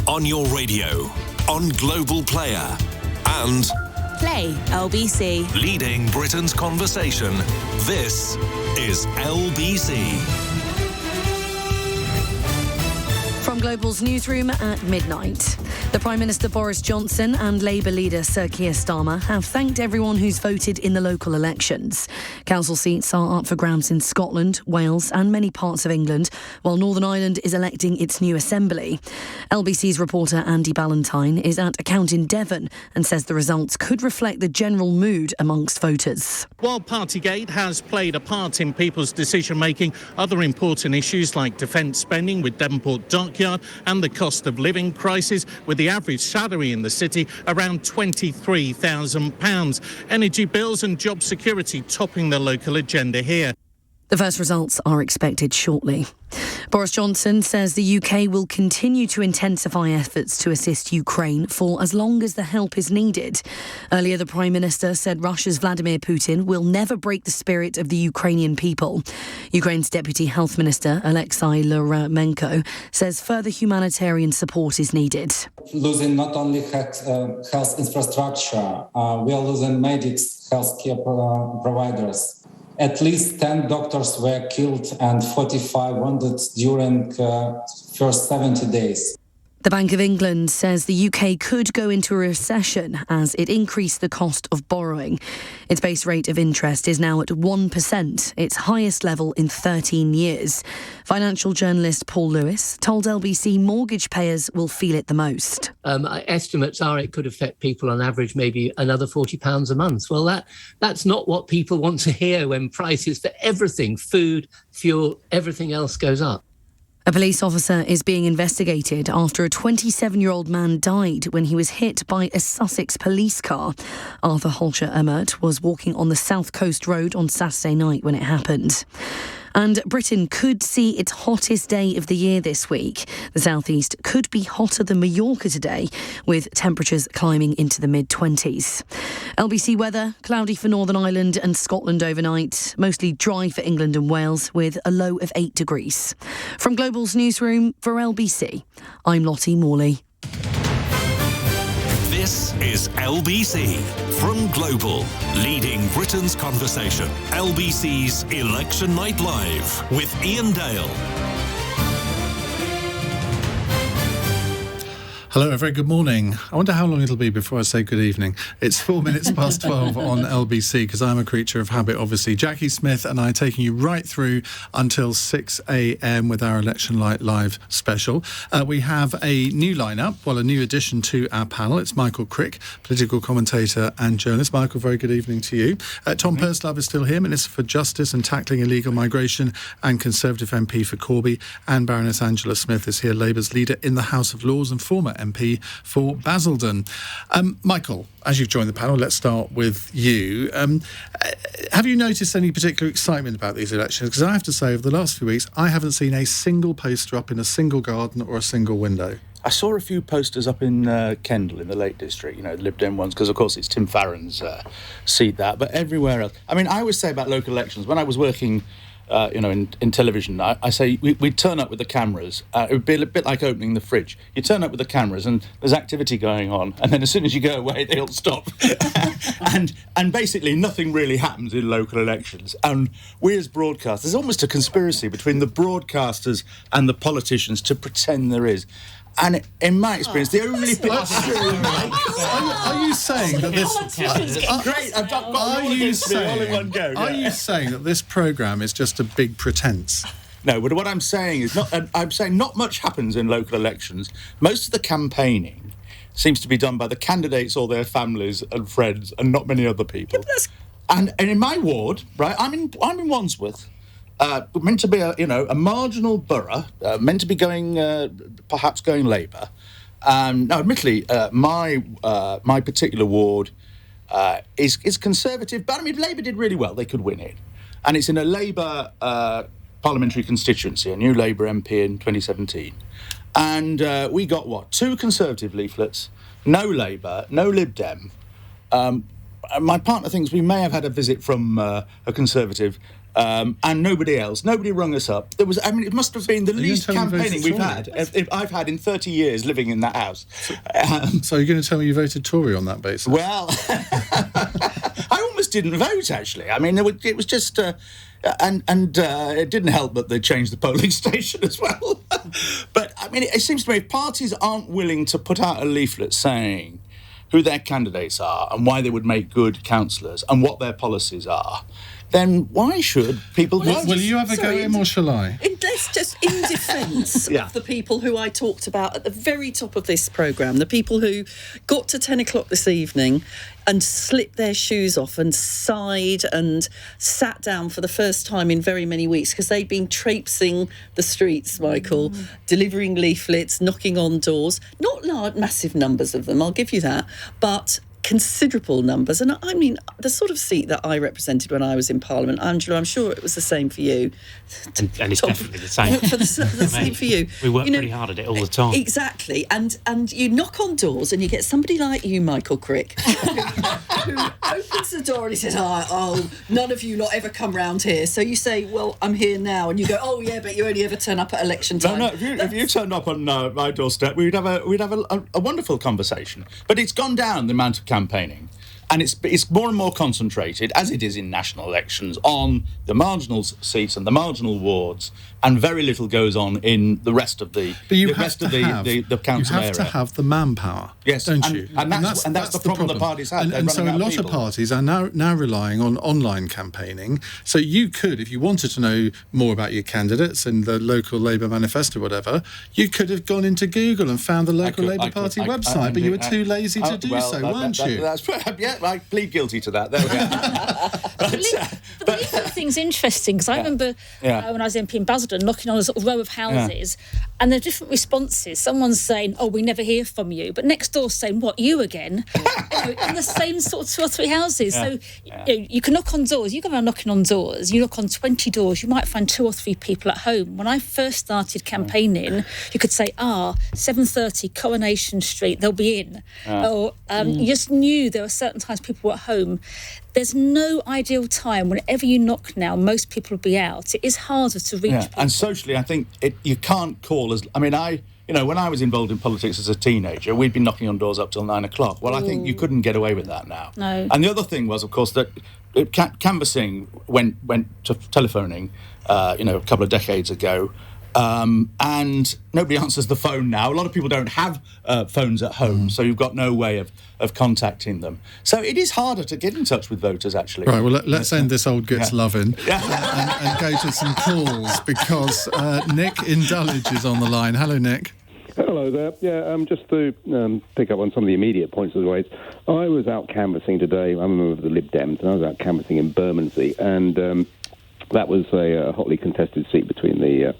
On your radio, on Global Player, and Play LBC. Leading Britain's conversation. This is LBC. From Global's newsroom at midnight. The Prime Minister Boris Johnson and Labour leader Sir Keir Starmer have thanked everyone who's voted in the local elections. Council seats are up for grabs in Scotland, Wales and many parts of England, while Northern Ireland is electing its new assembly. LBC's reporter Andy Ballantyne is at a count in Devon and says the results could reflect the general mood amongst voters. While Partygate has played a part in people's decision-making, other important issues like defence spending with Devonport Dockyard and the cost of living crisis, with the average salary in the city around £23,000. Energy bills and job security topping the local agenda here. The first results are expected shortly. Boris Johnson says the UK will continue to intensify efforts to assist Ukraine for as long as the help is needed. Earlier, the Prime Minister said Russia's Vladimir Putin will never break the spirit of the Ukrainian people. Ukraine's Deputy Health Minister, Alexei Luramenko, says further humanitarian support is needed. Losing not only health infrastructure, we are losing medics, healthcare providers. At least 10 doctors were killed and 45 wounded during first 70 days. The Bank of England says the UK could go into a recession as it increased the cost of borrowing. Its base rate of interest is now at 1%, its highest level in 13 years. Financial journalist Paul Lewis told LBC mortgage payers will feel it the most. Estimates are it could affect people on average maybe another £40 a month. Well, that's not what people want to hear when prices for everything, food, fuel, everything else goes up. A police officer is being investigated after a 27-year-old man died when he was hit by a Sussex police car. Arthur Holscher Emmert was walking on the South Coast Road on Saturday night when it happened. And Britain could see its hottest day of the year this week. The southeast could be hotter than Mallorca today, with temperatures climbing into the mid-20s. LBC weather, cloudy for Northern Ireland and Scotland overnight, mostly dry for England and Wales, with a low of 8 degrees. From Global's newsroom for LBC, I'm Lottie Morley. This is LBC from Global, leading Britain's conversation. LBC's Election Night Live with Iain Dale. Hello, a very good morning. I wonder how long it'll be before I say good evening. It's 4 minutes past 12 on LBC, because I'm a creature of habit, obviously. Jacqui Smith and I are taking you right through until 6 a.m. with our Election Night Live special. We have a new lineup, a new addition to our panel. It's Michael Crick, political commentator and journalist. Michael, very good evening to you. Tom Purslove is still here, Minister for Justice and Tackling Illegal Migration and Conservative MP for Corby. And Baroness Angela Smith is here, Labour's leader in the House of Lords and former MP for Basildon. Michael, as you've joined the panel, let's start with you. Have you noticed any particular excitement about these elections? Because I have to say, over the last few weeks, I haven't seen a single poster up in a single garden or a single window. I saw a few posters up in Kendal in the Lake District, the Lib Dem ones, because of course it's Tim Farron's seat, that. But everywhere else, I always say about local elections, when I was working in television, I say we'd turn up with the cameras. It would be a bit like opening the fridge. You turn up with the cameras and there's activity going on, and then as soon as you go away, they all stop. and basically nothing really happens in local elections. And we as broadcasters, there's almost a conspiracy between the broadcasters and the politicians to pretend there is. And in my experience, the only Are you saying that this? Great, I've got all against me all in one go. Are you saying that this programme is just a big pretence? No, but what I'm saying is not much happens in local elections. Most of the campaigning seems to be done by the candidates or their families and friends, and not many other people. And in my ward, right, I'm in Wandsworth. Meant to be a marginal borough, meant to be perhaps going Labour. Now, admittedly, my particular ward is Conservative, but Labour did really well. They could win it, and it's in a Labour parliamentary constituency, a new Labour MP in 2017, and we got 2 Conservative leaflets, no Labour, no Lib Dem. My partner thinks we may have had a visit from a Conservative. And nobody else. Nobody rung us up. There was. It must have been the least campaigning we've had. I've had in 30 years living in that house. So you're going to tell me you voted Tory on that basis? Well, I almost didn't vote, actually. It was just, and it didn't help that they changed the polling station as well. But it seems to me if parties aren't willing to put out a leaflet saying who their candidates are and why they would make good councillors and what their policies are, then why should people... Will you have a go in, or shall I? Let's just, in defence of the people who I talked about at the very top of this programme, the people who got to 10 o'clock this evening and slipped their shoes off and sighed and sat down for the first time in very many weeks because they'd been traipsing the streets, Michael, delivering leaflets, knocking on doors. Not large, massive numbers of them, I'll give you that, but considerable numbers. And the sort of seat that I represented when I was in Parliament, Angela, I'm sure it was the same for you. And it's definitely the same. the same for you. We work pretty hard at it all the time. Exactly. And you knock on doors and you get somebody like you, Michael Crick, who opens the door and he says, oh, none of you lot ever come round here. So you say, well, I'm here now. And you go, oh, yeah, but you only ever turn up at election time. No, if you turned up on my doorstep, we'd have a wonderful conversation. But it's gone down, the amount of campaigning, and it's more and more concentrated, as it is in national elections, on the marginal seats and the marginal wards, and very little goes on in the rest of the council area. You have to have the manpower, yes, don't you? And that's the problem the parties have. And so a lot of parties are now relying on online campaigning. So you could, if you wanted to know more about your candidates and the local Labour manifesto, or whatever, you could have gone into Google and found the local Labour Party website, but you were too lazy to do so, weren't you? I plead guilty to that. There we go. The leaflet thing's interesting, because I remember when I was MP in Basildon, Basildon, knocking on a sort of row of houses, and there are different responses. Someone's saying, "Oh, we never hear from you," but next door saying, "What, you again?" In the same sort of 2 or 3 houses. So you can knock on doors. You go around knocking on doors. You knock on 20 doors. You might find 2 or 3 people at home. When I first started campaigning, you could say, 7:30 Coronation Street, they'll be in. Or you just knew there were certain times people were at home. There's no ideal time. Whenever you knock now, most people will be out. It is harder to reach people. And socially, I think you can't call as... I mean, when I was involved in politics as a teenager, we'd been knocking on doors up till 9 o'clock. Well, I think you couldn't get away with that now. No. And the other thing was, of course, that canvassing went to telephoning, a couple of decades ago. And nobody answers the phone now. A lot of people don't have phones at home, so you've got no way of contacting them. So it is harder to get in touch with voters, actually. Right, well, let's end this old Gits loving and go to some calls, because Nick in Dulwich is on the line. Hello, Nick. Hello there. Yeah, just to pick up on some of the immediate points of the ways. I was out canvassing today. I'm a member of the Lib Dems, and I was out canvassing in Bermondsey, and that was a hotly contested seat between the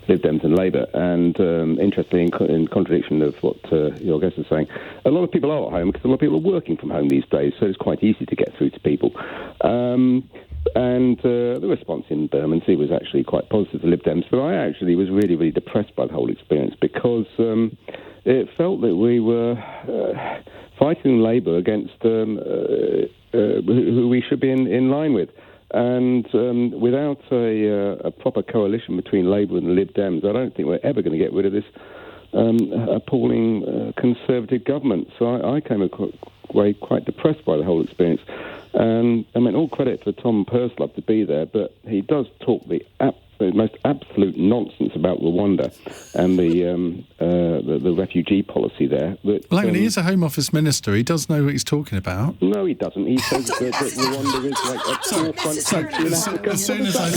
Lib Dems and Labour. And interestingly, in contradiction of what your guest is saying, a lot of people are at home because a lot of people are working from home these days, so it's quite easy to get through to people. And the response in Bermondsey was actually quite positive to Lib Dems, but I actually was really, really depressed by the whole experience, because it felt that we were fighting Labour against who we should be in line with. And without a proper coalition between Labour and the Lib Dems, I don't think we're ever going to get rid of this appalling Conservative government. So I came away quite depressed by the whole experience. And I mean, all credit for Tom Purslove to be there, but he does talk the most absolute nonsense about Rwanda and the refugee policy there. But, well, he is a Home Office minister. He does know what he's talking about. No, he doesn't. He says that Rwanda is like a forefront country in Africa. As soon as I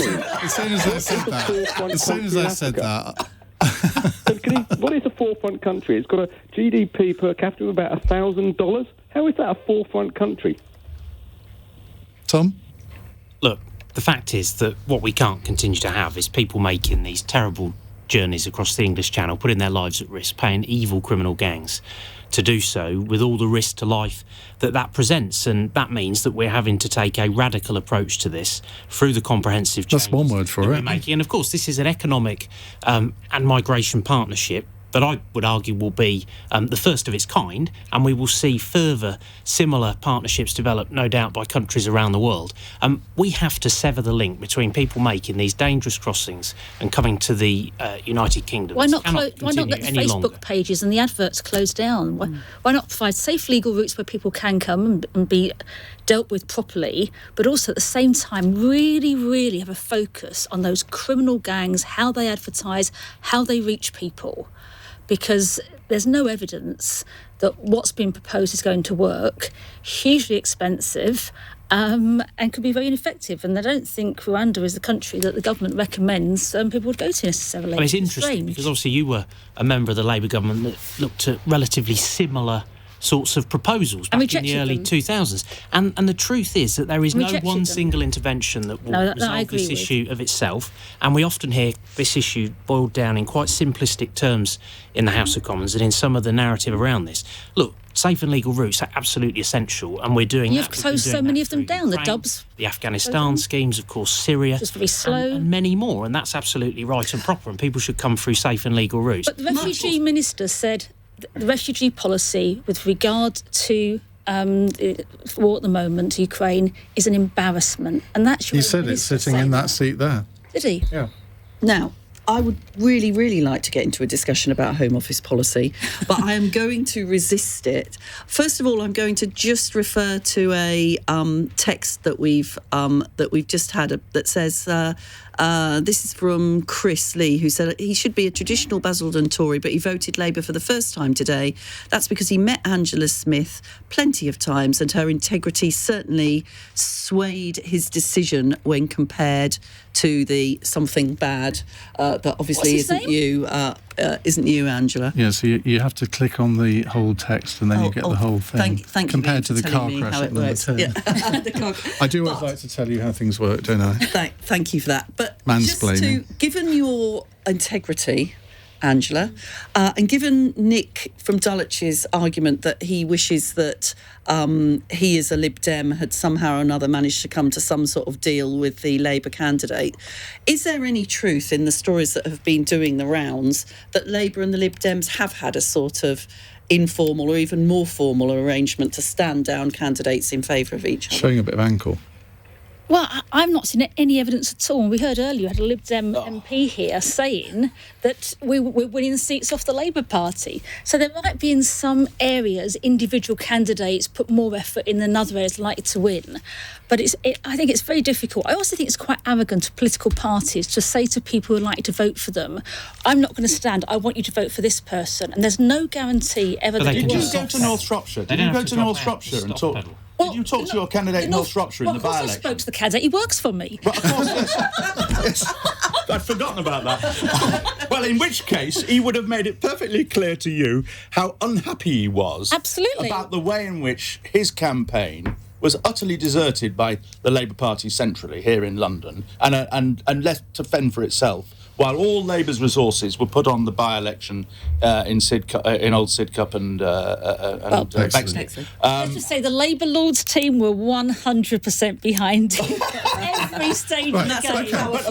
said that. What is a forefront country? It's got a GDP per capita of about $1,000. How is that a forefront country? Tom? Look, the fact is that what we can't continue to have is people making these terrible journeys across the English Channel, putting their lives at risk, paying evil criminal gangs to do so, with all the risk to life that presents. And that means that we're having to take a radical approach to this through the comprehensive changes. That's one word for it. We're making. And of course, this is an economic and migration partnership that I would argue will be the first of its kind, and we will see further similar partnerships develop, no doubt, by countries around the world. We have to sever the link between people making these dangerous crossings and coming to the United Kingdom. Why not get the Facebook pages and the adverts closed down? Why not provide safe legal routes where people can come and be dealt with properly, but also at the same time really, really have a focus on those criminal gangs, how they advertise, how they reach people? Because there's no evidence that what's been proposed is going to work, hugely expensive, and could be very ineffective. And I don't think Rwanda is the country that the government recommends people would go to necessarily. I mean, it's interesting because obviously you were a member of the Labour government that looked at relatively similar sorts of proposals back in the early 2000s. And the truth is that there is no one single intervention that will resolve this issue of itself. And we often hear this issue boiled down in quite simplistic terms in the House of Commons and in some of the narrative around this. Look, safe and legal routes are absolutely essential, and we're doing that. You've closed so many of them down, the Dubs. The Afghanistan schemes, of course, Syria. Just very slow. And many more, and that's absolutely right and proper, and people should come through safe and legal routes. But the refugee minister said the refugee policy with regard to war at the moment, Ukraine, is an embarrassment. And that's He said it sitting in that seat there. Did he? Yeah. Now, I would really, really like to get into a discussion about Home Office policy, but I am going to resist it. First of all, I'm going to just refer to a text that we've just had that says, this is from Chris Lee, who said he should be a traditional Basildon Tory, but he voted Labour for the first time today. That's because he met Angela Smith plenty of times, and her integrity certainly swayed his decision when compared to the something bad that obviously isn't you, isn't you, Angela? Yeah, so you have to click on the whole text and then you get the whole thing. Thank compared you to the car crash how at it number works. 10. Yeah. I do always like to tell you how things work, don't I? Thank you for that. But Mansplaining. Given your integrity, Angela, and given Nick from Dulwich's argument that he wishes that he as a Lib Dem had somehow or another managed to come to some sort of deal with the Labour candidate, is there any truth in the stories that have been doing the rounds that Labour and the Lib Dems have had a sort of informal or even more formal arrangement to stand down candidates in favour of each other? Showing a bit of ankle. Well, I'm not seeing any evidence at all. We heard earlier, we had a Lib Dem MP here saying that we're winning seats off the Labour Party. So there might be in some areas individual candidates put more effort in than other areas likely to win. But I think it's very difficult. I also think it's quite arrogant of political parties to say to people who are likely to vote for them, I'm not going to stand, I want you to vote for this person. And there's no guarantee ever that it Did works. you go to North Shropshire? Did you go to North Shropshire and talk? Did you talk to your candidate in North Shropshire in the by-election? I spoke to the candidate. He works for me. Well, of course, yes. I'd forgotten about that. Well, in which case, he would have made it perfectly clear to you how unhappy he was about the way in which his campaign was utterly deserted by the Labour Party centrally here in London and left to fend for itself, while all Labour's resources were put on the by-election in Old Sidcup and Bexley. Let's just say the Labour Lords team were 100% behind him at every stage of the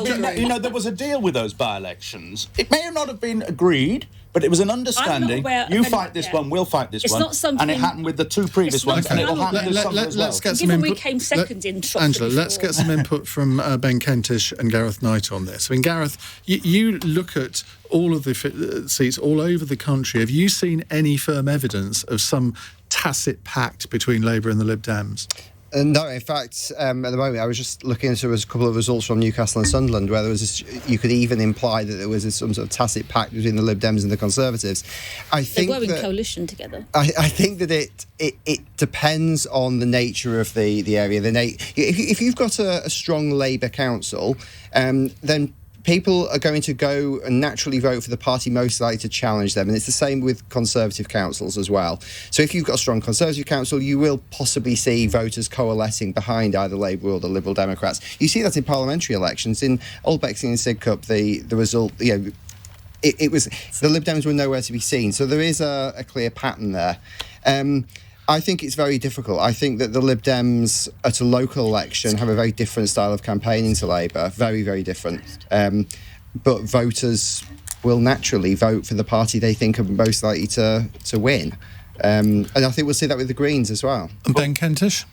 game. But, there was a deal with those by-elections. It may not have been agreed, but it was an understanding. You fight this one, we'll fight this one. Not something, and it happened with the two previous ones, and it'll happen this summer as well. Let's get some Given input. we came second in Shropshire Angela, before. let's get some input from Ben Kentish and Gareth Knight on this. I mean, Gareth, you look at all of the seats all over the country. Have you seen any firm evidence of some tacit pact between Labour and the Lib Dems? No, in fact, at the moment, I was just looking into a couple of results from Newcastle and Sunderland where there was you could even imply that there was some sort of tacit pact between the Lib Dems and the Conservatives. They were in coalition together. I think that it depends on the nature of the area. If you've got a strong Labour council, then people are going to go and naturally vote for the party most likely to challenge them. And it's the same with Conservative councils as well. So if you've got a strong Conservative council, you will possibly see voters coalescing behind either Labour or the Liberal Democrats. You see that in parliamentary elections. In Old Bexley and Sidcup, the result, it was the Lib Dems were nowhere to be seen. So there is a clear pattern there. I think it's very difficult. I think that the Lib Dems at a local election have a very different style of campaigning to Labour, very, very different. But voters will naturally vote for the party they think are most likely to win. And I think we'll see that with the Greens as well. And Ben Kentish?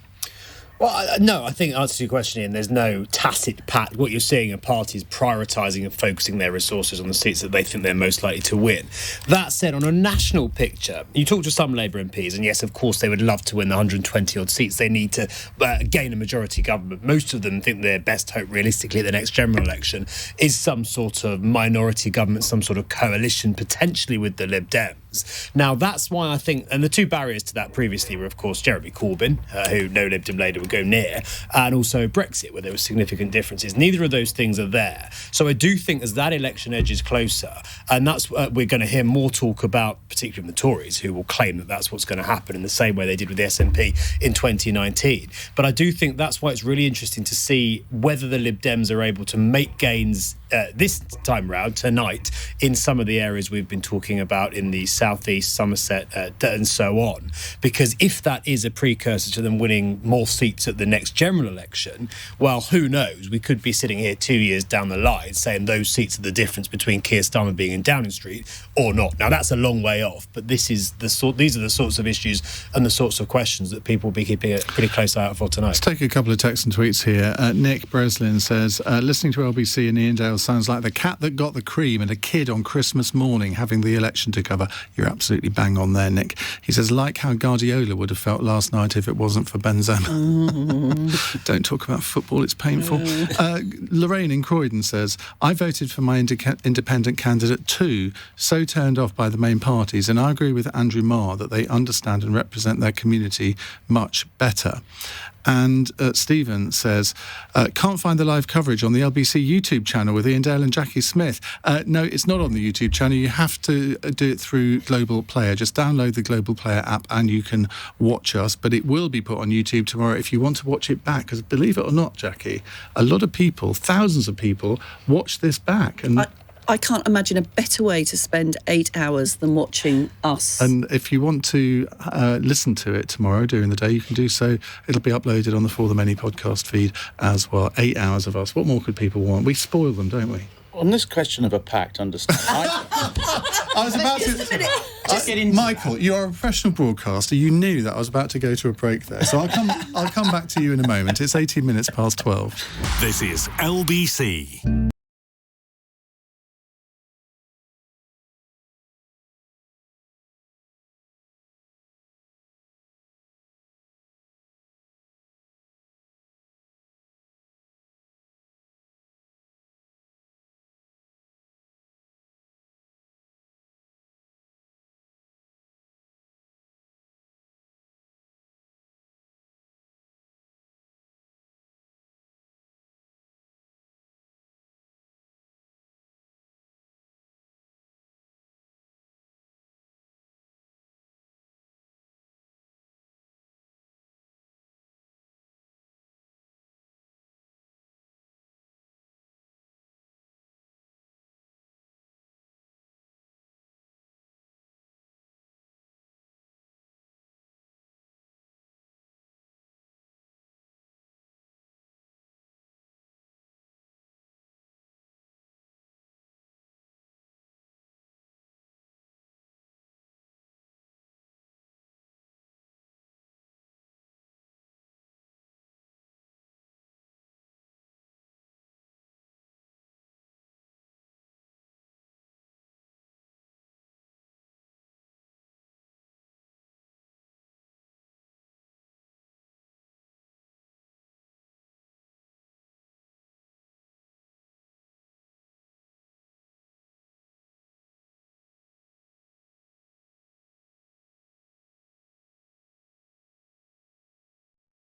Well, no, I think, answer to your question, Ian, there's no tacit pact. What you're seeing are parties prioritising and focusing their resources on the seats that they think they're most likely to win. That said, on a national picture, you talk to some Labour MPs, and yes, of course, they would love to win the 120-odd seats. They need to gain a majority government. Most of them think their best hope, realistically, at the next general election is some sort of minority government, some sort of coalition, potentially with the Lib Dems. Now, that's why I think, and the two barriers to that previously were, of course, Jeremy Corbyn, who no Lib Dem leader would go near, and also Brexit, where there were significant differences. Neither of those things are there. So I do think as that election edges closer, and that's we're going to hear more talk about, particularly from the Tories, who will claim that that's what's going to happen in the same way they did with the SNP in 2019. But I do think that's why it's really interesting to see whether the Lib Dems are able to make gains this time round, tonight, in some of the areas we've been talking about in the South East, Somerset, and so on. Because if that is a precursor to them winning more seats at the next general election, well, who knows? We could be sitting here 2 years down the line saying those seats are the difference between Keir Starmer being in Downing Street or not. Now, that's a long way off, but these are the sorts of issues and the sorts of questions that people will be keeping a pretty close eye out for tonight. Let's take a couple of texts and tweets here. Nick Breslin says, listening to LBC and Iain Dale sounds like the cat that got the cream and a kid on Christmas morning having the election to cover. You're absolutely bang on there, Nick. He says, like how Guardiola would have felt last night if it wasn't for Benzema. Don't talk about football, it's painful. Lorraine in Croydon says, I voted for my independent candidate too, so turned off by the main parties, and I agree with Andrew Marr that they understand and represent their community much better. And Stephen says, can't find the live coverage on the LBC YouTube channel with Iain Dale and Jacqui Smith. No, it's not on the YouTube channel. You have to do it through Global Player. Just download the Global Player app and you can watch us. But it will be put on YouTube tomorrow if you want to watch it back. Because believe it or not, Jacqui, a lot of people, thousands of people, watch this back. And I can't imagine a better way to spend 8 hours than watching us. And if you want to listen to it tomorrow during the day, you can do so. It'll be uploaded on the For the Many podcast feed as well. 8 hours of us. What more could people want? We spoil them, don't we? On this question of a pact, understand. I was about to. Michael, you are a professional broadcaster. You knew that I was about to go to a break there, so I'll come back to you in a moment. It's 18 minutes past 12. This is LBC.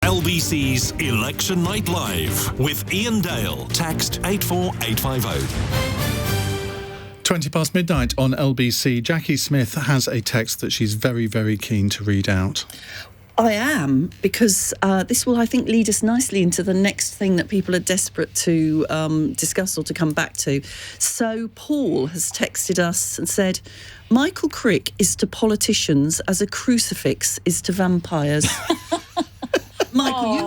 LBC's Election Night Live with Iain Dale. Text 84850. 20 past midnight on LBC. Jacqui Smith has a text that she's very, very keen to read out. I am, because this will, I think, lead us nicely into the next thing that people are desperate to discuss or to come back to. So Paul has texted us and said, Michael Crick is to politicians as a crucifix is to vampires. Michael, you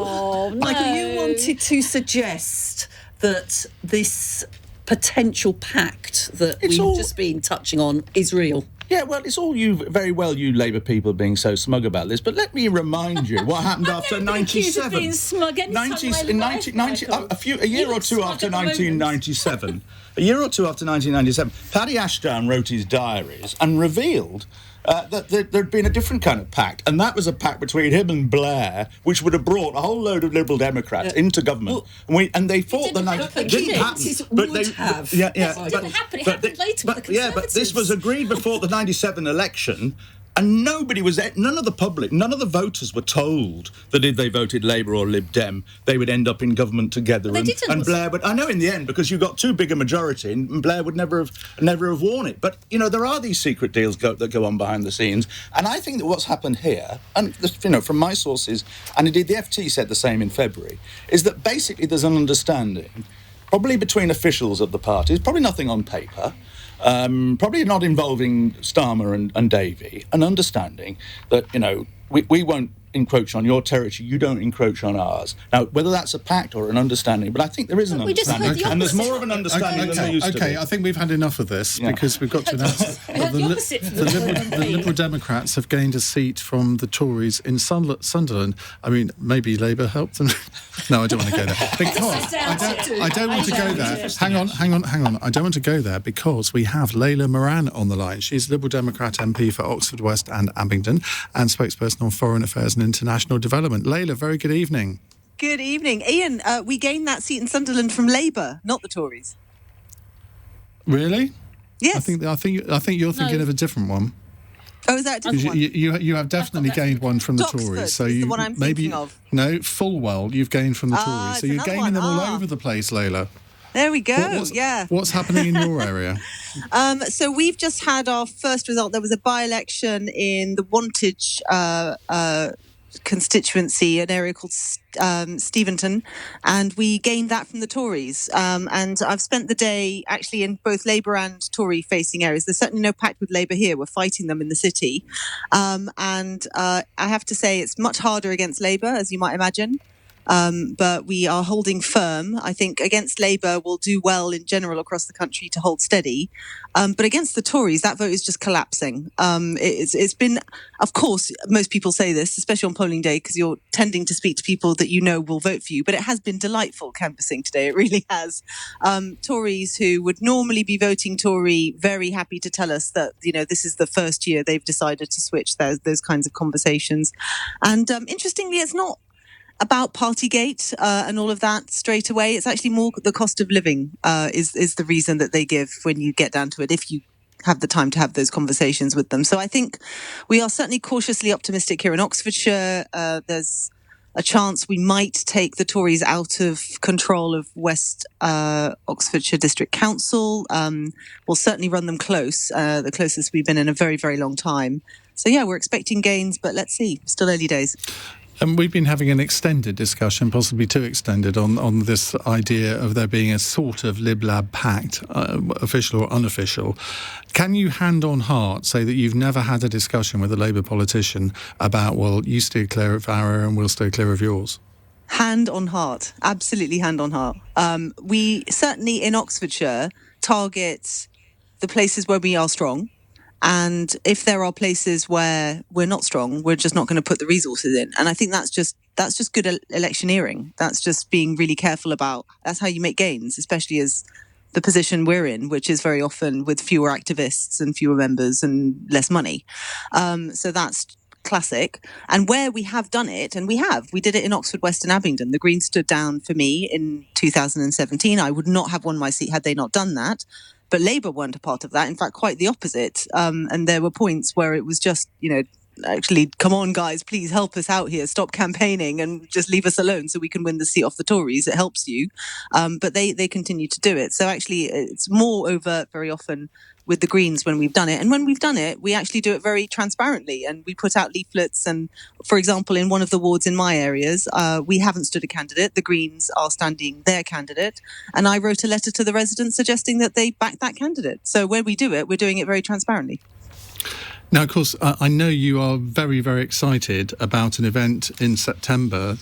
wanted to suggest that this potential pact that we've just been touching on is real. Yeah, well, it's all very well you Labour people being so smug about this, but let me remind you what happened after 97. Being smug a year or two after 1997. A year or two after 1997, Paddy Ashdown wrote his diaries and revealed that there'd been a different kind of pact, and that was a pact between him and Blair, which would have brought a whole load of Liberal Democrats into government. Well, and they fought the night. It didn't happen. But it didn't happen. It happened later with the Conservatives. Yeah, but this was agreed before the 97 election. And none of the public, none of the voters were told that if they voted Labour or Lib Dem, they would end up in government together. And Blair would, I know in the end, because you got too big a majority, and Blair would never have worn it. But, there are these secret deals that go on behind the scenes. And I think that what's happened here, and, from my sources, and indeed the FT said the same in February, is that basically there's an understanding, probably between officials of the parties, probably nothing on paper, probably not involving Starmer and Davey, an understanding that, we won't encroach on your territory, you don't encroach on ours. Now, whether that's a pact or an understanding, but I think there is an understanding. And there's more of an understanding than there used to be. Okay, I think we've had enough of this because we've got to announce that the Liberal Democrats have gained a seat from the Tories in Sunderland. I mean, maybe Labour helped them. No, I don't want to go there. Because I don't want to go there. Hang on. I don't want to go there because we have Layla Moran on the line. She's Liberal Democrat MP for Oxford West and Abingdon and spokesperson on Foreign Affairs and International Development. Layla, very good evening. Good evening. Iain, we gained that seat in Sunderland from Labour, not the Tories. Really? Yes. I think you're thinking of a different one. Oh, is that a different one? You have definitely gained one from the Tories. So is the one I'm thinking of. No, full well you've gained from the Tories. So you're gaining them all over the place, Layla. There we go. What's happening in your area? So we've just had our first result. There was a by-election in the Wantage constituency, an area called Steventon, and we gained that from the Tories. And I've spent the day actually in both Labour and Tory-facing areas. There's certainly no pact with Labour here. We're fighting them in the city. And I have to say it's much harder against Labour, as you might imagine. But we are holding firm. I think against Labour we'll do well in general across the country to hold steady. But against the Tories, that vote is just collapsing. It's been, of course, most people say this, especially on polling day, because you're tending to speak to people that you know will vote for you. But it has been delightful canvassing today. It really has. Tories who would normally be voting Tory, very happy to tell us that, this is the first year they've decided to switch those kinds of conversations. And interestingly, it's not about Partygate and all of that straight away. It's actually more the cost of living is the reason that they give when you get down to it, if you have the time to have those conversations with them. So I think we are certainly cautiously optimistic here in Oxfordshire. There's a chance we might take the Tories out of control of West Oxfordshire District Council. We'll certainly run them close, the closest we've been in a very, very long time. So yeah, we're expecting gains, but let's see. Still early days. And we've been having an extended discussion, possibly too extended, on this idea of there being a sort of Lib-Lab pact, official or unofficial. Can you, hand on heart, say that you've never had a discussion with a Labour politician about, well, you steer clear of our area and we'll steer clear of yours? Hand on heart. Absolutely hand on heart. We certainly in Oxfordshire target the places where we are strong. And if there are places where we're not strong, we're just not going to put the resources in. And I think that's just good electioneering. That's just being really careful about. That's how you make gains, especially as the position we're in, which is very often with fewer activists and fewer members and less money. So that's classic. And where we have done it, and we did it in Oxford West and Abingdon. The Greens stood down for me in 2017. I would not have won my seat had they not done that. But Labour weren't a part of that. In fact, quite the opposite. And there were points where it was just, actually, come on, guys, please help us out here. Stop campaigning and just leave us alone so we can win the seat off the Tories. It helps you. But they continue to do it. So actually, it's more overt very often with the Greens when we've done it. And when we've done it, we actually do it very transparently. And we put out leaflets. And, for example, in one of the wards in my areas, we haven't stood a candidate. The Greens are standing their candidate. And I wrote a letter to the residents suggesting that they back that candidate. So when we do it, we're doing it very transparently. Now, of course, I know you are very, very excited about an event in September.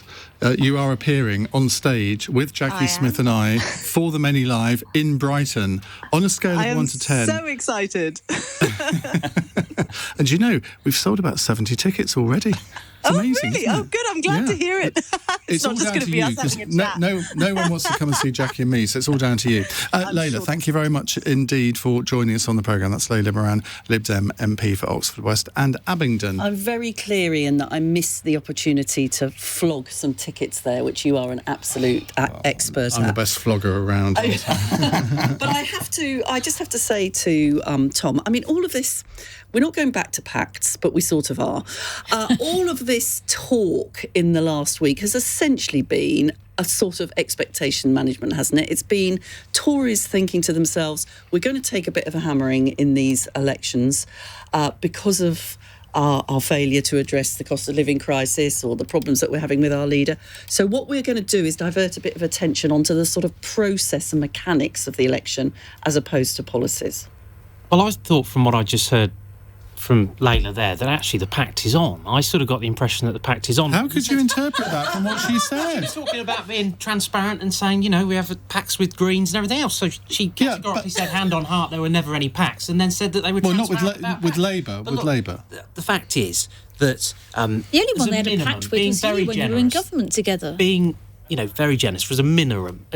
You are appearing on stage with Jacqui Smith and I for the Many Live in Brighton on a scale of 1 to 10. So excited. And we've sold about 70 tickets already. It's amazing. Really? Oh, good. I'm glad to hear it. It's not all just down going to to be you, us having a chat. No one wants to come and see Jacqui and me, so it's all down to you. Layla, thank you very much indeed for joining us on the programme. That's Layla Moran, Lib Dem MP for Oxford West and Abingdon. I'm very clear, Iain, that I missed the opportunity to flog some tickets there, which you are an absolute expert I'm at. the best flogger around. But I just have to say to Tom, I mean, all of this, we're not going back to pacts, but we sort of are. All of this talk in the last week has essentially been a sort of expectation management, hasn't it? It's been Tories thinking to themselves, we're going to take a bit of a hammering in these elections because of our failure to address the cost of living crisis or the problems that we're having with our leader. So what we're going to do is divert a bit of attention onto the sort of process and mechanics of the election as opposed to policies. Well, I thought from what I just heard from Layla there that actually the pact is on. I sort of got the impression that the pact is on. How could you interpret that from what she said? She was talking about being transparent and saying, we have pacts with Greens and everything else. So she categorically said, hand on heart, there were never any pacts, and then said that they were transparent about with pacts. Labour. But with look, Labour. The fact is that the only one they had a pact with was you when you were in government together. Being very generous as a minimum.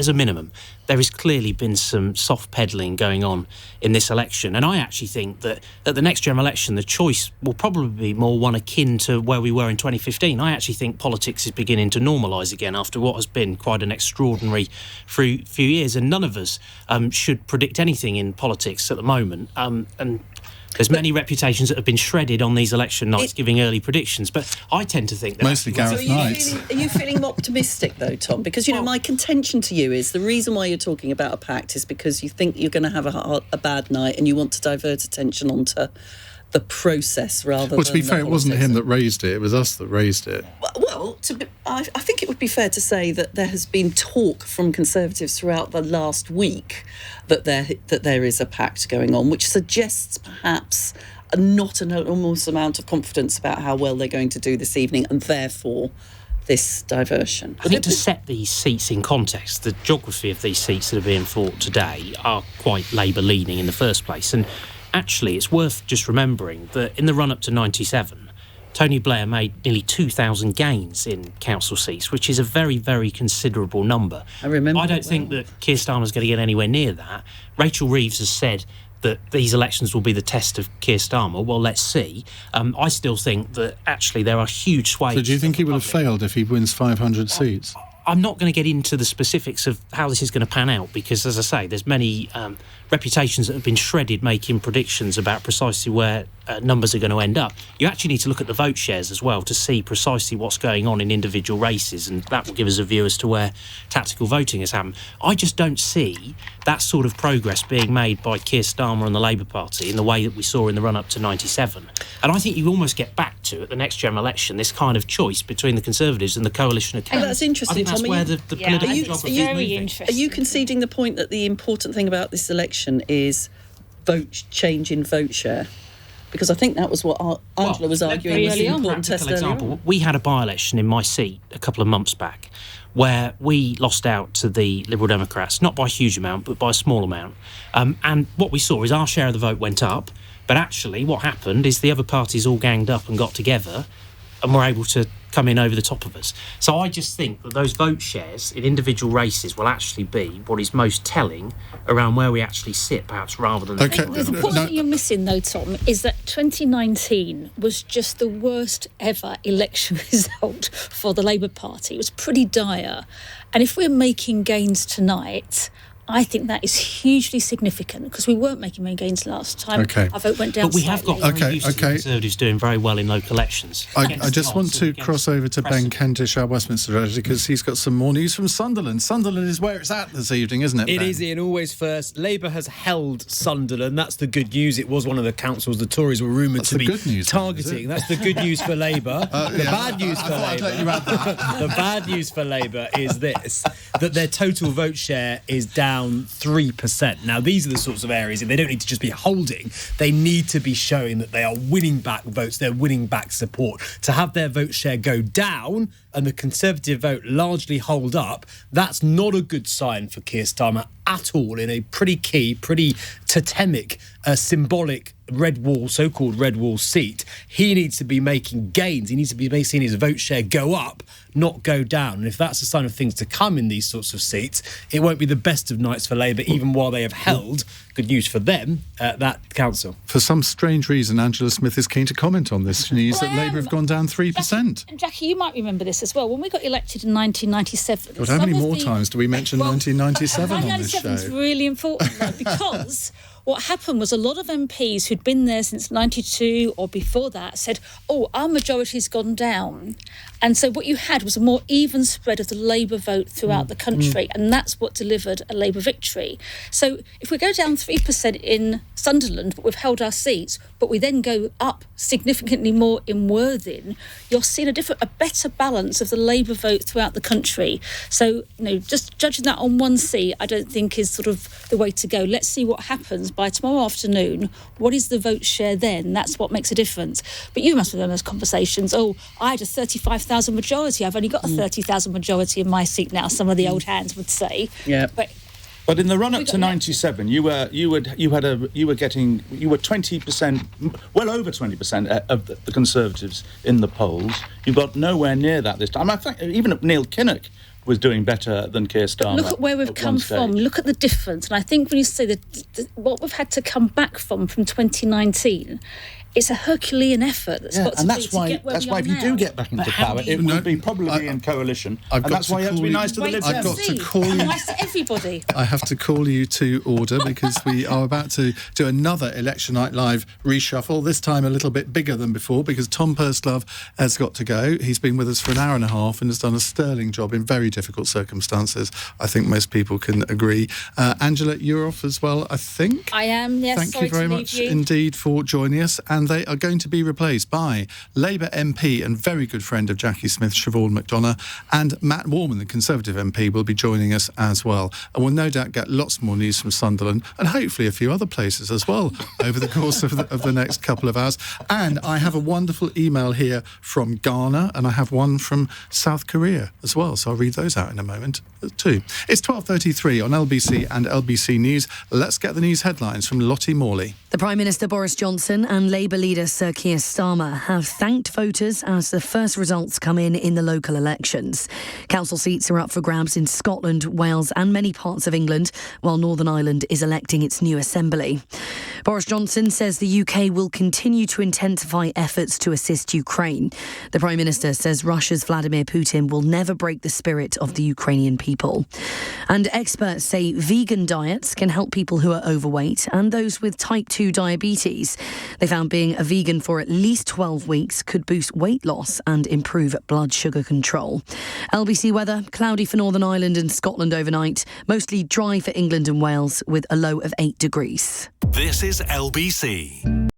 There has clearly been some soft peddling going on in this election, and I actually think that at the next general election, the choice will probably be more one akin to where we were in 2015. I actually think politics is beginning to normalise again after what has been quite an extraordinary few years, and none of us should predict anything in politics at the moment. And there's many reputations that have been shredded on these election nights giving early predictions, but I tend to think that... Mostly Gareth Knight. Are you feeling optimistic, though, Tom? Because, my contention to you is the reason why you're talking about a pact is because you think you're going to have a bad night and you want to divert attention onto the process rather than... Well, to be fair, it wasn't him that raised it was us that raised it. Well, I think it would be fair to say that there has been talk from Conservatives throughout the last week that there is a pact going on, which suggests perhaps not an enormous amount of confidence about how well they're going to do this evening, and therefore this diversion. I think to set these seats in context, the geography of these seats that are being fought today are quite Labour-leaning in the first place, and actually it's worth just remembering that in the run-up to 97, Tony Blair made nearly 2,000 gains in council seats, which is a very, very considerable number. I don't think that Keir Starmer's going to get anywhere near that. Rachel Reeves has said that these elections will be the test of Keir Starmer. Well, let's see. I still think that actually there are huge swathes. So do you think he would have failed if he wins 500 seats? I'm not going to get into the specifics of how this is going to pan out because, as I say, there's many reputations that have been shredded making predictions about precisely where numbers are going to end up. You actually need to look at the vote shares as well to see precisely what's going on in individual races, and that will give us a view as to where tactical voting has happened. I just don't see that sort of progress being made by Keir Starmer and the Labour Party in the way that we saw in the run-up to 97. And I think you almost get back to, at the next general election, this kind of choice between the Conservatives and the coalition of 10. That's interesting, I think that's where the political geography is moving. Interesting. Are you conceding the point that the important thing about this election is change in vote share? Because I think that was what Angela was arguing was the important test earlier on. We had a by-election in my seat a couple of months back where we lost out to the Liberal Democrats, not by a huge amount, but by a small amount. And what we saw is our share of the vote went up, but actually what happened is the other parties all ganged up and got together and were able to come in over the top of us. So I just think that those vote shares in individual races will actually be what is most telling around where we actually sit, perhaps, rather than... Okay. The point that you're missing, though, Tom, is that 2019 was just the worst ever election result for the Labour Party. It was pretty dire. And if we're making gains tonight, I think that is hugely significant because we weren't making many gains last time. Okay. Our vote went down But we have got very used to the Conservatives doing very well in local elections. I just want to cross over to Ben Kentish, our Westminster editor, because he's got some more news from Sunderland. Sunderland is where it's at this evening, isn't it, It Ben? is, Ian, always first. Labour has held Sunderland. That's the good news. It was one of the councils the Tories were rumoured to be targeting. That's the good news for Labour. The bad news for Labour. The bad news for Labour is this, that their total vote share is down 3%. Now, these are the sorts of areas, they don't need to just be holding, they need to be showing that they are winning back votes, they're winning back support. To have their vote share go down and the Conservative vote largely hold up, that's not a good sign for Keir Starmer at all in a pretty key, pretty totemic, symbolic so-called red wall seat. He needs to be making gains. He needs to be seeing his vote share go up, not go down. And if that's a sign of things to come in these sorts of seats, it won't be the best of nights for Labour, even while they have held, good news for them, that council. For some strange reason, Angela Smith is keen to comment on this news that Labour have gone down 3%. And Jackie, you might remember this as well. When we got elected in 1997... God, how many more times do we mention 1997 on this show? 1997 is really important, though, because... What happened was a lot of MPs who'd been there since 92 or before that said, our majority's gone down. And so what you had was a more even spread of the Labour vote throughout the country, and that's what delivered a Labour victory. So if we go down 3% in Sunderland, but we've held our seats, but we then go up significantly more in Worthing, you're seeing a better balance of the Labour vote throughout the country. So, just judging that on one seat, I don't think is sort of the way to go. Let's see what happens. by tomorrow afternoon, what is the vote share then? That's what makes a difference. But you must have done those conversations. Oh, I had a 35,000 majority. I've only got a 30,000 majority in my seat now, some of the old hands would say. Yeah. But in the run-up to 97, you were 20%, well over 20% of the Conservatives in the polls. You got nowhere near that this time. I think even Neil Kinnock was doing better than Keir Starmer. Look at where we've come from. Look at the difference. And I think when you say that what we've had to come back from 2019, it's a Herculean effort that's got to be to get where that's we why are if you now. do get back into power, it would be probably in coalition. And that's why you have to be nice to the Lib Dem. I've got to call you. Nice to everybody. I have to call you to order because we are about to do another Election Night Live reshuffle, this time a little bit bigger than before because Tom Pursglove has got to go. He's been with us for an hour and a half and has done a sterling job in very difficult circumstances. I think most people can agree. Angela, you're off as well, I think. I am, yes. Thank you very much indeed for joining us. And they are going to be replaced by Labour MP and very good friend of Jacqui Smith, Siobhan McDonough, and Matt Warman, the Conservative MP, will be joining us as well. And we'll no doubt get lots more news from Sunderland and hopefully a few other places as well over the course of the next couple of hours. And I have a wonderful email here from Ghana and I have one from South Korea as well. So I'll read those out in a moment too. It's 12:33 on LBC and LBC News. Let's get the news headlines from Lottie Morley. The Prime Minister Boris Johnson and Labour leader Sir Keir Starmer have thanked voters as the first results come in the local elections. Council seats are up for grabs in Scotland, Wales and many parts of England, while Northern Ireland is electing its new assembly. Boris Johnson says the UK will continue to intensify efforts to assist Ukraine. The Prime Minister says Russia's Vladimir Putin will never break the spirit of the Ukrainian people. And experts say vegan diets can help people who are overweight and those with type 2 diabetes. They found being a vegan for at least 12 weeks could boost weight loss and improve blood sugar control. LBC weather, cloudy for Northern Ireland and Scotland overnight, mostly dry for England and Wales with a low of 8 degrees. This is LBC.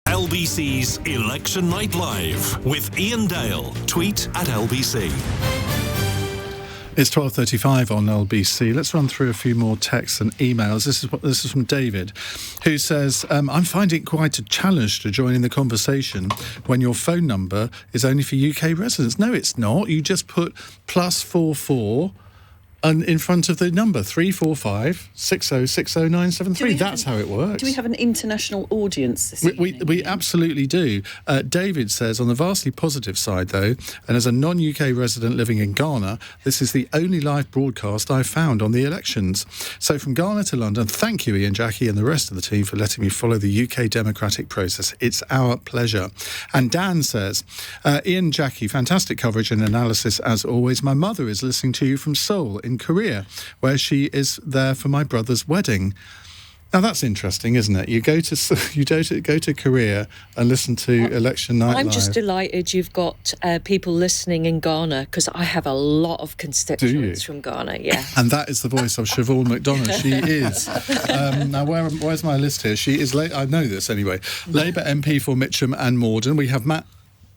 LBC's Election Night Live with Iain Dale. Tweet at LBC. It's 12:35 on LBC. Let's run through a few more texts and emails. This is from David, who says, I'm finding it quite a challenge to join in the conversation when your phone number is only for UK residents. No, it's not. You just put +44 in front of the number 345 6060973. That's how it works. Do we have an international audience this evening? We absolutely do. David says, on the vastly positive side, though, and as a non-UK resident living in Ghana, this is the only live broadcast I've found on the elections. So from Ghana to London, thank you, Iain Jacqui, and the rest of the team for letting me follow the UK democratic process. It's our pleasure. And Dan says, Iain Jacqui, fantastic coverage and analysis as always. My mother is listening to you from Seoul in Korea, where she is there for my brother's wedding. Now that's interesting, isn't it? You go to Korea and listen to Election Night I'm live. just delighted you've got people listening in Ghana, because I have a lot of constituents from Ghana. Yeah, and that is the voice of Siobhan McDonagh. She is. Now, where's my list here? She is. I know this anyway. Labour MP for Mitcham and Morden. We have Matt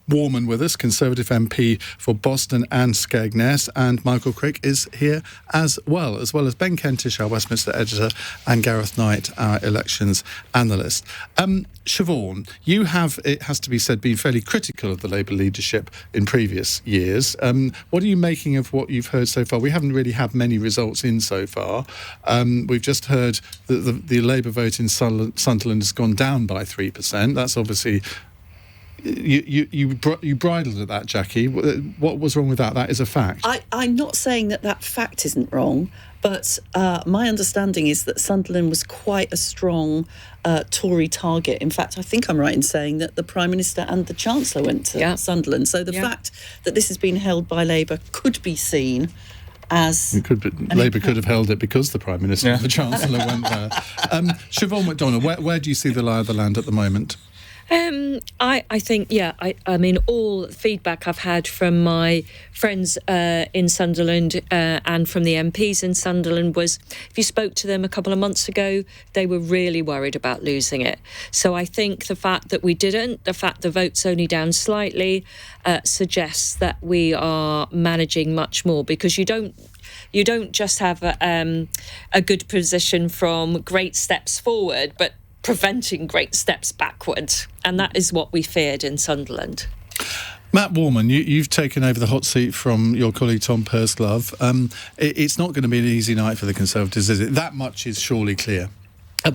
Warman with us, Conservative MP for Boston and Skegness, and Michael Crick is here as well as Ben Kentish, our Westminster editor, and Gareth Knight, our elections analyst. Siobhan, you have, it has to be said, been fairly critical of the Labour leadership in previous years. What are you making of what you've heard so far? We haven't really had many results in so far. We've just heard that the Labour vote in Sunderland has gone down by 3%. That's obviously... You bridled at that, Jackie. What was wrong with that? That is a fact. I'm not saying that fact isn't wrong, but my understanding is that Sunderland was quite a strong Tory target. In fact, I think I'm right in saying that the Prime Minister and the Chancellor went to Sunderland. So the fact that this has been held by Labour could be seen as... Labour could have held it because the Prime Minister and the Chancellor went there. Siobhan McDonagh, where do you see the lie of the land at the moment? I think, I mean, all feedback I've had from my friends in Sunderland and from the MPs in Sunderland was, if you spoke to them a couple of months ago, they were really worried about losing it. So I think the fact that we didn't, the fact the vote's only down slightly, suggests that we are managing much more, because you don't just have a good position from great steps forward, but preventing great steps backwards, and that is what we feared in Sunderland. Matt Warman, you've taken over the hot seat from your colleague Tom Purslove. It's not going to be an easy night for the Conservatives, is it? That much is surely clear. I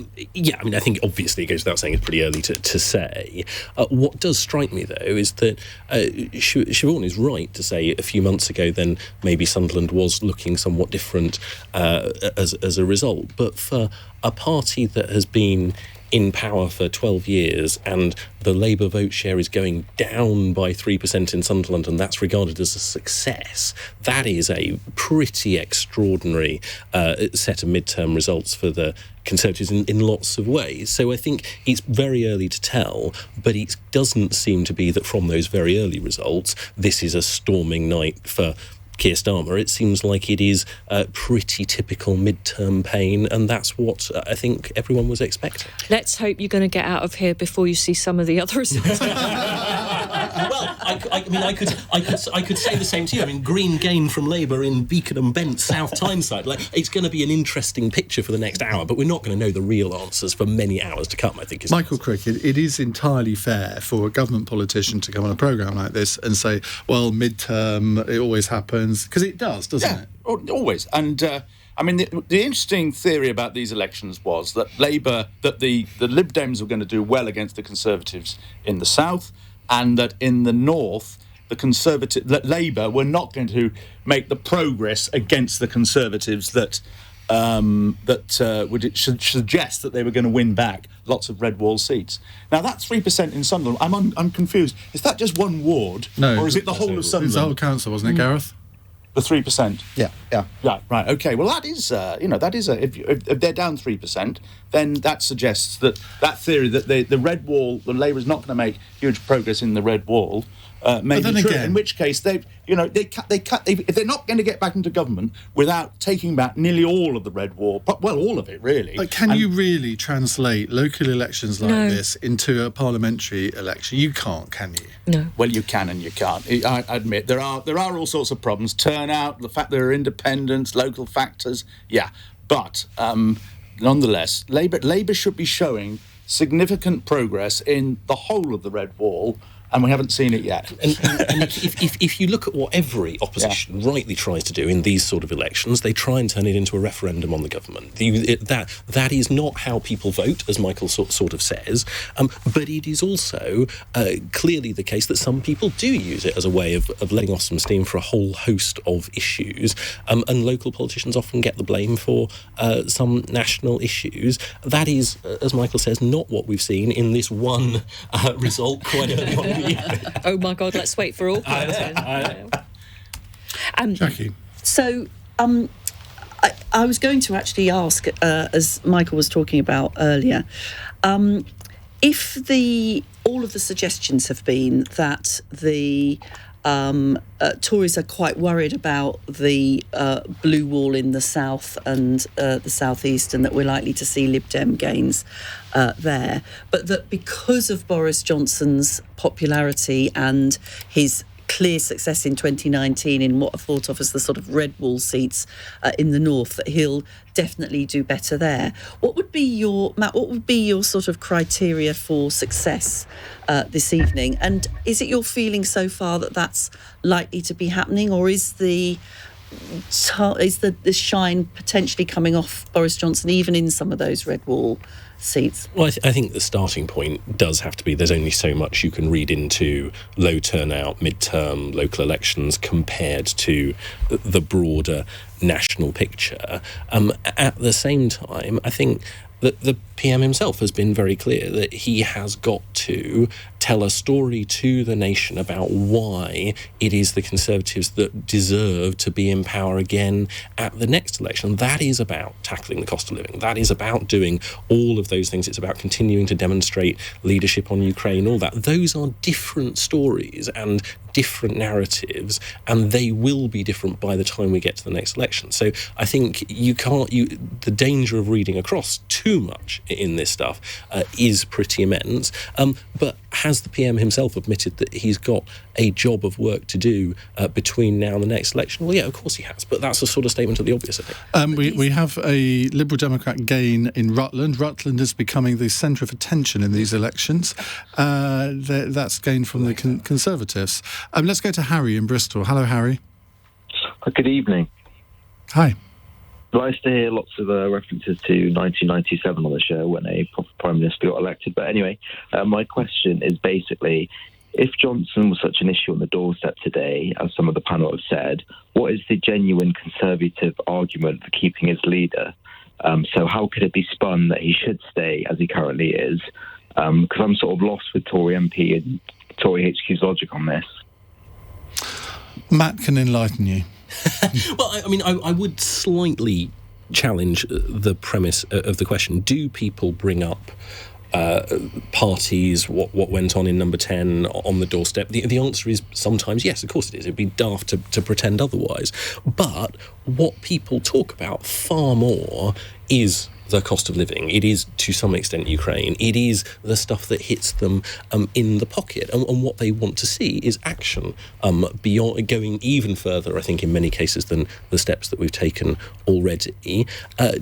mean, I think obviously it goes without saying it's pretty early to say. What does strike me, though, is that Siobhan is right to say a few months ago then maybe Sunderland was looking somewhat different as a result. But for a party that has been in power for 12 years and the Labour vote share is going down by 3% in Sunderland, and that's regarded as a success, that is a pretty extraordinary set of midterm results for the Conservatives in lots of ways. So I think it's very early to tell, but it doesn't seem to be that from those very early results, this is a storming night for Keir Starmer. It seems like it is pretty typical midterm pain, and that's what I think everyone was expecting. Let's hope you're going to get out of here before you see some of the other results. Well, I could say the same to you. I mean, green gain from Labour in Beacon and Bent, South Tyneside. It's going to be an interesting picture for the next hour, but we're not going to know the real answers for many hours to come, I think. Michael Crick, it is entirely fair for a government politician to come on a programme like this and say, well, midterm, it always happens, because it does, doesn't it? Always. And I mean, the interesting theory about these elections was that the Lib Dems were going to do well against the Conservatives in the south, and that in the north, that Labour were not going to make the progress against the Conservatives that should suggest that they were going to win back lots of red wall seats. Now, that 3% in Sunderland, I'm confused. Is that just one ward? No. Or is it the whole of Sunderland? It's the whole council, wasn't it, Gareth? The 3%? Yeah. Right, okay. Well, that is, if they're down 3%, then that suggests that theory that the red wall, the Labour's not going to make huge progress in the red wall, may be true. In which case, if they're not going to get back into government without taking back nearly all of the red wall, well, all of it, really. But can you really translate local elections like this into a parliamentary election? You can't, can you? No. Well, you can and you can't. I admit there are all sorts of problems. Turnout, the fact there are independents, local factors, but nonetheless, Labour should be showing significant progress in the whole of the red wall, and we haven't seen it yet. And if you look at what every opposition rightly tries to do in these sort of elections, they try and turn it into a referendum on the government. That is not how people vote, as Michael sort of says, but it is also clearly the case that some people do use it as a way of letting off some steam for a whole host of issues, and local politicians often get the blame for some national issues. That is, as Michael says, not what we've seen in this one result quite early on. Oh my God, let's wait for all. Jackie. So, I was going to actually ask, as Michael was talking about earlier, if all of the suggestions have been that the Tories are quite worried about the blue wall in the south and the southeast, and that we're likely to see Lib Dem gains there, but that because of Boris Johnson's popularity and his clear success in 2019 in what are thought of as the sort of red wall seats in the north, that he'll definitely do better there. What would be your sort of criteria for success this evening? And is it your feeling so far that that's likely to be happening, or is the shine potentially coming off Boris Johnson even in some of those red wall seats? Well, I think the starting point does have to be there's only so much you can read into low turnout, mid-term local elections compared to the broader national picture. At the same time, I think that the PM himself has been very clear that he has got to tell a story to the nation about why it is the Conservatives that deserve to be in power again at the next election. That is about tackling the cost of living. That is about doing all of those things. It's about continuing to demonstrate leadership on Ukraine, all that. Those are different stories and different narratives, and they will be different by the time we get to the next election. So I think the danger of reading across too much in this stuff is pretty immense. But has the PM himself admitted that he's got a job of work to do between now and the next election? Well, yeah, of course he has, but that's a sort of statement of the obvious, I think. We have a Liberal Democrat gain in Rutland. Rutland is becoming the centre of attention in these elections. That's gained from the Conservatives. Let's go to Harry in Bristol. Hello, Harry. Good evening. Hi. Nice to hear lots of references to 1997 on the show when a Prime Minister got elected. But anyway, my question is basically, if Johnson was such an issue on the doorstep today, as some of the panel have said, what is the genuine Conservative argument for keeping his leader? So how could it be spun that he should stay as he currently is? Because I'm sort of lost with Tory MP and Tory HQ's logic on this. Matt can enlighten you. Well, I mean, I would slightly challenge the premise of the question. Do people bring up parties, what went on in Number 10 on the doorstep? The answer is sometimes yes, of course it is. It'd be daft to pretend otherwise. But what people talk about far more is the cost of living. It is, to some extent, Ukraine. It is the stuff that hits them in the pocket. And what they want to see is action beyond, going even further, I think, in many cases, than the steps that we've taken already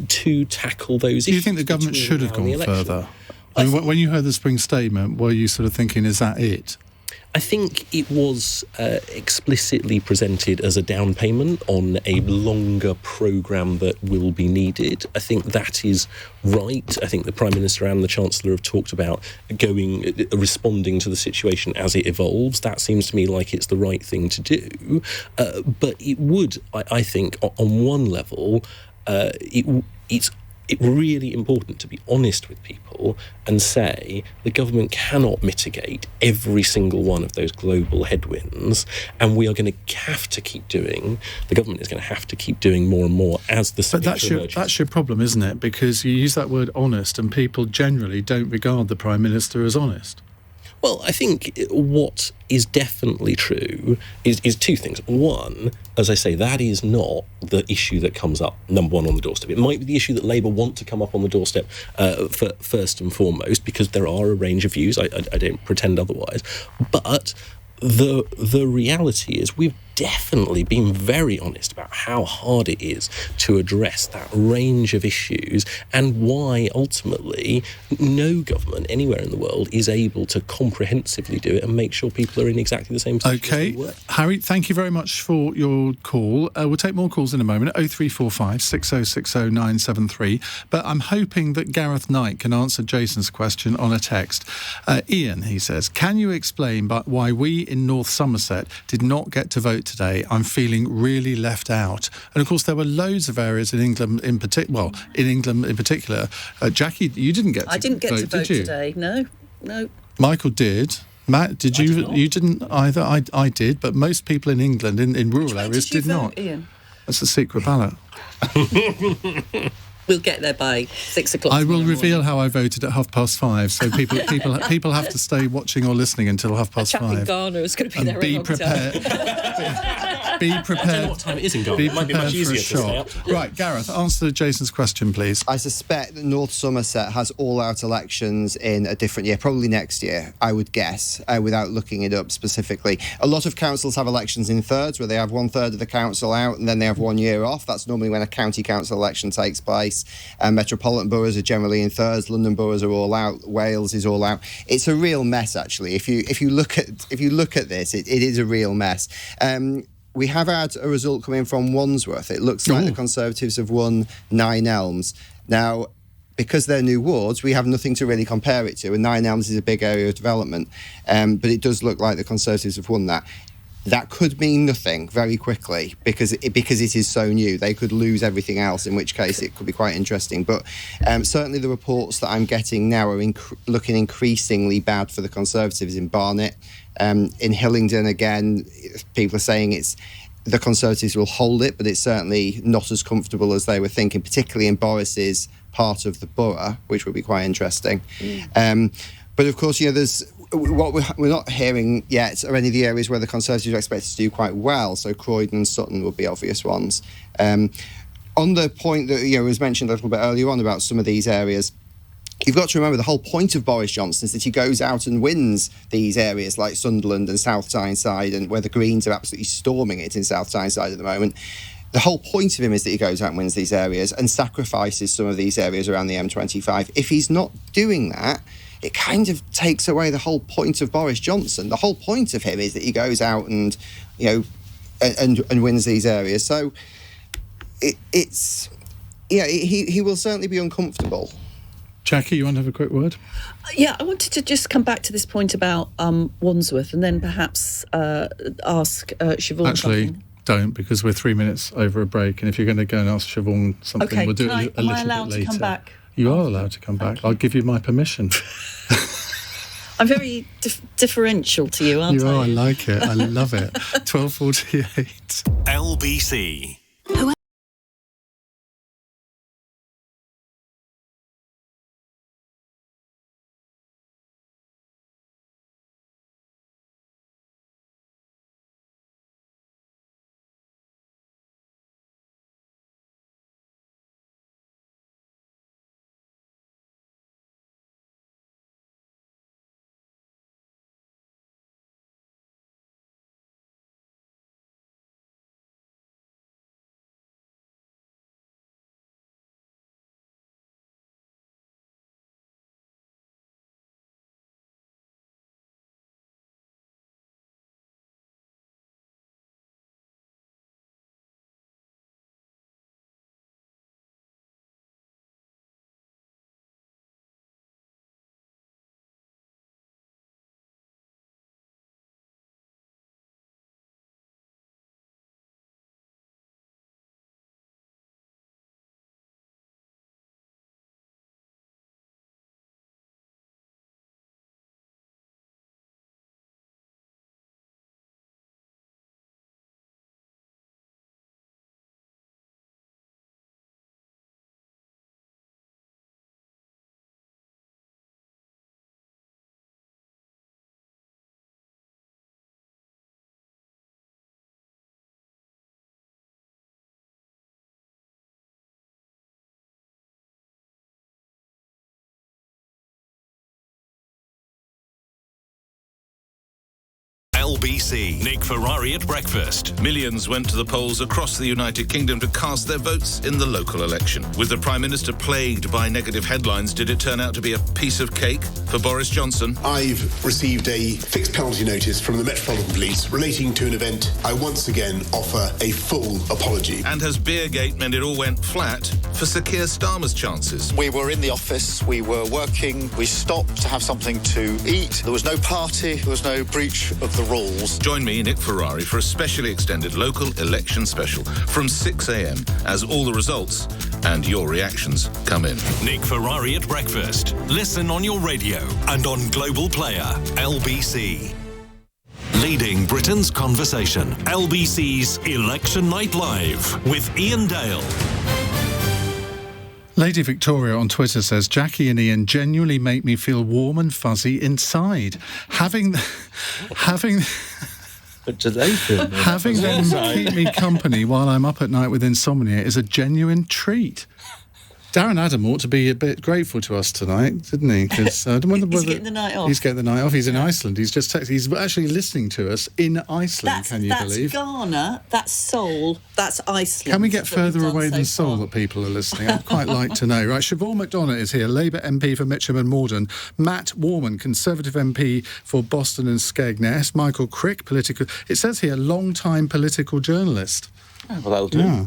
to tackle those issues. Do you think the government should have gone further? I mean, when you heard the Spring Statement, were you sort of thinking, is that it? I think it was explicitly presented as a down payment on a longer programme that will be needed. I think that is right. I think the Prime Minister and the Chancellor have talked about responding to the situation as it evolves. That seems to me like it's the right thing to do. But it would, I think, on one level, it's really important to be honest with people and say the government cannot mitigate every single one of those global headwinds, and we are going to have to keep doing, the government is going to have to keep doing more and more as the picture emerges. That's your problem, isn't it? Because you use that word honest and people generally don't regard the Prime Minister as honest. Well, I think what is definitely true is two things. One, as I say, that is not the issue that comes up, number one, on the doorstep. It might be the issue that Labour want to come up on the doorstep first and foremost, because there are a range of views. I don't pretend otherwise. But the reality is we've definitely been very honest about how hard it is to address that range of issues and why ultimately no government anywhere in the world is able to comprehensively do it and make sure people are in exactly the same position. Okay, Harry, thank you very much for your call. We'll take more calls in a moment at 0345 6060 973, but I'm hoping that Gareth Knight can answer Jason's question on a text. Ian, he says, can you explain why we in North Somerset did not get to vote today? I'm feeling really left out. And of course, there were loads of areas in England in particular. Jackie, you didn't get to vote. I didn't get to vote today. No. Michael did. Matt, did you? You didn't either. I did, but most people in England in rural areas did not. Ian? That's a secret ballot. We'll get there by 6 o'clock. I will reveal how I voted at 5:30, so people have to stay watching or listening until 5:30. A chap in Ghana is going to be there a long time. Be prepared. I don't know what time it is in Ghana. Be It might be much prepared for easier a to shock. stay up. Right, Gareth, answer Jason's question, please. I suspect that North Somerset has all-out elections in a different year, probably next year, I would guess, without looking it up specifically. A lot of councils have elections in thirds, where they have 1/3 of the council out and then they have 1 year off. That's normally when a county council election takes place. Metropolitan boroughs are generally in thirds. London boroughs are all out. Wales is all out. It's a real mess, actually. If you look at this, it is a real mess. We have had a result coming from Wandsworth. It looks like the Conservatives have won 9 Elms. Now, because they're new wards, we have nothing to really compare it to, and 9 Elms is a big area of development. But it does look like the Conservatives have won that. That could mean nothing very quickly because it is so new. They could lose everything else, in which case it could be quite interesting. But certainly the reports that I'm getting now are looking increasingly bad for the Conservatives in Barnet. In Hillingdon, again, people are saying the Conservatives will hold it, but it's certainly not as comfortable as they were thinking, particularly in Boris's part of the borough, which would be quite interesting. But of course, there's what we're not hearing yet are any of the areas where the Conservatives are expected to do quite well. So Croydon and Sutton would be obvious ones. On the point that was mentioned a little bit earlier on about some of these areas, you've got to remember the whole point of Boris Johnson is that he goes out and wins these areas like Sunderland and South Tyneside, and where the Greens are absolutely storming it in South Tyneside at the moment. The whole point of him is that he goes out and wins these areas and sacrifices some of these areas around the M25. If he's not doing that, it kind of takes away the whole point of Boris Johnson. The whole point of him is that he goes out and, and wins these areas. So he will certainly be uncomfortable. Jackie, you want to have a quick word? Yeah, I wanted to just come back to this point about Wandsworth and then perhaps ask Siobhan Actually, something. don't, because we're 3 minutes over a break, and if you're going to go and ask Siobhan something, Okay, we'll do it a little bit later. am I allowed to come back? You are allowed to come back. I'll give you my permission. I'm very differential to you, aren't I? You are. I like it. I love it. 12:48. LBC. LBC. Nick Ferrari at breakfast. Millions went to the polls across the United Kingdom to cast their votes in the local election. With the Prime Minister plagued by negative headlines, did it turn out to be a piece of cake for Boris Johnson? I've received a fixed penalty notice from the Metropolitan Police relating to an event. I once again offer a full apology. And has Beergate meant it all went flat for Sir Keir Starmer's chances? We were in the office, we were working, we stopped to have something to eat. There was no party, there was no breach of the rules. Join me, Nick Ferrari, for a specially extended local election special from 6 a.m. as all the results and your reactions come in. Nick Ferrari at breakfast. Listen on your radio and on Global Player. LBC. leading Britain's conversation. LBC's Election Night Live with Iain Dale. Lady Victoria on Twitter says, Jackie and Iain genuinely make me feel warm and fuzzy inside. Having But do they feel having them keep me company while I'm up at night with insomnia is a genuine treat. Darren Adam ought to be a bit grateful to us tonight, didn't he? Because I don't wonder whether he's getting the night off. He's getting the night off. He's in Iceland. He's just texted. He's actually listening to us in Iceland. Can you believe? That's Ghana. That's Seoul. That's Iceland. Can we get further away than Seoul that people are listening? I'd quite like to know. Right, Siobhan McDonough is here, Labour MP for Mitcham and Morden. Matt Warman, Conservative MP for Boston and Skegness. Michael Crick, political. It says here, long-time political journalist. Oh, well, that'll do. Yeah.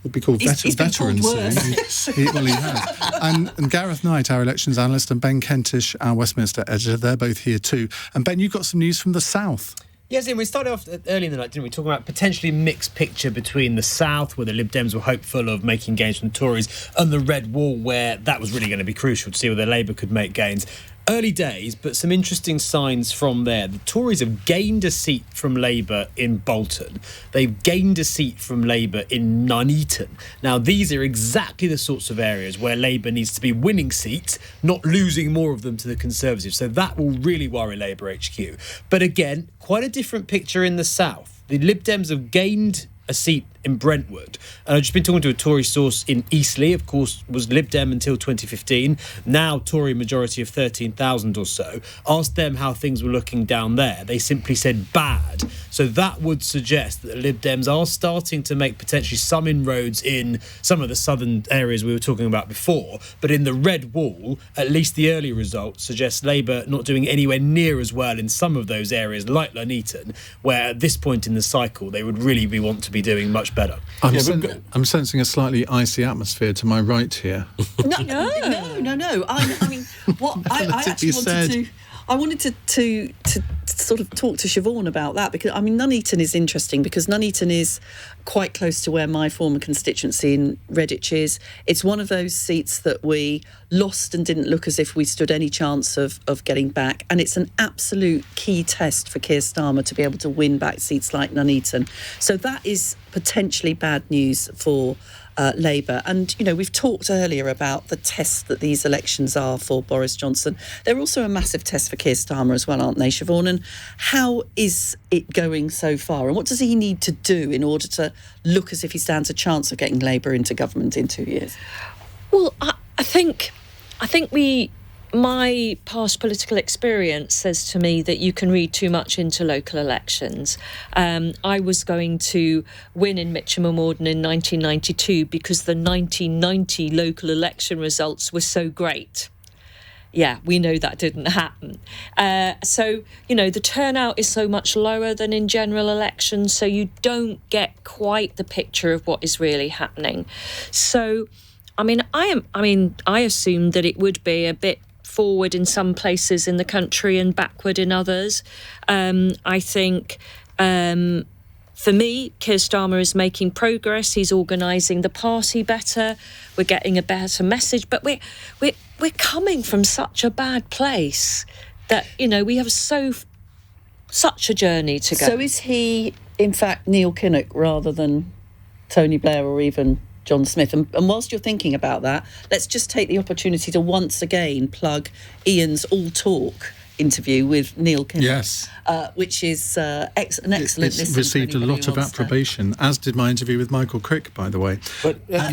Would be called He's been veteran called soon. Well, he has. And Gareth Knight, our elections analyst, and Ben Kentish, our Westminster editor, they're both here too. And Ben, you've got some news from the south. Yes, Ian, we started off early in the night, didn't we, talking about potentially mixed picture between the south, where the Lib Dems were hopeful of making gains from the Tories, and the Red Wall, where that was really going to be crucial to see whether Labour could make gains. Early days, but some interesting signs from there. The Tories have gained a seat from Labour in Bolton. They've gained a seat from Labour in Nuneaton. Now, these are exactly the sorts of areas where Labour needs to be winning seats, not losing more of them to the Conservatives. So that will really worry Labour HQ. But again, quite a different picture in the south. The Lib Dems have gained a seat in Brentwood. And I've just been talking to a Tory source in Eastleigh, of course, was Lib Dem until 2015, now Tory majority of 13,000 or so. Asked them how things were looking down there. They simply said bad. So that would suggest that the Lib Dems are starting to make potentially some inroads in some of the southern areas we were talking about before. But in the Red Wall, at least the early results suggest Labour not doing anywhere near as well in some of those areas, like Nuneaton, where at this point in the cycle they would really want to be doing much better. I'm sensing a slightly icy atmosphere to my right here. No. I mean, what I actually wanted to sort of talk to Siobhan about that, because I mean Nuneaton is interesting because Nuneaton is quite close to where my former constituency in Redditch is. It's one of those seats that we lost and didn't look as if we stood any chance of getting back, and it's an absolute key test for Keir Starmer to be able to win back seats like Nuneaton. So that is potentially bad news for Labour. And, you know, we've talked earlier about the test that these elections are for Boris Johnson. They're also a massive test for Keir Starmer as well, aren't they, Siobhan? And how is it going so far? And what does he need to do in order to look as if he stands a chance of getting Labour into government in 2 years? Well, I think my past political experience says to me that you can read too much into local elections. I was going to win in Mitcham and Morden in 1992 because the 1990 local election results were so great. Yeah, we know that didn't happen. So, you know, the turnout is so much lower than in general elections, so you don't get quite the picture of what is really happening. So, I assumed that it would be a bit forward in some places in the country and backward in others. I think, for me, Keir Starmer is making progress. He's organising the party better. We're getting a better message, but we're coming from such a bad place that, you know, we have such a journey to go. So is he, in fact, Neil Kinnock rather than Tony Blair or even John Smith? And whilst you're thinking about that, let's just take the opportunity to once again plug Ian's All Talk interview with Neil Kinnock. Yes. Which is an excellent listen. It's received a lot of approbation, as did my interview with Michael Crick, by the way. But I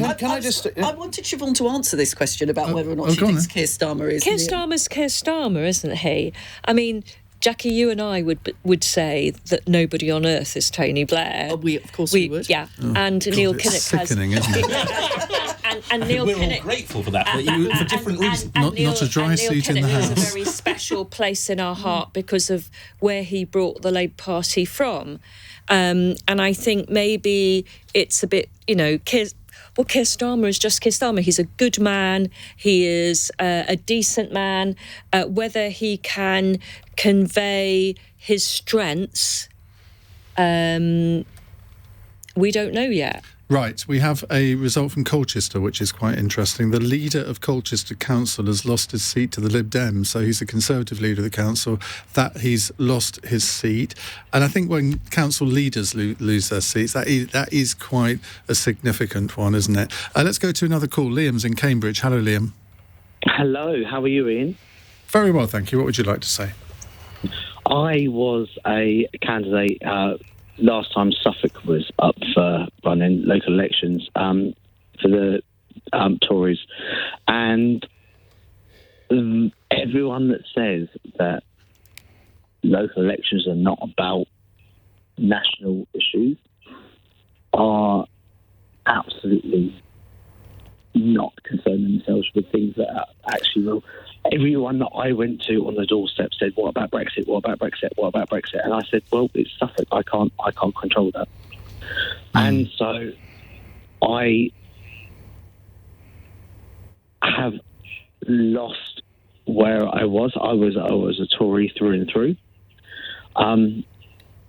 wanted Siobhan to answer this question about whether or not she thinks Keir Starmer is... Keir Starmer's Keir Starmer, isn't he? I mean, Jackie, you and I would say that nobody on earth is Tony Blair. Of course we would. Yeah, and Neil Kinnock has... Sickening, isn't it? and Neil We're Kinnock, all grateful for that, but for different reasons. Not a dry seat in the House. Neil Kinnock has a very special place in our heart because of where he brought the Labour Party from. And I think maybe it's a bit, you know, Keir Starmer is just Keir Starmer. He's a good man. He is a decent man. Whether he can convey his strengths, we don't know yet. Right, we have a result from Colchester, which is quite interesting. The leader of Colchester Council has lost his seat to the Lib Dem, so he's the Conservative leader of the council, that he's lost his seat. And I think when council leaders lose their seats, that is quite a significant one, isn't it? Let's go to another call. Liam's in Cambridge. Hello, Liam. Hello, how are you, Ian? Very well, thank you. What would you like to say? I was a candidate last time Suffolk was up for running local elections for the Tories, and everyone that says that local elections are not about national issues are absolutely not concerning themselves with things that are actually will. Everyone that I went to on the doorstep said, "What about Brexit? What about Brexit? What about Brexit?" And I said, "Well, it's Suffolk. I can't control that." And so I have lost where I was. I was a Tory through and through, and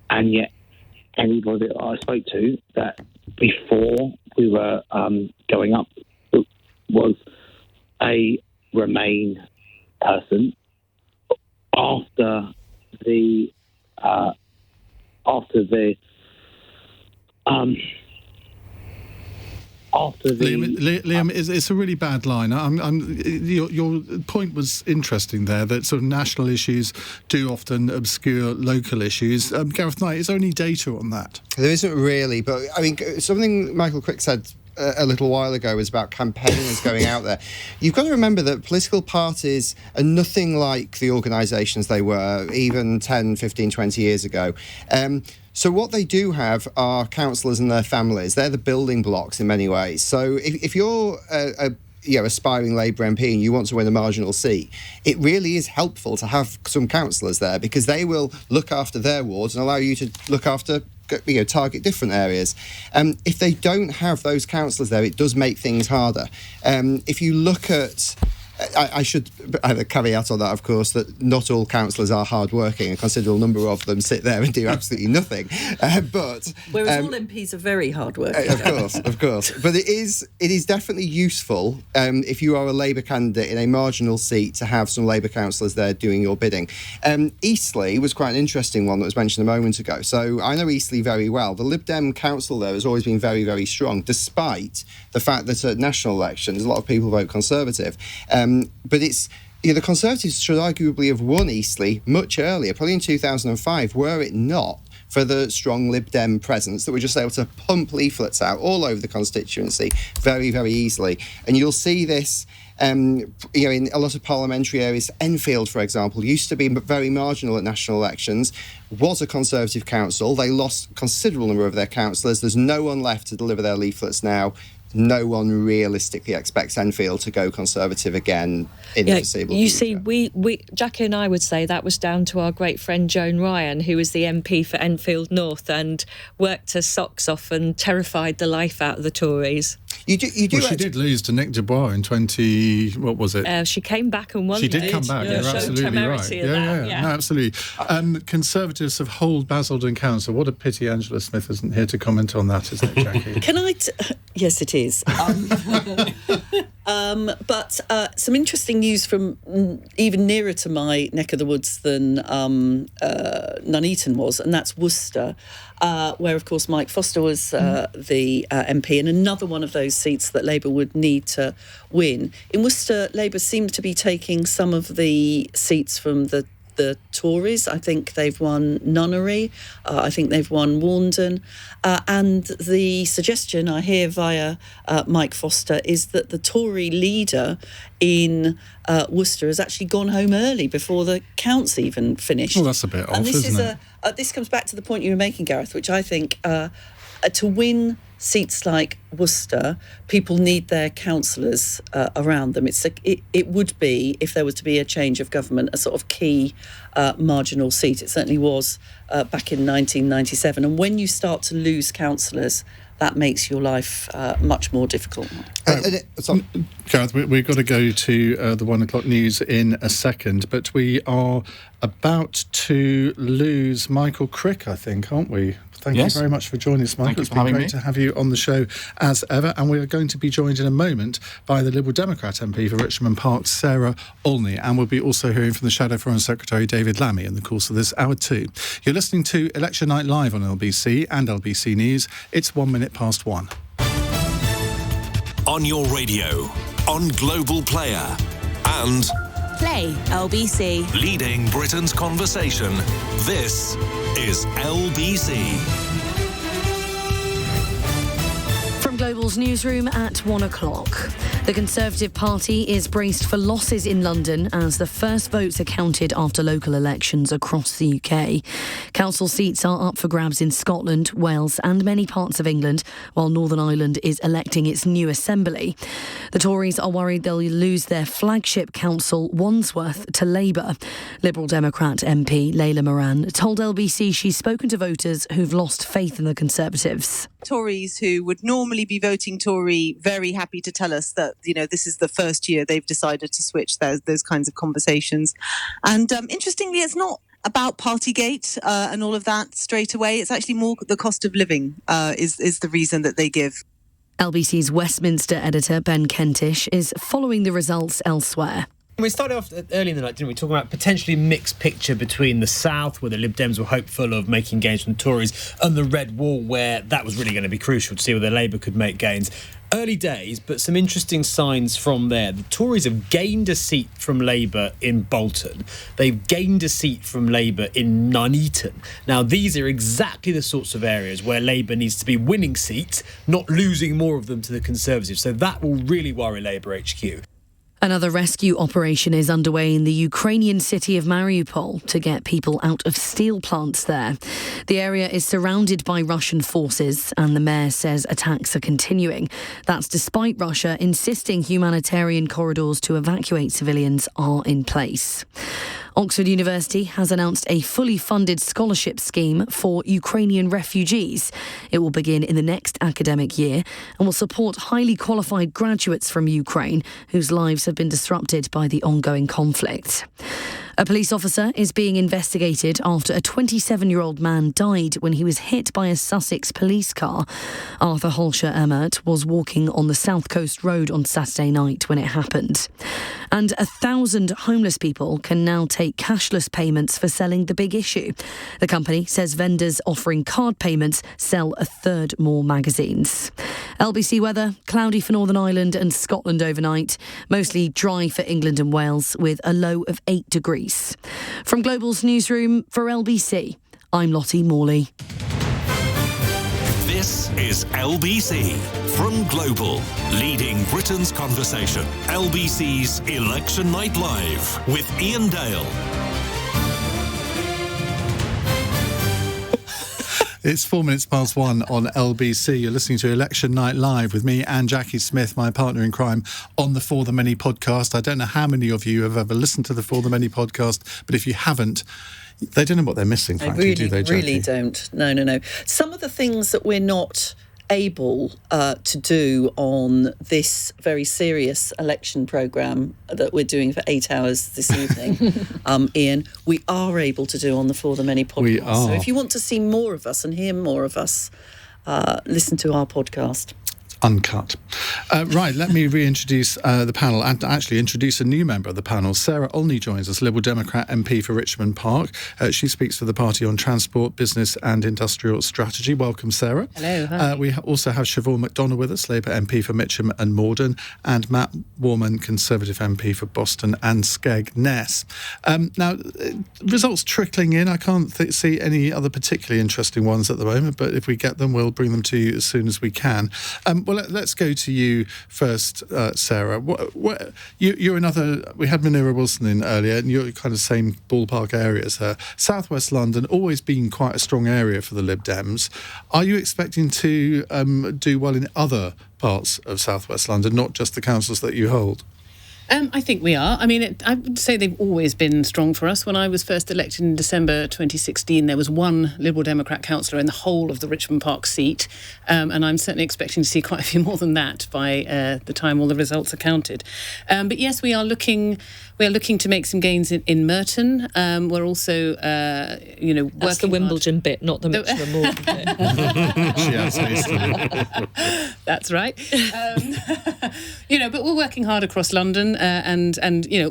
yet anybody that I spoke to that before we were going up was a Remain person. After the Liam, it's a really bad line. Your point was interesting there, that sort of national issues do often obscure local issues. Gareth Knight, is there any data on that? There isn't really, but I mean, something Michael Crick said a little while ago was about campaigners going out there. You've got to remember that political parties are nothing like the organisations they were even 10, 15, 20 years ago. So what they do have are councillors and their families. They're the building blocks in many ways. So if you're a aspiring Labour MP and you want to win a marginal seat, it really is helpful to have some councillors there, because they will look after their wards and allow you to look after, target different areas. If they don't have those councillors there, it does make things harder. If you look at... I should have a caveat on that, of course, that not all councillors are hard-working. A considerable number of them sit there and do absolutely nothing. But whereas all MPs are very hard-working. Of course. But it is definitely useful if you are a Labour candidate in a marginal seat to have some Labour councillors there doing your bidding. Eastleigh was quite an interesting one that was mentioned a moment ago. So I know Eastleigh very well. The Lib Dem council there has always been very, very strong, despite the fact that at national elections a lot of people vote Conservative. But it's the Conservatives should arguably have won Eastleigh much earlier, probably in 2005, were it not for the strong Lib Dem presence that were just able to pump leaflets out all over the constituency very, very easily. And you'll see this in a lot of parliamentary areas. Enfield, for example, used to be very marginal at national elections, was a Conservative council. They lost a considerable number of their councillors. There's no one left to deliver their leaflets now. No one realistically expects Enfield to go Conservative again in the foreseeable future. You see, we Jackie and I would say that was down to our great friend Joan Ryan, who was the MP for Enfield North and worked her socks off and terrified the life out of the Tories. She did lose to Nick Dubois in 20... What was it? She came back and won. She did come back, you're absolutely right. Yeah, no, absolutely. Conservatives have holed Basildon Council. What a pity Angela Smith isn't here to comment on that, isn't it, Jackie? Can I... Yes, it is. But some interesting news from even nearer to my neck of the woods than Nuneaton was, and that's Worcester, where, of course, Mike Foster was the MP, and another one of those seats that Labour would need to win. In Worcester, Labour seemed to be taking some of the seats from the Tories. I think they've won Nunnery. I think they've won Warndon. And the suggestion I hear via Mike Foster is that the Tory leader in Worcester has actually gone home early before the counts even finished. Well, that's a bit off, isn't it? This comes back to the point you were making, Gareth, which I think to win seats like Worcester, people need their councillors around them. It would be, if there was to be a change of government, a sort of key marginal seat. It certainly was back in 1997. And when you start to lose councillors, that makes your life much more difficult. Gareth, we've got to go to the 1 o'clock news in a second, but we are about to lose Michael Crick, I think, aren't we? Thank you very much for joining us, Michael. It's been great to have you you on the show as ever, and we are going to be joined in a moment by the Liberal Democrat MP for Richmond Park, Sarah Olney, and we'll be also hearing from the Shadow Foreign Secretary David Lammy in the course of this hour too. You're listening to Election Night Live on LBC and LBC News. It's 1 minute past 1. On your radio, on Global Player, and Play LBC. Leading Britain's conversation. This is LBC. From Global's newsroom at 1 o'clock. The Conservative Party is braced for losses in London as the first votes are counted after local elections across the UK. Council seats are up for grabs in Scotland, Wales and many parts of England, while Northern Ireland is electing its new assembly. The Tories are worried they'll lose their flagship council, Wandsworth, to Labour. Liberal Democrat MP Layla Moran told LBC she's spoken to voters who've lost faith in the Conservatives. Tories who would normally be voting Tory very happy to tell us that, this is the first year they've decided to switch those kinds of conversations. And interestingly, it's not about Partygate and all of that straight away. It's actually more the cost of living is the reason that they give. LBC's Westminster editor Ben Kentish is following the results elsewhere. We started off early in the night, didn't we, talking about potentially mixed picture between the South, where the Lib Dems were hopeful of making gains from the Tories, and the Red Wall, where that was really going to be crucial to see whether Labour could make gains. Early days, but some interesting signs from there. The Tories have gained a seat from Labour in Bolton. They've gained a seat from Labour in Nuneaton. Now, these are exactly the sorts of areas where Labour needs to be winning seats, not losing more of them to the Conservatives. So that will really worry Labour HQ. Another rescue operation is underway in the Ukrainian city of Mariupol to get people out of steel plants there. The area is surrounded by Russian forces and the mayor says attacks are continuing. That's despite Russia insisting humanitarian corridors to evacuate civilians are in place. Oxford University has announced a fully funded scholarship scheme for Ukrainian refugees. It will begin in the next academic year and will support highly qualified graduates from Ukraine whose lives have been disrupted by the ongoing conflict. A police officer is being investigated after a 27-year-old man died when he was hit by a Sussex police car. Arthur Holsher Emmert was walking on the South Coast Road on Saturday night when it happened. And 1,000 homeless people can now take cashless payments for selling The Big Issue. The company says vendors offering card payments sell a third more magazines. LBC weather, cloudy for Northern Ireland and Scotland overnight. Mostly dry for England and Wales with a low of 8 degrees. From Global's newsroom for LBC, I'm Lottie Morley. This is LBC from Global, leading Britain's conversation. LBC's Election Night Live with Iain Dale. It's 4 minutes past 1 on LBC. You're listening to Election Night Live with me, Iain Jacqui Smith, my partner in crime, on the For the Many podcast. I don't know how many of you have ever listened to the For the Many podcast, but if you haven't, they don't know what they're missing, frankly, do they, Jacqui? Really don't. No. Some of the things that we're not able to do on this very serious election programme that we're doing for 8 hours this evening, Iain, we are able to do on the For the Many podcast. We are. So if you want to see more of us and hear more of us, listen to our podcast. Uncut. Right, let me reintroduce the panel and actually introduce a new member of the panel. Sarah Olney joins us, Liberal Democrat MP for Richmond Park. She speaks for the party on transport, business and industrial strategy. Welcome, Sarah. Hello. Hi. We also have Siobhan McDonald with us, Labour MP for Mitcham and Morden, and Matt Warman, Conservative MP for Boston and Skegness. Now, results trickling in. I can't see any other particularly interesting ones at the moment, but if we get them, we'll bring them to you as soon as we can. Well, let's go to you first, Sarah. You're another... We had Munira Wilson in earlier, and you're kind of same ballpark area as her. South West London, always been quite a strong area for the Lib Dems. Are you expecting to do well in other parts of South West London, not just the councils that you hold? I think we are. I mean, I would say they've always been strong for us. When I was first elected in December 2016, there was one Liberal Democrat councillor in the whole of the Richmond Park seat, and I'm certainly expecting to see quite a few more than that by the time all the results are counted. But yes, we are looking to make some gains in Merton. We're also, working. That's the Wimbledon bit, not the Mitcham Morton bit. She has hastily. That's right. But we're working hard across London and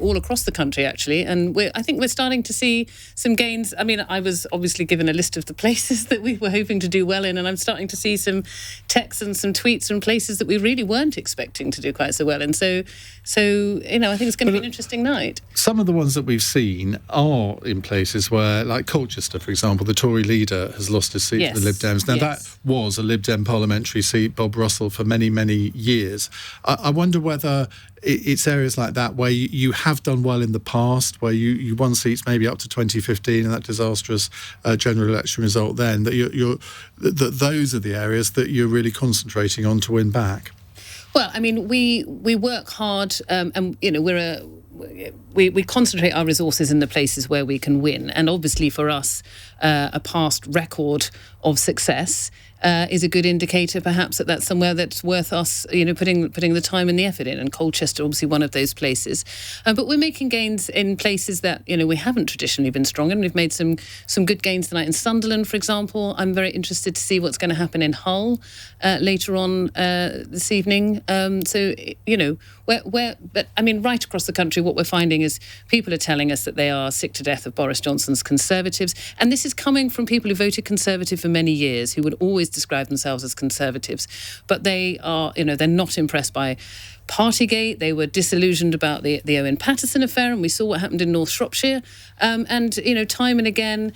all across the country actually, and I think we're starting to see some gains. I mean, I was obviously given a list of the places that we were hoping to do well in, and I'm starting to see some texts and some tweets from places that we really weren't expecting to do quite so well in. So I think it's going to be an interesting night. Some of the ones that we've seen are in places where, like Colchester, for example, the Tory leader has lost his seat to the Lib Dems. Now, that was a Lib Dem parliamentary seat, Bob Russell, for many, many years. I wonder whether it's areas like that where you have done well in the past, where you won seats maybe up to 2015 and that disastrous general election result then, that those are the areas that you're really concentrating on to win back. Well, I mean, we work hard, and we concentrate our resources in the places where we can win. And obviously, for us, a past record of success is a good indicator, perhaps, that that's somewhere that's worth us, putting the time and the effort in. And Colchester, obviously, one of those places. But we're making gains in places that we haven't traditionally been strong in. We've made some good gains tonight in Sunderland, for example. I'm very interested to see what's going to happen in Hull later on this evening. But I mean, right across the country, what we're finding is people are telling us that they are sick to death of Boris Johnson's Conservatives, and this is coming from people who voted Conservative for many years, who would always describe themselves as Conservatives, but they are, they're not impressed by Partygate. They were disillusioned about the Owen Paterson affair, and we saw what happened in North Shropshire. And time and again,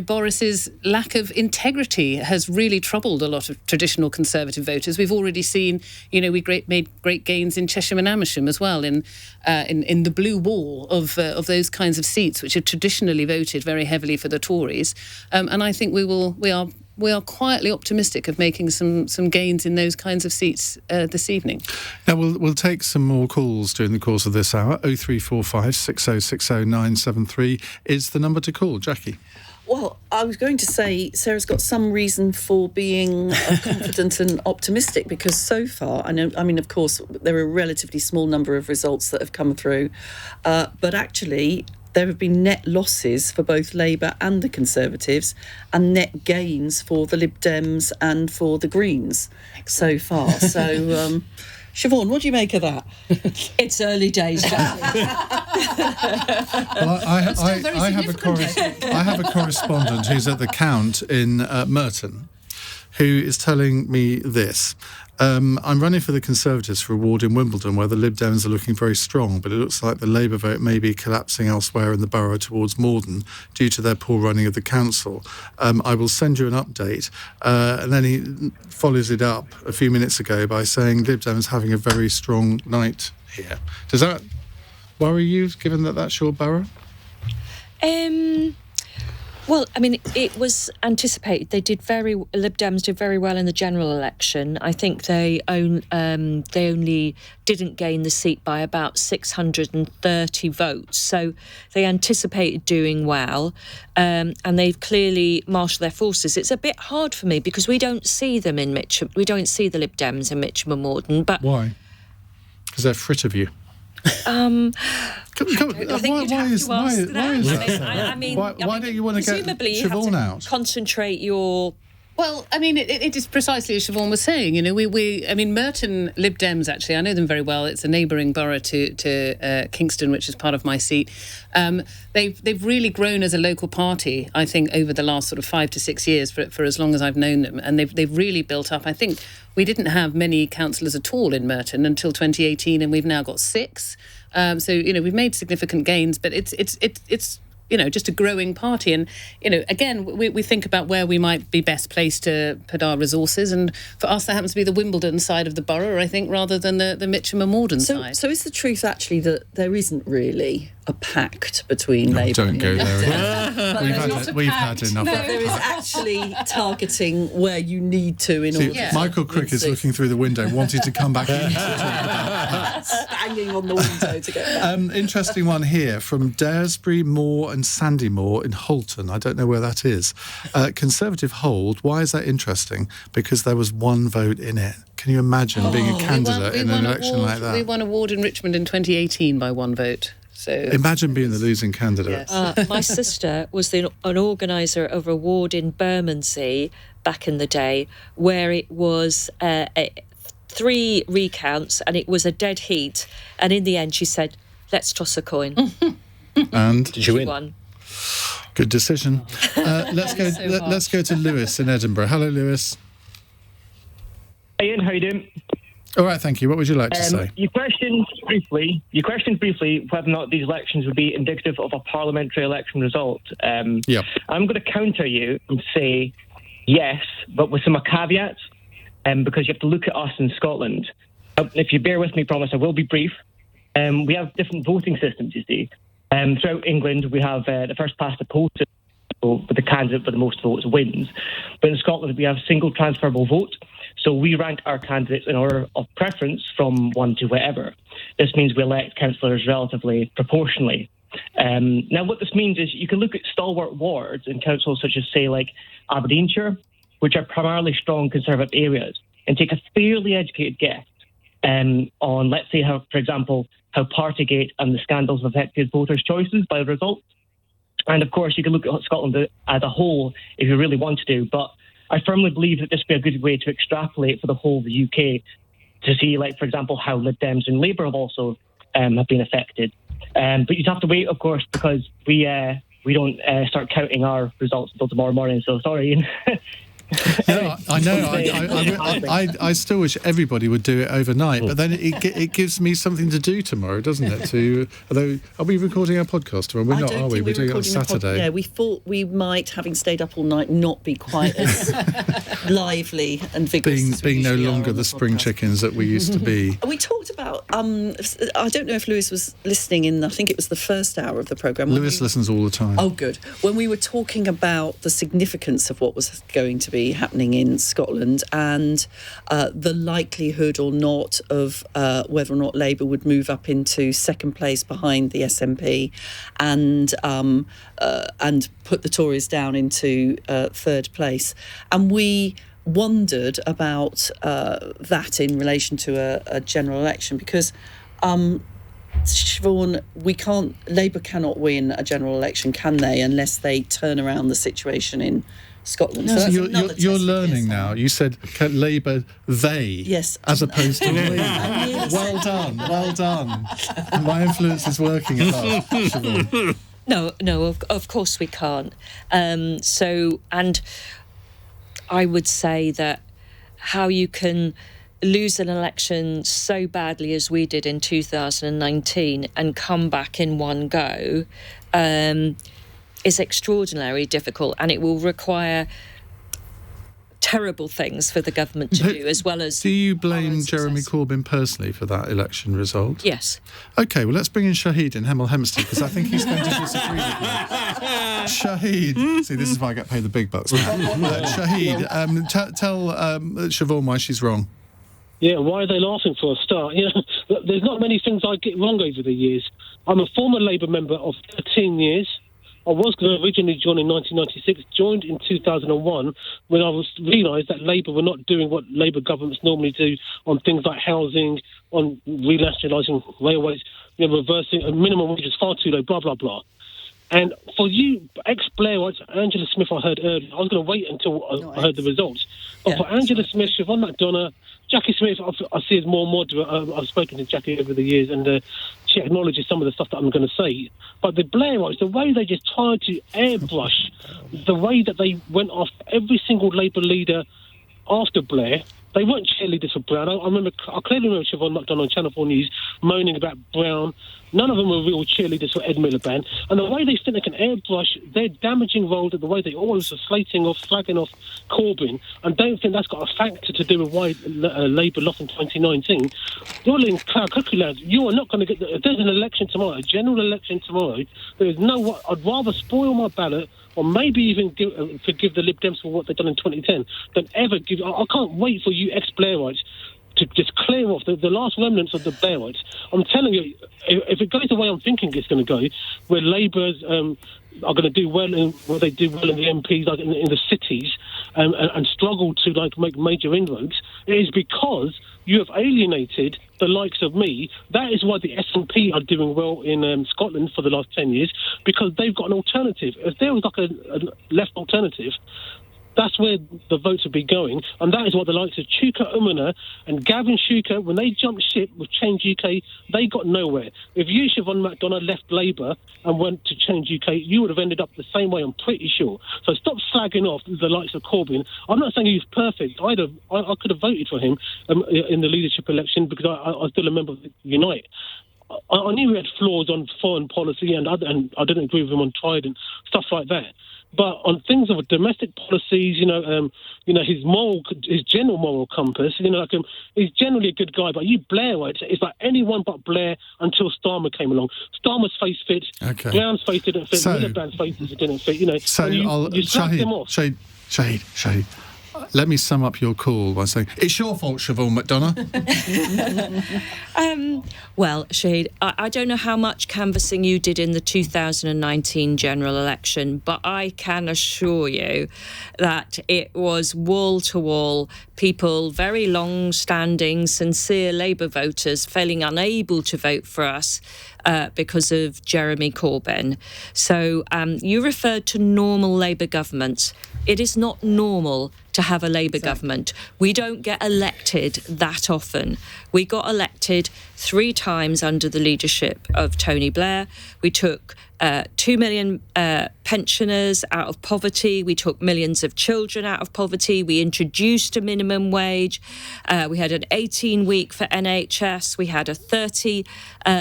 Boris's lack of integrity has really troubled a lot of traditional Conservative voters. We've already seen, we made great gains in Cheshire and Amersham as well, in the blue wall of those kinds of seats, which have traditionally voted very heavily for the Tories. And I think we are quietly optimistic of making some gains in those kinds of seats this evening. Now, we'll take some more calls during the course of this hour. 0345 6060 973 is the number to call. Jackie. Well, I was going to say Sarah's got some reason for being confident and optimistic, because so far, of course, there are a relatively small number of results that have come through, but actually there have been net losses for both Labour and the Conservatives and net gains for the Lib Dems and for the Greens so far. So, Siobhan, what do you make of that? It's early days, Jackie. Well, I have a correspondent who's at the Count in Merton, who is telling me this. I'm running for the Conservatives for a ward in Wimbledon where the Lib Dems are looking very strong, but it looks like the Labour vote may be collapsing elsewhere in the borough towards Morden due to their poor running of the council. I will send you an update. And then he follows it up a few minutes ago by saying Lib Dems having a very strong night here. Does that worry you, given that that's your borough? Well, I mean, it was anticipated. Lib Dems did very well in the general election. I think they only didn't gain the seat by about 630 votes. So they anticipated doing well, and they've clearly marshalled their forces. It's a bit hard for me because we don't see them in Mitcham. We don't see the Lib Dems in Mitcham and Morden. But why? Because they're frit of you. Why don't you want to get Siobhan out? Concentrate your... Well, I mean, it is precisely as Siobhan was saying. Merton Lib Dems, actually, I know them very well. It's a neighbouring borough to Kingston, which is part of my seat. They've really grown as a local party, I think, over the last sort of 5 to 6 years, for as long as I've known them. And they've really built up. I think we didn't have many councillors at all in Merton until 2018, and we've now got 6. So we've made significant gains, but it's just a growing party. And, again, we think about where we might be best placed to put our resources. And for us, that happens to be the Wimbledon side of the borough, I think, rather than the Mitcham and Morden side. So is the truth actually that there isn't really a pact between Labour. Don't go there Dem. again. We've had enough. There is actually targeting where you need to in order. Michael Crick is looking through the window, wanting to come back in to talk about pacts. Banging on the window to get back. Interesting one here from Daresbury, Moor and Sandymore in Holton. I don't know where that is. Conservative hold. Why is that interesting? Because there was one vote in it. Can you imagine being a candidate in an election like that? We won a ward in Richmond in 2018 by one vote. So imagine being the losing candidate. Yes. My sister was an organiser of a ward in Bermondsey back in the day, where it was 3 recounts and it was a dead heat. And in the end, she said, "Let's toss a coin." And did you win? Won. Good decision. Let's go. Let's go to Lewis in Edinburgh. Hello, Lewis. Ian, how you doing? All right, thank you. What would you like to say? You questioned briefly whether or not these elections would be indicative of a parliamentary election result. Yeah. I'm going to counter you and say yes, but with some caveats, because you have to look at us in Scotland. If you bear with me, promise I will be brief. We have different voting systems, you see. Throughout England, we have the first past the post, so the candidate with the most votes wins. But in Scotland, we have single transferable vote. So we rank our candidates in order of preference from 1 to whatever. This means we elect councillors relatively proportionally. Now, what this means is you can look at stalwart wards in councils such as, say, like Aberdeenshire, which are primarily strong Conservative areas, and take a fairly educated guess on, let's say, how, for example, how Partygate and the scandals have affected voters' choices by the results. And, of course, you can look at Scotland as a whole if you really want to, but I firmly believe that this would be a good way to extrapolate for the whole of the UK to see, like, for example, how Lib Dems and Labour have also have been affected. But you'd have to wait, of course, because we don't start counting our results until tomorrow morning. So sorry, Ian. No, I know. I still wish everybody would do it overnight, but then it gives me something to do tomorrow, doesn't it? Although, are we recording our podcast tomorrow? We're not, are we? We're doing it on Saturday. Yeah, we thought we might, having stayed up all night, not be quite as lively and vigorous. Being no longer the spring chickens that we used to be. We talked about. I don't know if Lewis was listening in. I think it was the first hour of the programme. Lewis listens all the time. Oh, good. When we were talking about the significance of what was going to be happening in Scotland and the likelihood or not of whether or not Labour would move up into second place behind the SNP and put the Tories down into third place. And we wondered about that in relation to a general election because Siobhan, Labour cannot win a general election, can they, unless they turn around the situation in Scotland. No, so you're learning now. You said Labour they, yes, as opposed to we. Well done. My influence is working a lot. No, of course we can't. And I would say that how you can lose an election so badly as we did in 2019 and come back in one go is extraordinarily difficult, and it will require terrible things for the government to do, as well as... Do you blame Jeremy Corbyn personally for that election result? Yes. OK, well, let's bring in Shahid in Hemel Hempstead, because I think he's going to disagree with me. Shahid. See, this is why I get paid the big bucks. Shahid, tell Siobhan why she's wrong. Yeah, why are they laughing for a start? You know, there's not many things I get wrong over the years. I'm a former Labour member of 13 years. I was going to originally join in 1996, joined in 2001 when I realised that Labour were not doing what Labour governments normally do on things like housing, on renationalising railways, reversing a minimum wage is far too low, blah, blah, blah. And for you, ex-Blairites, Angela Smith, I heard earlier, I was going to wait until I heard the results. But for Angela Smith, Siobhan McDonough, Jacqui Smith, I see as more and more. I've spoken to Jacqui over the years, and she acknowledges some of the stuff that I'm going to say. But the Blairites, the way they just tried to airbrush, the way that they went off every single Labour leader after Blair, They weren't cheerleaders for Brown. I clearly remember Siobhan McDonald on Channel 4 News moaning about Brown. None of them were real cheerleaders for Ed Miliband. And the way they think they can airbrush their damaging role, the way they always are slagging off Corbyn, and don't think that's got a factor to do with why Labour lost in 2019. You're in cloud cookie land. You are not going to get... If there's an election tomorrow, a general election tomorrow, there is no... I'd rather spoil my ballot or maybe even forgive the Lib Dems for what they've done in 2010 than ever give... I can't wait for you ex-Blairites to just clear off the last remnants of the Blairites. I'm telling you, if it goes the way I'm thinking it's going to go, where Labour's are going to do well in what they do well in the MPs, like in the cities, and struggle to like make major inroads, it is because you have alienated the likes of me. That is why the SNP are doing well in Scotland for the last 10 years, because they've got an alternative. If there was like a left alternative, that's where the votes would be going, and that is what the likes of Chuka Umunna and Gavin Shuker, when they jumped ship with Change UK, they got nowhere. If you, Siobhan McDonald, left Labour and went to Change UK, you would have ended up the same way, I'm pretty sure. So stop slagging off the likes of Corbyn. I'm not saying he's perfect. I could have voted for him in the leadership election because I still a member of Unite. I knew he had flaws on foreign policy, and I didn't agree with him on Trident and stuff like that. But on things of domestic policies, his general moral compass, he's generally a good guy. But you Blairites, it's like anyone but Blair until Starmer came along. Starmer's face fit, okay. Brown's face didn't fit, Miliband's face didn't fit. So you slapped him off. Shahid, let me sum up your call by saying, it's your fault, Siobhan McDonald. Well, Shahid, I don't know how much canvassing you did in the 2019 general election, but I can assure you that it was wall-to-wall people, very long-standing, sincere Labour voters, feeling unable to vote for us because of Jeremy Corbyn. So you referred to normal Labour governments. It is not normal to have a Labour government. We don't get elected that often. We got elected 3 times under the leadership of Tony Blair. We took 2 million pensioners out of poverty. We took millions of children out of poverty. We introduced a minimum wage. We had an 18-week for NHS. We had a 30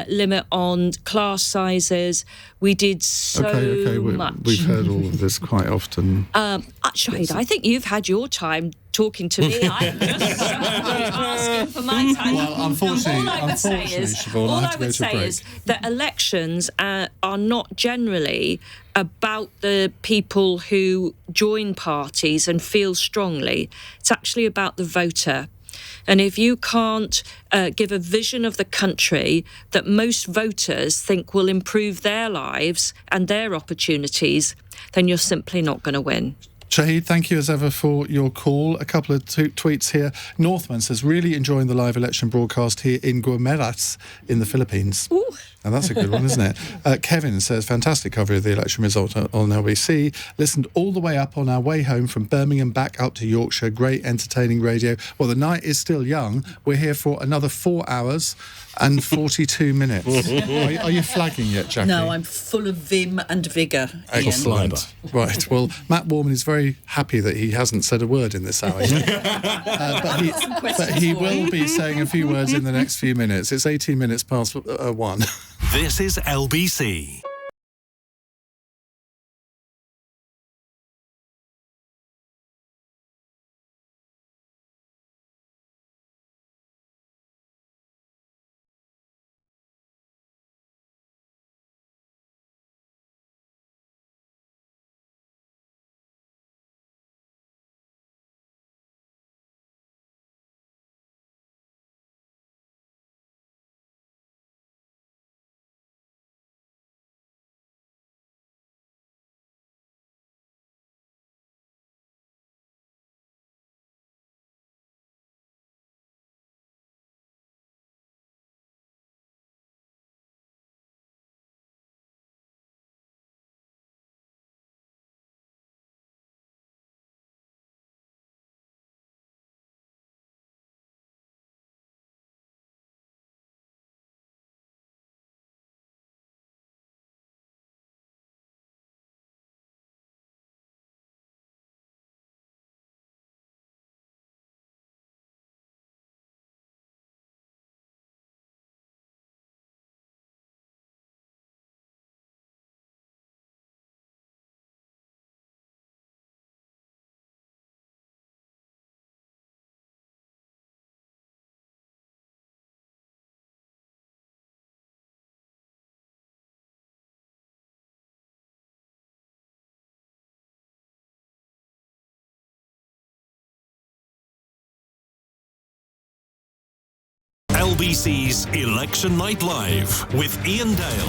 limit on class sizes. We did so much. We've heard all of this quite often. Shahid, I think you've had your time talking to me. I'm just asking for my time. Well, unfortunately, all I would say is that elections are not generally about the people who join parties and feel strongly. It's actually about the voter. And if you can't give a vision of the country that most voters think will improve their lives and their opportunities, then you're simply not going to win. Shahid, thank you as ever for your call. A couple of tweets here. Northman says, really enjoying the live election broadcast here in Guimaras in the Philippines. Ooh. And that's a good one, isn't it? Kevin says, fantastic coverage of the election result on LBC. Listened all the way up on our way home from Birmingham back up to Yorkshire. Great entertaining radio. Well, the night is still young. We're here for another 4 hours and 42 minutes. Are you flagging yet, Jacqui? No, I'm full of vim and vigour. Excellent. Right, well, Matt Warman is very happy that he hasn't said a word in this hour but he will be saying a few words in the next few minutes. It's 18 minutes past 1. This is LBC. LBC's Election Night Live with Iain Dale.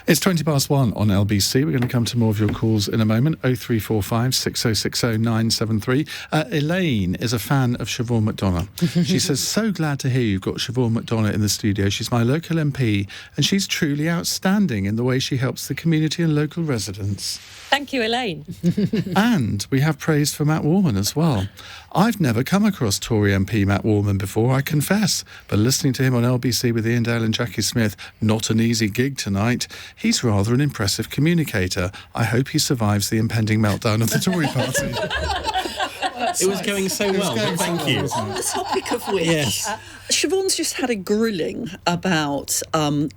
It's 1:20 on LBC. We're going to come to more of your calls in a moment. 0345 6060 973. Elaine is a fan of Siobhan McDonough. She says, so glad to hear you've got Siobhan McDonough in the studio. She's my local MP and she's truly outstanding in the way she helps the community and local residents. Thank you, Elaine. And we have praise for Matt Warman as well. I've never come across Tory MP Matt Warman before, I confess, but listening to him on LBC with Iain Dale and Jacqui Smith, not an easy gig tonight. He's rather an impressive communicator. I hope he survives the impending meltdown of the Tory party. It was going so well. Thank you. On the topic of which, yes. Siobhan's just had a grilling about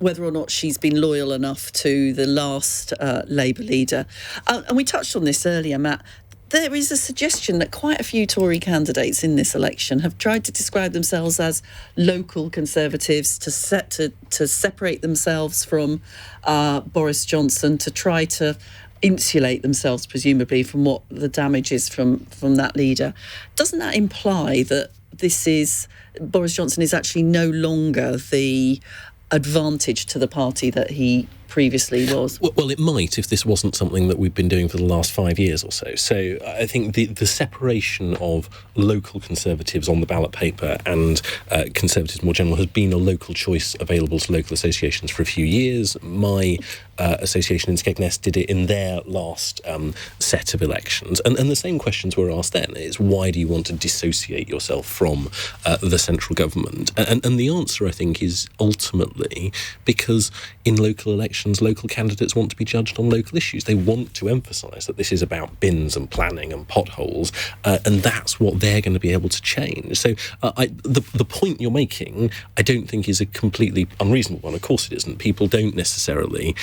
whether or not she's been loyal enough to the last Labour leader. And we touched on this earlier, Matt. There is a suggestion that quite a few Tory candidates in this election have tried to describe themselves as local Conservatives, to separate themselves from Boris Johnson, to try to insulate themselves, presumably, from what the damage is from that leader. Doesn't that imply that Boris Johnson is actually no longer the advantage to the party that he previously was? Well, it might if this wasn't something that we've been doing for the last 5 years or so. So I think the separation of local Conservatives on the ballot paper and Conservatives more general has been a local choice available to local associations for a few years. My association in Skegness did it in their last set of elections. And the same questions were asked then is, why do you want to dissociate yourself from the central government? And the answer, I think, is ultimately because in local elections, local candidates want to be judged on local issues. They want to emphasise that this is about bins and planning and potholes, and that's what they're going to be able to change. So the point you're making, I don't think is a completely unreasonable one. Of course it isn't. People don't necessarily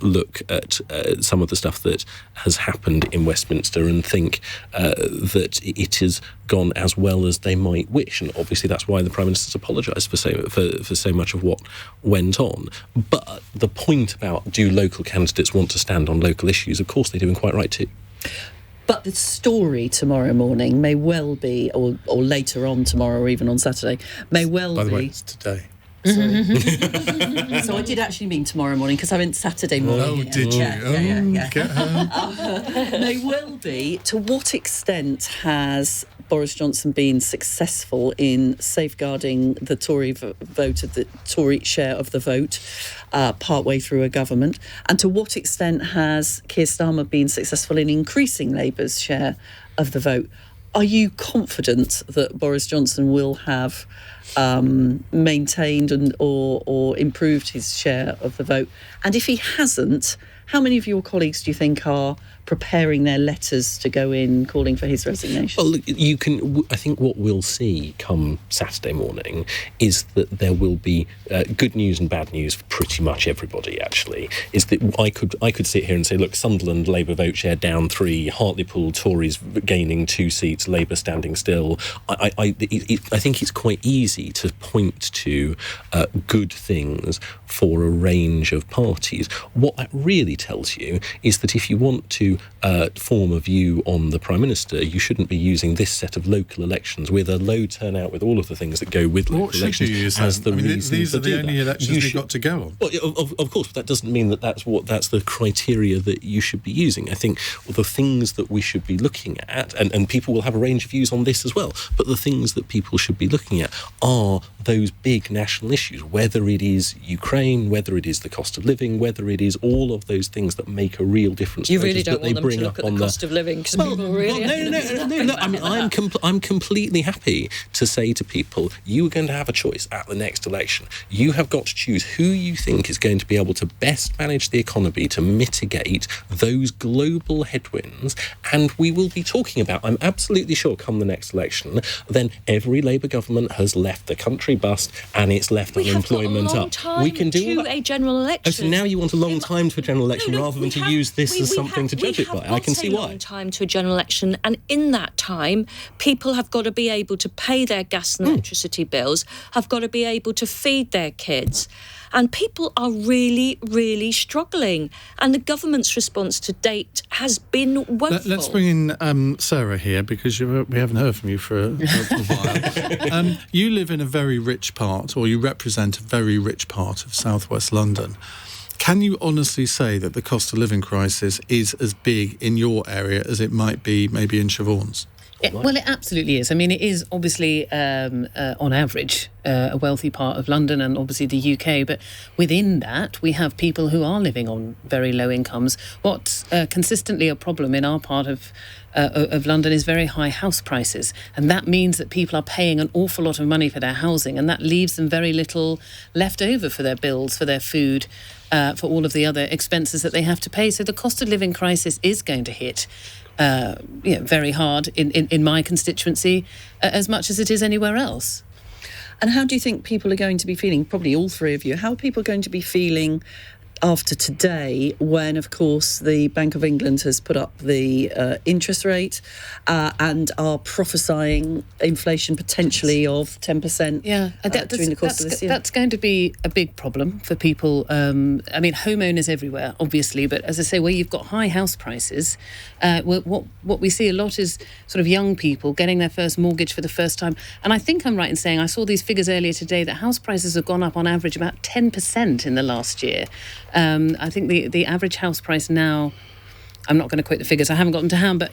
look at some of the stuff that has happened in Westminster and think that it has gone as well as they might wish, and obviously that's why the Prime Minister's apologised for so much of what went on. But the point about, do local candidates want to stand on local issues? Of course they do, and quite right too. But the story tomorrow morning may well be, or later on tomorrow, or even on Saturday, may well be... By the way, it's today. Sorry. So I did actually mean tomorrow morning, because I meant Saturday morning. Oh, did you? Yeah. Get her. May well be, to what extent has Boris Johnson been successful in safeguarding the Tory vote, the Tory share of the vote, partway through a government, and to what extent has Keir Starmer been successful in increasing Labour's share of the vote? Are you confident that Boris Johnson will have maintained or improved his share of the vote? And if he hasn't, how many of your colleagues do you think are preparing their letters to go in calling for his resignation? Well, look, I think what we'll see come Saturday morning is that there will be good news and bad news for pretty much everybody, actually. Is that I could sit here and say, look, Sunderland, Labour vote share down 3, Hartlepool, Tories gaining 2 seats, Labour standing still. I think it's quite easy to point to good things for a range of parties. What that really tells you is that if you want to form a view on the Prime Minister, you shouldn't be using this set of local elections with a low turnout, with all of the things that go with local elections, as the reason. These are the only elections we've got to go on. Well, of course, but that doesn't mean that that's the criteria that you should be using. I think the things that we should be looking at, and people will have a range of views on this as well, but the things that people should be looking at are those big national issues, whether it is Ukraine, whether it is the cost of living, whether it is all of those things that make a real difference. You really don't want them to look at the cost of living, because people really... No. I mean, I'm completely happy to say to people, you are going to have a choice at the next election. You have got to choose who you think is going to be able to best manage the economy to mitigate those global headwinds, and we will be talking about, I'm absolutely sure, come the next election, then every Labour government has left the country bust and it's left unemployment up. We can do all that. A general election. Oh, so now you want a long time to a general election rather than to use this as something to judge I can see why. A long time to a general election, and in that time, people have got to be able to pay their gas and electricity bills, have got to be able to feed their kids. And people are really, really struggling. And the government's response to date has been woeful. Let's bring in Sarah here, because we haven't heard from you for a while. You live in a very rich part, or you represent a very rich part of southwest London. Can you honestly say that the cost of living crisis is as big in your area as it might be maybe in Siobhan's? Well, it absolutely is. I mean, it is obviously, on average, a wealthy part of London and obviously the UK. But within that, we have people who are living on very low incomes. What's consistently a problem in our part of London is very high house prices. And that means that people are paying an awful lot of money for their housing, and that leaves them very little left over for their bills, for their food, for all of the other expenses that they have to pay. So the cost of living crisis is going to hit very hard in my constituency, as much as it is anywhere else. And how do you think people are going to be feeling, probably all three of you, how are people going to be feeling after today, when, of course, the Bank of England has put up the interest rate and are prophesying inflation potentially of 10% during the course of this year? That's going to be a big problem for people. I mean, homeowners everywhere, obviously, but as I say, where you've got high house prices, what we see a lot is sort of young people getting their first mortgage for the first time. And I think I'm right in saying, I saw these figures earlier today, that house prices have gone up on average about 10% in the last year. I think the average house price now, I'm not going to quote the figures, I haven't got them to hand, but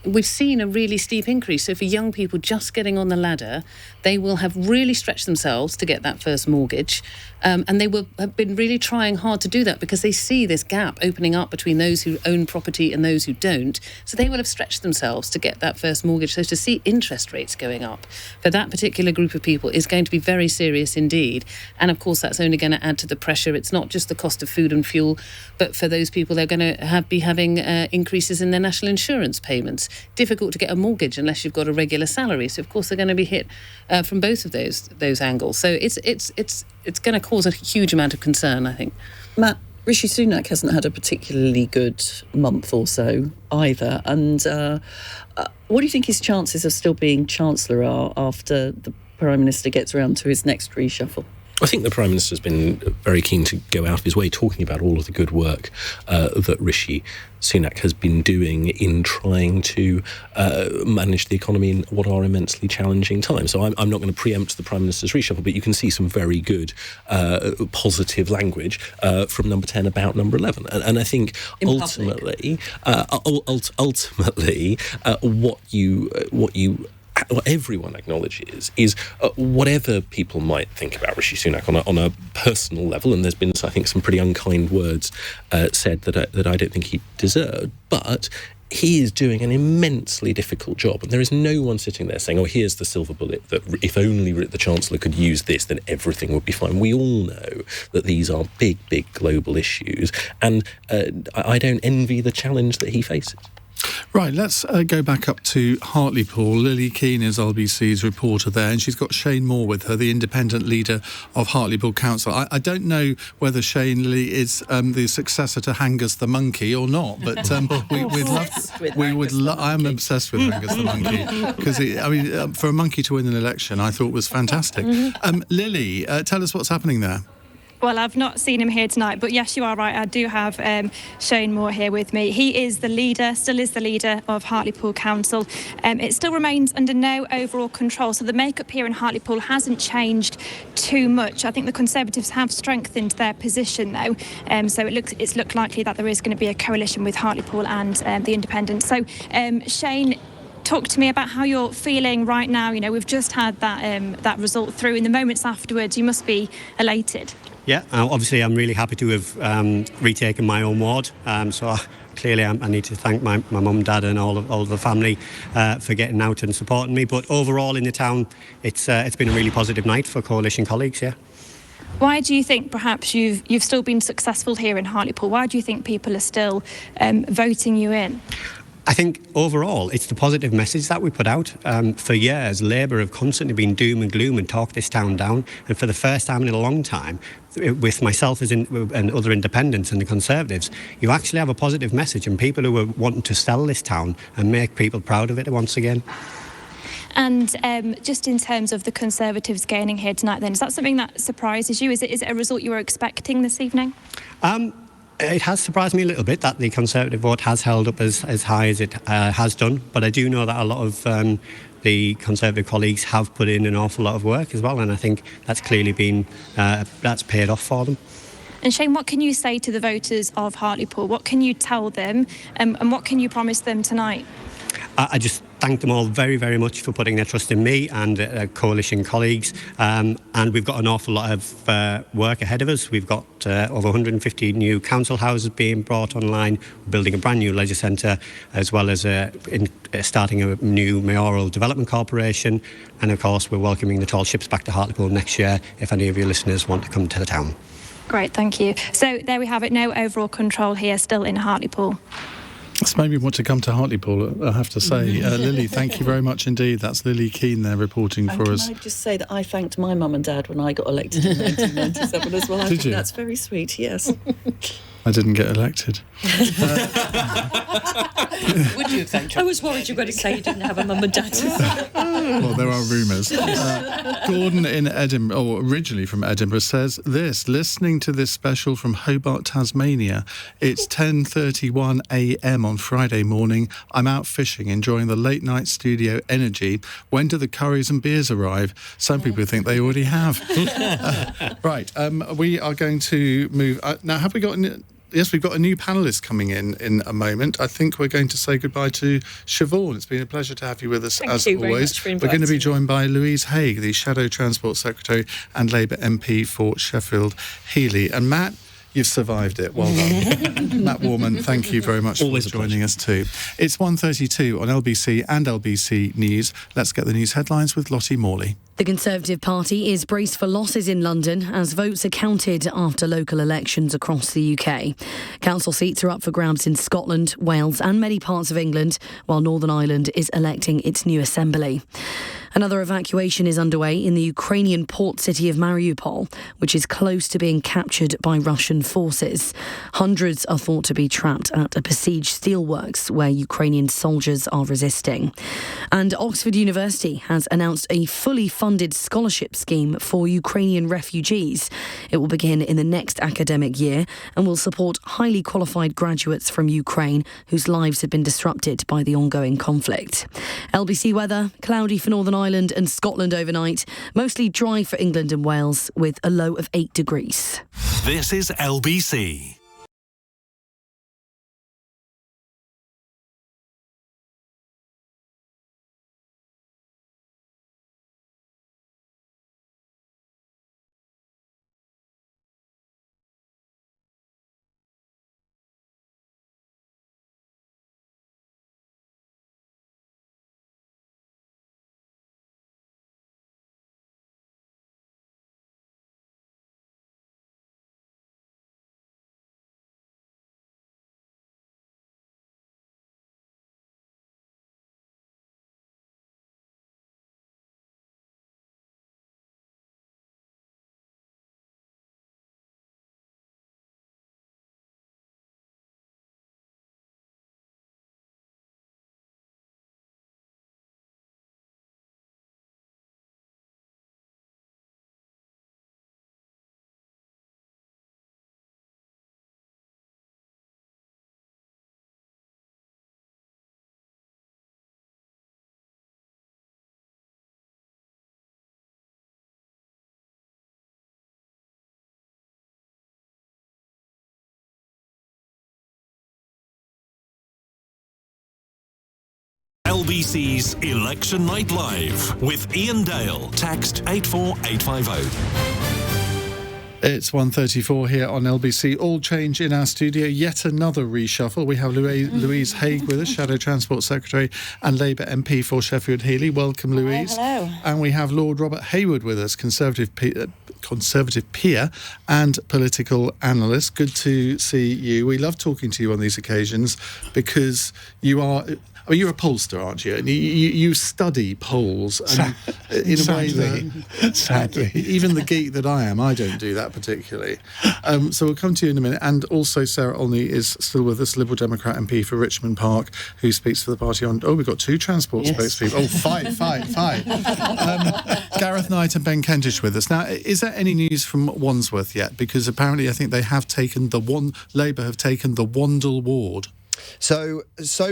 we've seen a really steep increase. So for young people just getting on the ladder, they will have really stretched themselves to get that first mortgage, and they have been really trying hard to do that because they see this gap opening up between those who own property and those who don't. So they will have stretched themselves to get that first mortgage. So to see interest rates going up for that particular group of people is going to be very serious indeed. And of course, that's only going to add to the pressure. It's not just the cost of food and fuel, but for those people, they're going to be having increases in their national insurance payments. Difficult to get a mortgage unless you've got a regular salary. So of course they're going to be hit from both of those angles. So it's going to cause a huge amount of concern, I think. Matt, Rishi Sunak hasn't had a particularly good month or so either. And what do you think his chances of still being Chancellor are after the Prime Minister gets around to his next reshuffle? I think the Prime Minister's been very keen to go out of his way talking about all of the good work that Rishi Sunak has been doing in trying to manage the economy in what are immensely challenging times. So I'm not going to preempt the Prime Minister's reshuffle, but you can see some very good positive language from number 10 about number 11. And I think ultimately what everyone acknowledges is whatever people might think about Rishi Sunak on a personal level, and there's been, I think, some pretty unkind words said that I don't think he deserved, but he is doing an immensely difficult job, and there is no one sitting there saying, oh, here's the silver bullet, that if only the Chancellor could use this, then everything would be fine. We all know that these are big, big global issues, and I don't envy the challenge that he faces. Right, let's go back up to Hartlepool. Lily Keane is LBC's reporter there, and she's got Shane Moore with her, the independent leader of Hartlepool Council. I don't know whether Shane Lily is the successor to Hangus the monkey or not, but I'm obsessed with Hangus the monkey, because for a monkey to win an election, I thought was fantastic. Lily, tell us what's happening there. Well, I've not seen him here tonight, but yes, you are right. I do have Shane Moore here with me. He is still is the leader of Hartlepool Council. It still remains under no overall control, so the makeup here in Hartlepool hasn't changed too much. I think the Conservatives have strengthened their position, though, so it's looked likely that there is going to be a coalition with Hartlepool and the Independents. So, Shane, talk to me about how you're feeling right now. We've just had that result through. In the moments afterwards, you must be elated. Yeah, obviously I'm really happy to have retaken my own ward. So clearly I need to thank my mum, dad and all of the family for getting out and supporting me. But overall in the town, it's been a really positive night for coalition colleagues, yeah. Why do you think perhaps you've still been successful here in Hartlepool? Why do you think people are still voting you in? I think overall it's the positive message that we put out. For years, Labour have constantly been doom and gloom and talked this town down. And for the first time in a long time, with myself and other independents and the Conservatives, you actually have a positive message and people who are wanting to sell this town and make people proud of it once again. And just in terms of the Conservatives gaining here tonight, then, is that something that surprises you? Is it a result you were expecting this evening? It has surprised me a little bit that the Conservative vote has held up as high as it has done, but I do know that a lot of the Conservative colleagues have put in an awful lot of work as well, and I think that's clearly been that's paid off for them. And Shane, what can you say to the voters of Hartlepool? What can you tell them, and what can you promise them tonight? I just thank them all very, very much for putting their trust in me and coalition colleagues. And we've got an awful lot of work ahead of us. We've got over 150 new council houses being brought online, building a brand new leisure centre, as well as starting a new mayoral development corporation. And of course, we're welcoming the tall ships back to Hartlepool next year if any of your listeners want to come to the town. Great, thank you. So there we have it. No overall control here, still in Hartlepool. It's made me want to come to Hartlepool, I have to say. Lily, thank you very much indeed. That's Lily Keane there reporting for us. Can I just say that I thanked my mum and dad when I got elected in 1997 as well. I think that's very sweet, yes. I didn't get elected. Would you have thanked her? I was worried you were going to say you didn't have a mum and dad. Well, there are rumours. Gordon in Edinburgh, or originally from Edinburgh, says this: listening to this special from Hobart, Tasmania. It's 10:31 a.m. on Friday morning. I'm out fishing, enjoying the late night studio energy. When do the curries and beers arrive? Some people think they already have. Right, we are going to move. Now, have we got... Yes, we've got a new panellist coming in a moment. I think we're going to say goodbye to Siobhan. It's been a pleasure to have you with us, as always. We're going to be joined by Louise Haigh, the Shadow Transport Secretary and Labour MP for Sheffield Heeley. And Matt, you've survived it. Well done. Matt Warman, thank you very much for joining us too. It's 1:32 on LBC and LBC News. Let's get the news headlines with Lottie Morley. The Conservative Party is braced for losses in London as votes are counted after local elections across the UK. Council seats are up for grabs in Scotland, Wales and many parts of England, while Northern Ireland is electing its new assembly. Another evacuation is underway in the Ukrainian port city of Mariupol, which is close to being captured by Russian forces. Hundreds are thought to be trapped at a besieged steelworks where Ukrainian soldiers are resisting. And Oxford University has announced a fully funded scholarship scheme for Ukrainian refugees. It will begin in the next academic year and will support highly qualified graduates from Ukraine whose lives have been disrupted by the ongoing conflict. LBC weather, cloudy for Northern Ireland and Scotland overnight, mostly dry for England and Wales with a low of 8 degrees. This is LBC. LBC's Election Night Live with Iain Dale. Text 84850. It's 1:34 here on LBC. All change in our studio. Yet another reshuffle. We have Louise Haigh with us, Shadow Transport Secretary and Labour MP for Sheffield Heeley. Welcome, Louise. Hello. And we have Lord Robert Hayward with us, Conservative peer and political analyst. Good to see you. We love talking to you on these occasions because you're a pollster, aren't you? And you study polls and in a way that sadly, even the geek that I am, I don't do that particularly. So we'll come to you in a minute. And also Sarah Olney is still with us, Liberal Democrat MP for Richmond Park, who speaks for the party on... Oh, we've got two transport spokespeople. Oh, five. Gareth Knight and Ben Kentish with us. Now, is there any news from Wandsworth yet? Because apparently I think they have taken Labour have taken the Wandle ward. So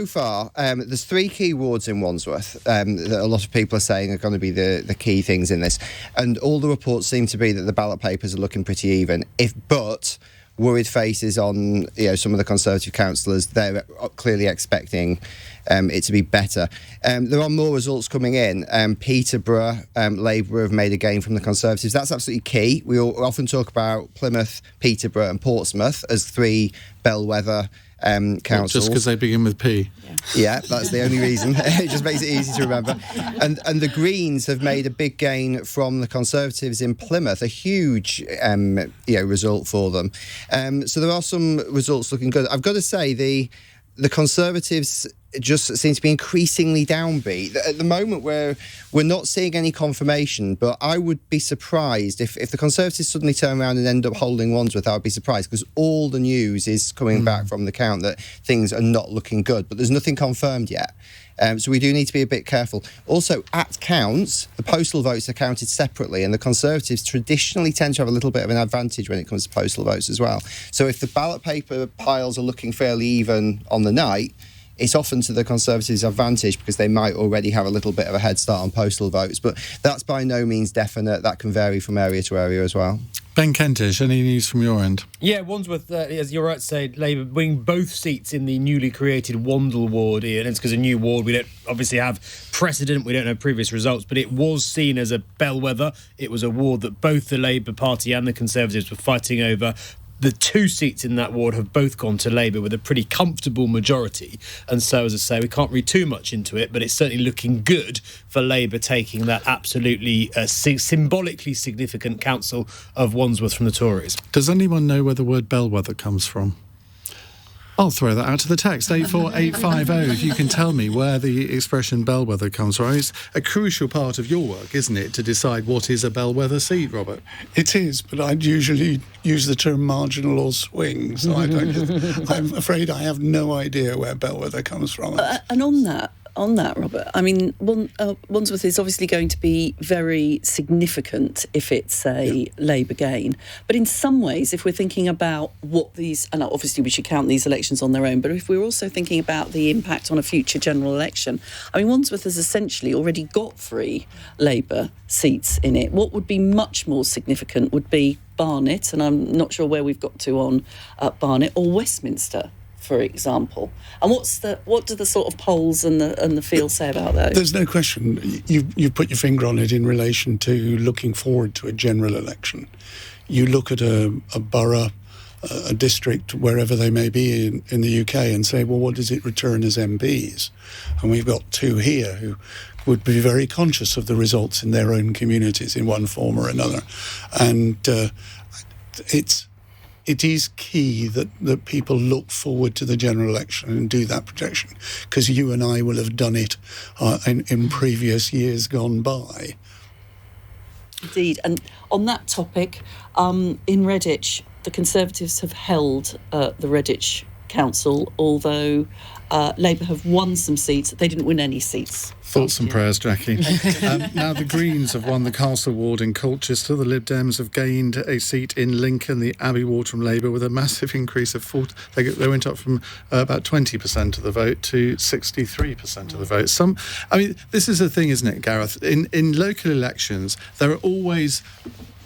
far, there's three key wards in Wandsworth that a lot of people are saying are going to be the key things in this. And all the reports seem to be that the ballot papers are looking pretty even. But worried faces on some of the Conservative councillors, they're clearly expecting it to be better. There are more results coming in. Peterborough, Labour have made a gain from the Conservatives. That's absolutely key. We often talk about Plymouth, Peterborough and Portsmouth as three bellwether councils. Just because they begin with P. Yeah, that's the only reason. It just makes it easy to remember. And the Greens have made a big gain from the Conservatives in Plymouth, a huge result for them. So there are some results looking good. I've got to say, the Conservatives just seem to be increasingly downbeat. At the moment, we're not seeing any confirmation, but I would be surprised if the Conservatives suddenly turn around and end up holding Wandsworth. I would be surprised, because all the news is coming back from the count that things are not looking good, but there's nothing confirmed yet. So we do need to be a bit careful. Also, at counts, the postal votes are counted separately, and the Conservatives traditionally tend to have a little bit of an advantage when it comes to postal votes as well. So if the ballot paper piles are looking fairly even on the night, it's often to the Conservatives' advantage because they might already have a little bit of a head start on postal votes. But that's by no means definite. That can vary from area to area as well. Ben Kentish, any news from your end? Yeah, Wandsworth, as you're right to say, Labour winning both seats in the newly created Wandle ward, Ian. It's because a new ward, we don't obviously have precedent, we don't know previous results, but it was seen as a bellwether. It was a ward that both the Labour Party and the Conservatives were fighting over. The two seats in that ward have both gone to Labour with a pretty comfortable majority. And so, as I say, we can't read too much into it, but it's certainly looking good for Labour taking that absolutely symbolically significant council of Wandsworth from the Tories. Does anyone know where the word bellwether comes from? I'll throw that out to the text, 84850, if you can tell me where the expression bellwether comes from. It's a crucial part of your work, isn't it, to decide what is a bellwether seat, Robert? It is, but I'd usually use the term marginal or swing, so I'm afraid I have no idea where bellwether comes from. And on that, Robert, I mean, Wandsworth is obviously going to be very significant if it's a Labour gain. But in some ways, if we're thinking about what these, and obviously we should count these elections on their own, but if we're also thinking about the impact on a future general election, I mean, Wandsworth has essentially already got 3 Labour seats in it. What would be much more significant would be Barnet, and I'm not sure where we've got to on Barnet, or Westminster, for example. And what do the sort of polls and the field say about those? There's no question. You've put your finger on it in relation to looking forward to a general election. You look at a borough, a district, wherever they may be in the UK, and say, well, what does it return as MPs? And we've got 2 here who would be very conscious of the results in their own communities in one form or another. And it is key that people look forward to the general election and do that projection, because you and I will have done it in previous years gone by. Indeed. And on that topic, in Redditch, the Conservatives have held the Redditch Council, although Labour have won some seats. They didn't win any seats. Thoughts and prayers, Jackie. Now the Greens have won the Castle Ward in Colchester. The Lib Dems have gained a seat in Lincoln, the Abbey Ward from Labour, with a massive increase of 40. They went up from about 20% of the vote to 63% of the vote. This is the thing, isn't it, Gareth? In local elections, there are always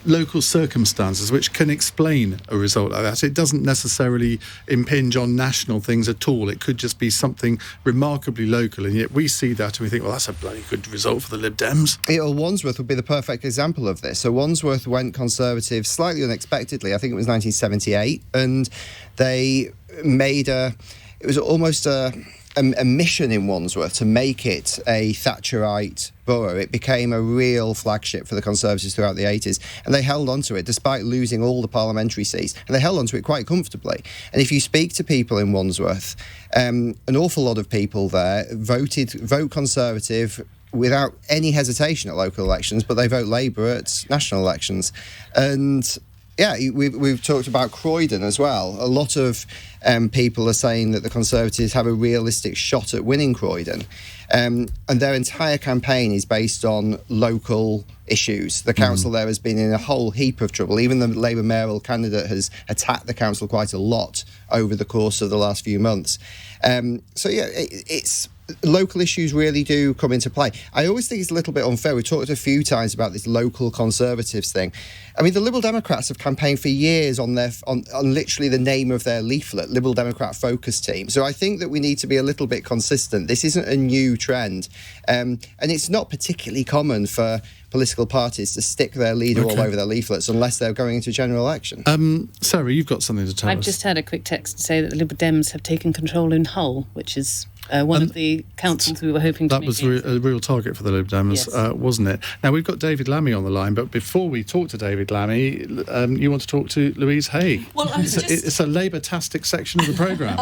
local circumstances which can explain a result like that. It doesn't necessarily impinge on national things at all. It could just be something remarkably local, and yet we see that and we think, well, that's a bloody good result for the Lib Dems. Wandsworth would be the perfect example of this. So Wandsworth went Conservative slightly unexpectedly. I think it was 1978, and they made it was almost a mission in Wandsworth to make it a Thatcherite borough. It became a real flagship for the Conservatives throughout the 80s, and they held on to it despite losing all the parliamentary seats, and they held on to it quite comfortably. And if you speak to people in Wandsworth, an awful lot of people there vote Conservative without any hesitation at local elections, but they vote Labour at national elections. And yeah, we've talked about Croydon as well. A lot of people are saying that the Conservatives have a realistic shot at winning Croydon. And their entire campaign is based on local issues. The council there has been in a whole heap of trouble. Even the Labour mayoral candidate has attacked the council quite a lot over the course of the last few months. It's local issues really do come into play. I always think it's a little bit unfair. We've talked a few times about this local Conservatives thing. I mean, the Liberal Democrats have campaigned for years on literally the name of their leaflet, Liberal Democrat Focus Team. So I think that we need to be a little bit consistent. This isn't a new trend. And it's not particularly common for political parties to stick their leader all over their leaflets unless they're going into a general election. Sarah, you've got something to tell us. I've just had a quick text to say that the Lib Dems have taken control in Hull, which is one of the councils we were hoping to That was a real target for the Lib Dems, yes. Wasn't it? Now, we've got David Lammy on the line, but before we talk to David Lammy, you want to talk to Louise Hay. Well, it's a Labour-tastic section of the programme.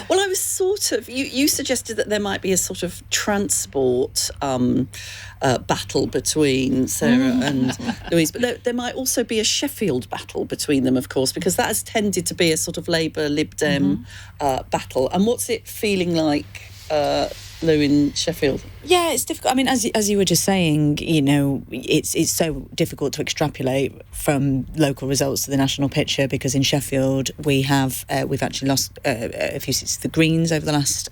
Well, I was sort of... You suggested that there might be a sort of transport battle between Sarah and Louise, but there might also be a Sheffield battle between them, of course, because that has tended to be a sort of Labour-Lib Dem battle. And what's it feeling like, Lou, in Sheffield? Yeah, it's difficult. I mean, as you were just saying, you know, it's so difficult to extrapolate from local results to the national picture, because in Sheffield we've actually lost a few seats to the Greens over the last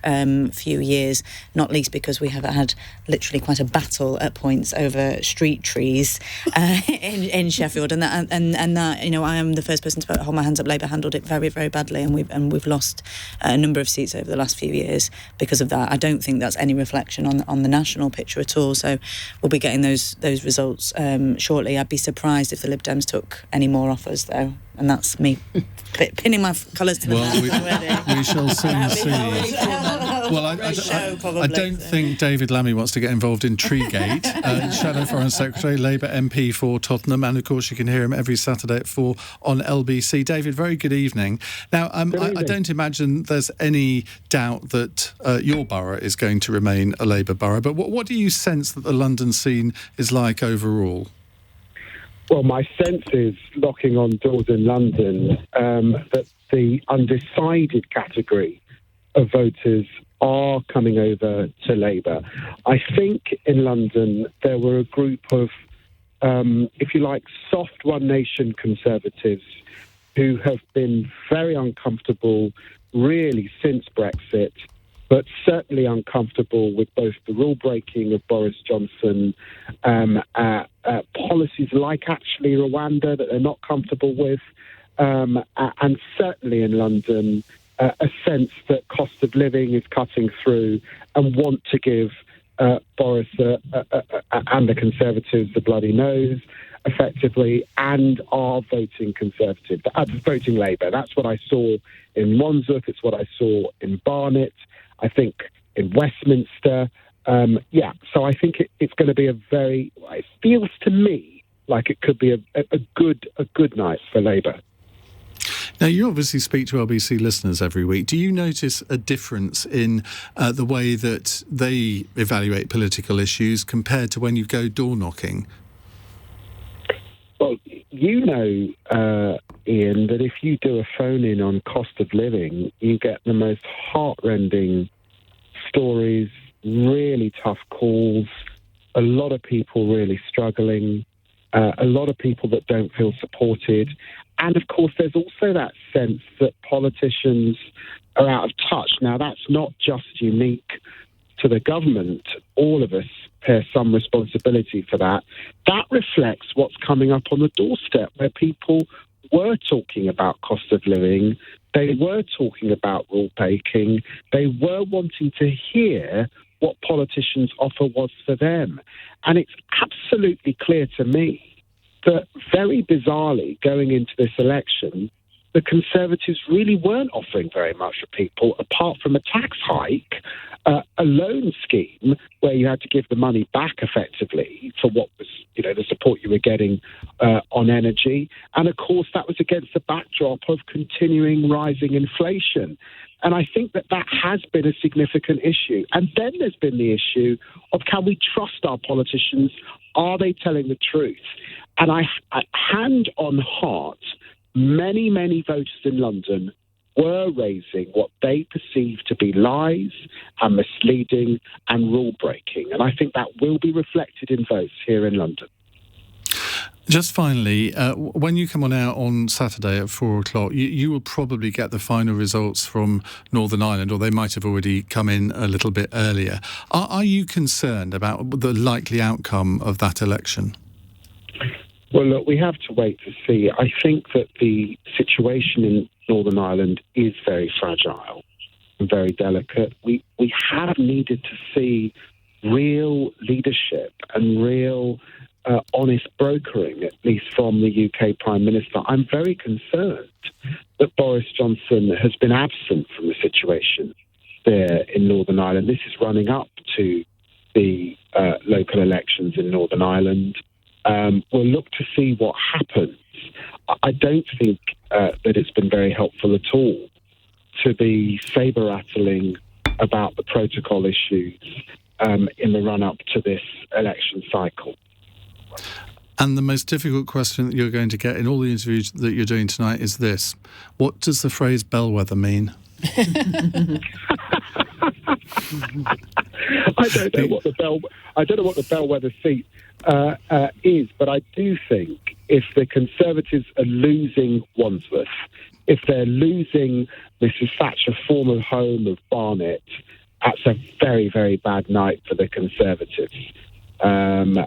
few years, not least because we have had literally quite a battle at points over street trees in Sheffield, and that you know, I am the first person to hold my hands up. Labour handled it very, very badly, and we've lost a number of seats over the last few years because of that. I don't think that's any reflection on the national picture at all. So we'll be getting those results shortly. I'd be surprised if the Lib Dems took any more off us, though, and that's me pinning my colours to the mast already. We shall soon see. Well, I don't think David Lammy wants to get involved in Treegate. Shadow Foreign Secretary, Labour MP for Tottenham, and of course you can hear him every Saturday at 4 on LBC. David, very good evening. Now, I don't imagine there's any doubt that your borough is going to remain a Labour borough, but what do you sense that the London scene is like overall? Well, my sense is, knocking on doors in London, that the undecided category of voters are coming over to Labour. I think in London there were a group of, if you like, soft One Nation Conservatives who have been very uncomfortable really since Brexit, but certainly uncomfortable with both the rule-breaking of Boris Johnson, policies like actually Rwanda that they're not comfortable with, and certainly in London, a sense that cost of living is cutting through, and want to give Boris and the Conservatives the bloody nose, effectively, and are voting Conservative, voting Labour. That's what I saw in Wandsworth, it's what I saw in Barnet, I think in Westminster. So I think it's going to be it feels to me like it could be a good night for Labour. Now, you obviously speak to LBC listeners every week. Do you notice a difference in the way that they evaluate political issues compared to when you go door knocking? Well, you know, Iain, that if you do a phone-in on cost of living, you get the most heart-rending stories, really tough calls, a lot of people really struggling, a lot of people that don't feel supported. And, of course, there's also that sense that politicians are out of touch. Now, that's not just unique to the government, all of us bear some responsibility for that. That reflects what's coming up on the doorstep, where people were talking about cost of living, they were talking about rule breaking, they were wanting to hear what politicians' offer was for them. And it's absolutely clear to me that, very bizarrely, going into this election, the Conservatives really weren't offering very much for people, apart from a tax hike, a loan scheme where you had to give the money back effectively for what was, the support you were getting on energy. And of course, that was against the backdrop of continuing rising inflation. And I think that has been a significant issue. And then there's been the issue of, can we trust our politicians? Are they telling the truth? And I hand on heart, many, many voters in London were raising what they perceive to be lies and misleading and rule-breaking. And I think that will be reflected in votes here in London. Just finally, when you come on out on Saturday at 4 o'clock, you will probably get the final results from Northern Ireland, or they might have already come in a little bit earlier. Are you concerned about the likely outcome of that election? Well, look, we have to wait to see. I think that the situation in Northern Ireland is very fragile and very delicate. We have needed to see real leadership and real honest brokering, at least from the UK Prime Minister. I'm very concerned that Boris Johnson has been absent from the situation there in Northern Ireland. This is running up to the local elections in Northern Ireland. We'll look to see what happens. I don't think that it's been very helpful at all to be sabre-rattling about the protocol issues in the run-up to this election cycle. And the most difficult question that you're going to get in all the interviews that you're doing tonight is this: what does the phrase Bellwether mean? I don't know what the Bellwether seat is, but I do think if the Conservatives are losing Wandsworth, if they're losing Mrs Thatcher's former home of Barnet, that's a very, very bad night for the Conservatives. And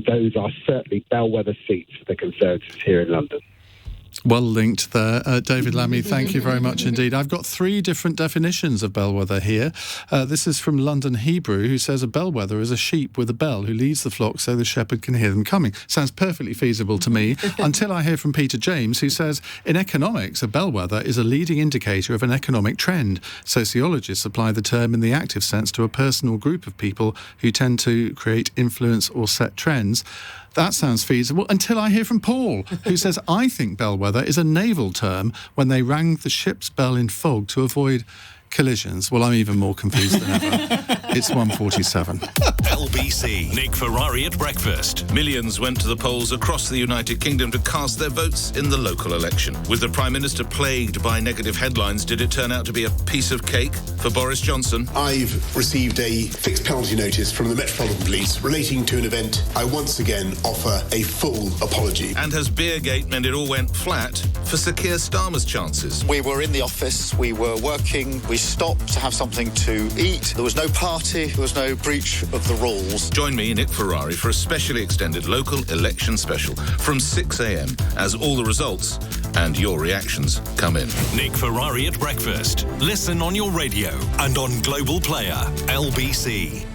those are certainly bellwether seats for the Conservatives here in London. Well linked there. David Lammy, thank you very much indeed. I've got 3 different definitions of bellwether here. This is from London Hebrew, who says a bellwether is a sheep with a bell who leads the flock so the shepherd can hear them coming. Sounds perfectly feasible to me, until I hear from Peter James, who says, in economics, a bellwether is a leading indicator of an economic trend. Sociologists apply the term in the active sense to a person or group of people who tend to create influence or set trends. That sounds feasible, until I hear from Paul, who says, I think bellwether is a naval term when they rang the ship's bell in fog to avoid collisions. Well, I'm even more confused than ever. It's 1:47. LBC. Nick Ferrari at breakfast. Millions went to the polls across the United Kingdom to cast their votes in the local election. With the Prime Minister plagued by negative headlines, did it turn out to be a piece of cake for Boris Johnson? I've received a fixed penalty notice from the Metropolitan Police relating to an event. I once again offer a full apology. And has Beergate meant it all went flat for Sir Keir Starmer's chances? We were in the office, we were working, we stopped to have something to eat. There was no party, there was no breach of the rules. Join me, Nick Ferrari, for a specially extended local election special from 6 a.m. as all the results and your reactions come in. Nick Ferrari at breakfast. Listen on your radio and on Global Player, LBC.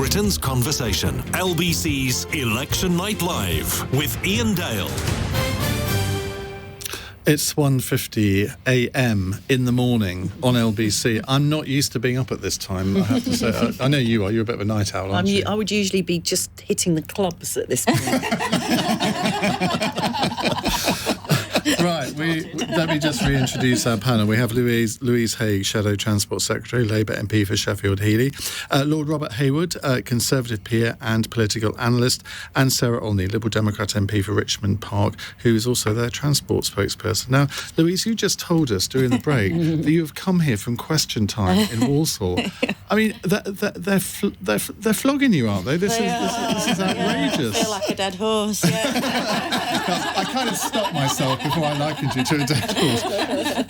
Britain's conversation. LBC's Election Night Live with Iain Dale. It's 1:50 a.m. in the morning on LBC. I'm not used to being up at this time, I have to say. I know you are. You're a bit of a night owl, aren't you? I would usually be just hitting the clubs at this point. Right, let me just reintroduce our panel. We have Louise Haigh, Shadow Transport Secretary, Labour MP for Sheffield Heeley, Lord Robert Hayward, Conservative peer and political analyst, and Sarah Olney, Liberal Democrat MP for Richmond Park, who is also their transport spokesperson. Now, Louise, you just told us during the break that you have come here from Question Time in Walsall. I mean, they're flogging you, aren't they? This is outrageous. I feel like a dead horse, yeah. I kind of stopped myself before I likened you to a dead horse.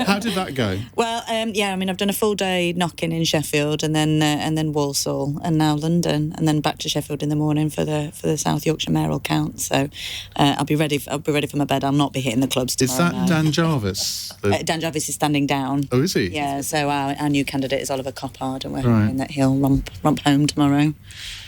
How did that go? Well, I've done a full day knocking in Sheffield, and then Walsall, and now London, and then back to Sheffield in the morning for the South Yorkshire mayoral count. So I'll be ready for my bed. I'll not be hitting the clubs tomorrow. Is that Dan Jarvis? Dan Jarvis is standing down. Oh, is he? Yeah. So our new candidate is Oliver Coppard, and we're hoping that he'll romp home tomorrow.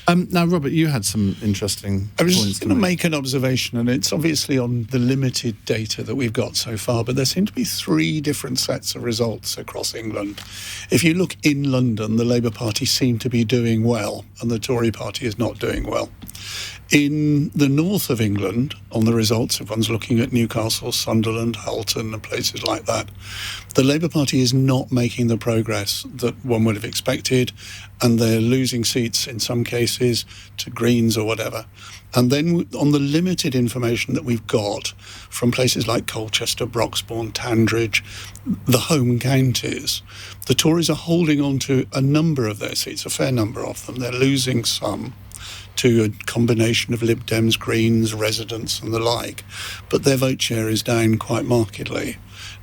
Now, Robert, you had some interesting points. I was just going to make an observation, and it's obviously on the limited data that we've got so far, but there seem to be three different sets of results across England. If you look in London, the Labour Party seem to be doing well, and the Tory Party is not doing well. In the north of England, on the results, if one's looking at Newcastle, Sunderland, Halton and places like that, the Labour Party is not making the progress that one would have expected, and they're losing seats in some cases to Greens or whatever. And then on the limited information that we've got from places like Colchester, Broxbourne, Tandridge, the home counties, the Tories are holding on to a number of their seats, a fair number of them. They're losing some to a combination of Lib Dems, Greens, residents and the like, but their vote share is down quite markedly.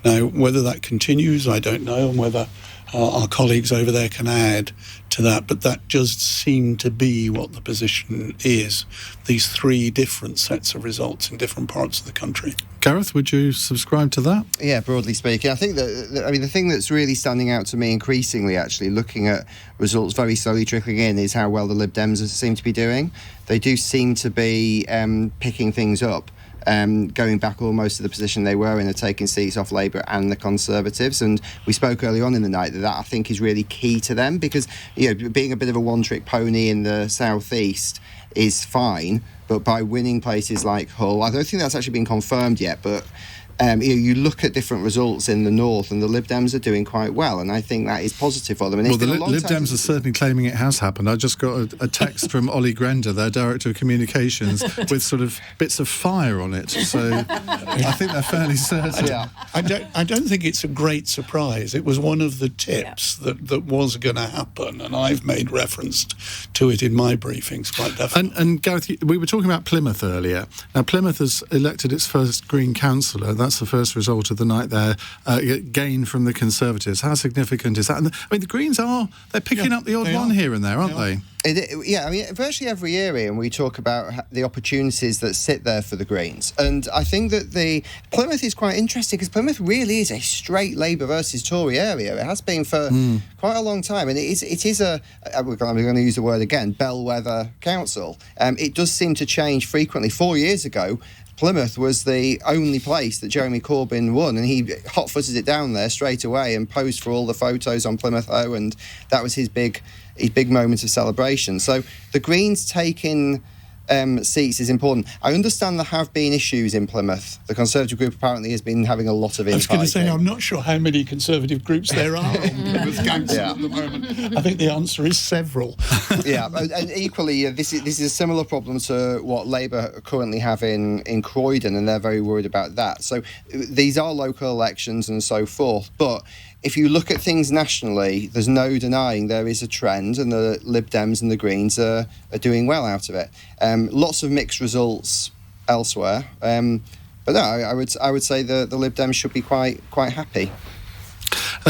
Now, whether that continues, I don't know, and whether our colleagues over there can add to that, but that just seemed to be what the position is, these three different sets of results in different parts of the country. Gareth, would you subscribe to that? Yeah, broadly speaking. I think the thing that's really standing out to me increasingly, actually, looking at results very slowly trickling in, is how well the Lib Dems seem to be doing. They do seem to be picking things up. Going back almost to the position they were in, of taking seats off Labour and the Conservatives. And we spoke early on in the night that I think is really key to them, because being a bit of a one-trick pony in the southeast is fine, but by winning places like Hull, I don't think that's actually been confirmed yet, but you look at different results in the north, and the Lib Dems are doing quite well, and I think that is positive for them. And well, the Lib Dems are certainly claiming it has happened. I just got a text from Ollie Grender, their Director of Communications, with sort of bits of fire on it. So I think they're fairly certain. Yeah. I don't think it's a great surprise. It was one of the tips that was going to happen, and I've made reference to it in my briefings quite definitely. And Gareth, we were talking about Plymouth earlier. Now, Plymouth has elected its first Green councillor. That's the first result of the night there, gain from the Conservatives. How significant is that? And the Greens they're picking up the odd one here and there, aren't they? Virtually every year, Ian, we talk about the opportunities that sit there for the Greens. And I think that Plymouth is quite interesting, because Plymouth really is a straight Labour versus Tory area. It has been for quite a long time. And it is I'm going to use the word again, bellwether council. It does seem to change frequently. 4 years ago, Plymouth was the only place that Jeremy Corbyn won, and he hot-footed it down there straight away and posed for all the photos on Plymouth Hoe, and that was his big moment of celebration. So the Greens taking seats is important. I understand there have been issues in Plymouth. The Conservative group apparently has been having a lot of infighting. I was going to say, I'm not sure how many Conservative groups there are on Plymouth Council at the moment. I think the answer is several. Yeah, and equally, this is a similar problem to what Labour currently have in Croydon, and they're very worried about that. So these are local elections and so forth, but if you look at things nationally, there's no denying there is a trend, and the Lib Dems and the Greens are doing well out of it. Lots of mixed results elsewhere, but no, I would say the Lib Dems should be quite happy.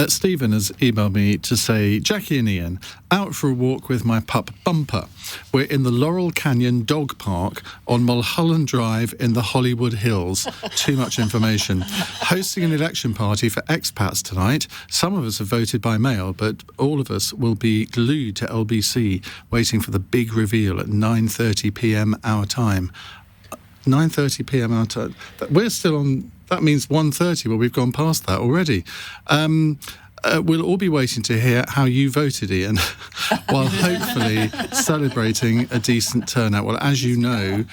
Stephen has emailed me to say, Jackie and Ian, out for a walk with my pup Bumper. We're in the Laurel Canyon Dog Park on Mulholland Drive in the Hollywood Hills. Too much information. Hosting an election party for expats tonight. Some of us have voted by mail, but all of us will be glued to LBC, waiting for the big reveal at 9:30 p.m. our time. 9:30 p.m. our time. We're still on... That means 1:30. Well, we've gone past that already. We'll all be waiting to hear how you voted, Ian, while hopefully celebrating a decent turnout. Well, as you know,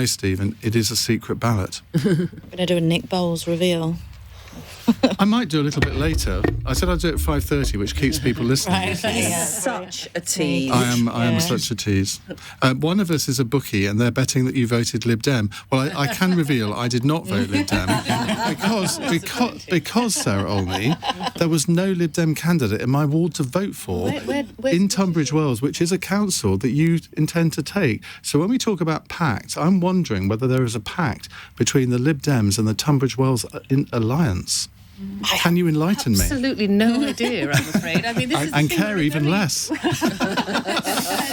Stephen, it is a secret ballot. We're going to do a Nick Bowles reveal. I might do a little bit later. I said I'd do it at 5:30, which keeps people listening. Right, such a tease. I am such a tease. One of us is a bookie, and they're betting that you voted Lib Dem. Well, I can reveal I did not vote Lib Dem because Sarah Olney, there was no Lib Dem candidate in my ward to vote for in Tunbridge Wells, which is a council that you intend to take. So when we talk about pact, I'm wondering whether there is a pact between the Lib Dems and the Tunbridge Wells alliance. Can you enlighten me? Absolutely no idea, I'm afraid. I mean, this is and care even less.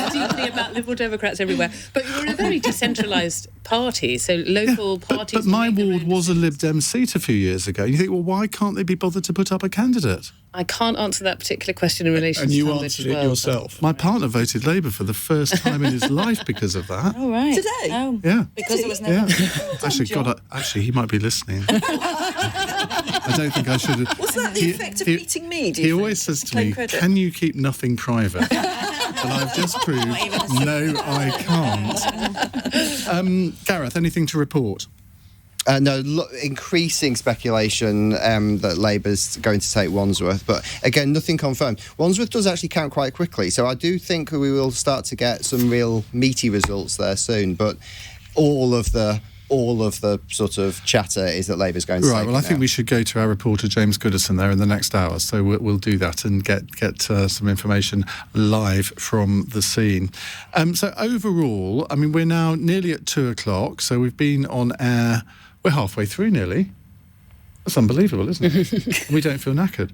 Deeply about Liberal Democrats everywhere. But you're in a very decentralised party, so local parties... But my ward was a Lib Dem seat a few years ago. You think, well, why can't they be bothered to put up a candidate? I can't answer that particular question in relation and to you answered it yourself. My partner voted Labour for the first time in his life because of that. Oh, right. Today? Oh, yeah. Because it was never... Yeah. Actually, he might be listening. I don't think I should have... Was that the effect of meeting me, do you He think? always says to me, can you keep nothing private? And I've just proved, no, I can't. Gareth, anything to report? Increasing speculation that Labour's going to take Wandsworth, but again, nothing confirmed. Wandsworth does actually count quite quickly, so I do think we will start to get some real meaty results there soon, but all of the sort of chatter is that Labour's going to take Well, I think we should go to our reporter James Goodison there in the next hour, so we'll do that and get some information live from the scene. So overall, I mean, we're now nearly at 2:00, so we've been on air. We're halfway through nearly. That's unbelievable, isn't it? We don't feel knackered.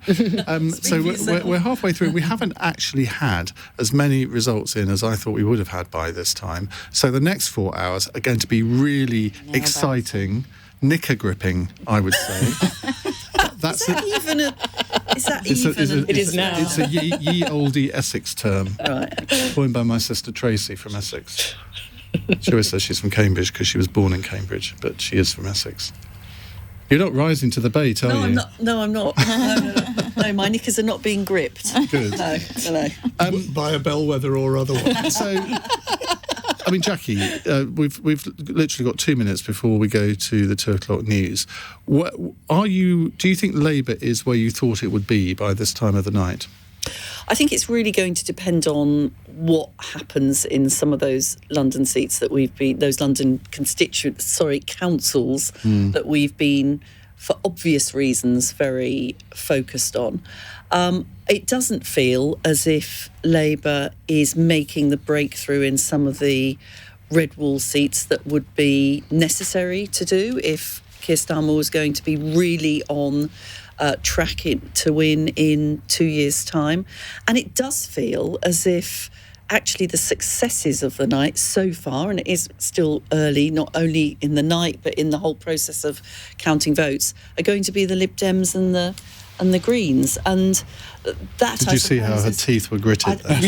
So we're halfway through. We haven't actually had as many results in as I thought we would have had by this time. So the next 4 hours are going to be really exciting, knicker-gripping, I would say. It is now. It's a ye olde Essex term, coined by my sister Tracy from Essex. She always says she's from Cambridge because she was born in Cambridge, but she is from Essex. You're not rising to the bait, are you? No, I'm not. No, my knickers are not being gripped. Good. No. By a Bellwether or otherwise. So, I mean, Jackie, we've literally got 2 minutes before we go to the 2:00 news. Do you think Labour is where you thought it would be by this time of the night? I think it's really going to depend on what happens in some of those London seats that those London councils that we've been, for obvious reasons, very focused on. It doesn't feel as if Labour is making the breakthrough in some of the red wall seats that would be necessary to do if Keir Starmer was going to be really on track to win in 2 years' time. And it does feel as if actually the successes of the night so far, and it is still early, not only in the night but in the whole process of counting votes, are going to be the Lib Dems and the Greens. And that, did you see how her teeth were gritted there?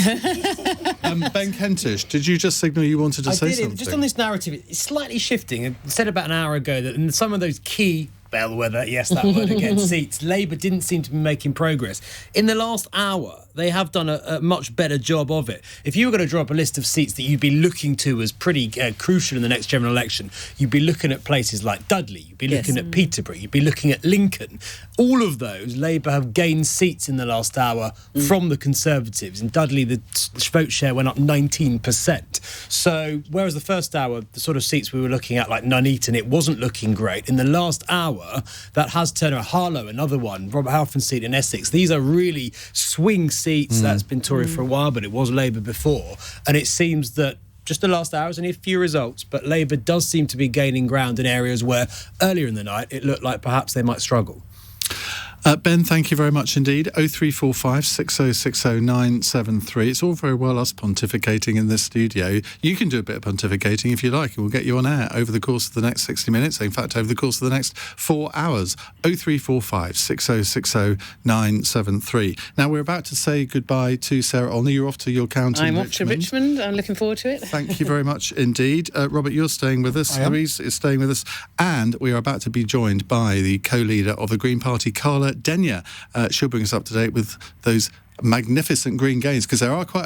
Ben Kentish, did you just signal you wanted to say something? Just on this narrative, it's slightly shifting. I said about an hour ago that in some of those key Bellwether, yes, that word again, seats, Labour didn't seem to be making progress. In the last hour, they have done a much better job of it. If you were going to draw up a list of seats that you'd be looking to as pretty crucial in the next general election, you'd be looking at places like Dudley, you'd be looking at Peterborough, you'd be looking at Lincoln. All of those, Labour have gained seats in the last hour from the Conservatives. In Dudley, the vote share went up 19%. So, whereas the first hour, the sort of seats we were looking at, like Nuneaton, it wasn't looking great. In the last hour, that has turned around. Harlow, another one, Robert Halfon's seat in Essex. These are really swing seats. That's been Tory for a while, but it was Labour before. And it seems that just the last hours, only a few results, but Labour does seem to be gaining ground in areas where earlier in the night it looked like perhaps they might struggle. Ben, thank you very much indeed. 0345 6060 973. It's all very well us pontificating in this studio. You can do a bit of pontificating if you like, and we'll get you on air over the course of the next 60 minutes. In fact, over the course of the next 4 hours. 0345 6060 973. Now, we're about to say goodbye to Sarah Olney. You're off to your county. I'm off to Richmond. I'm looking forward to it. Thank you very much indeed. Robert, you're staying with us. Louise is staying with us. And we are about to be joined by the co-leader of the Green Party, Carla Denyer. She'll bring us up to date with those magnificent green gains, because there are quite a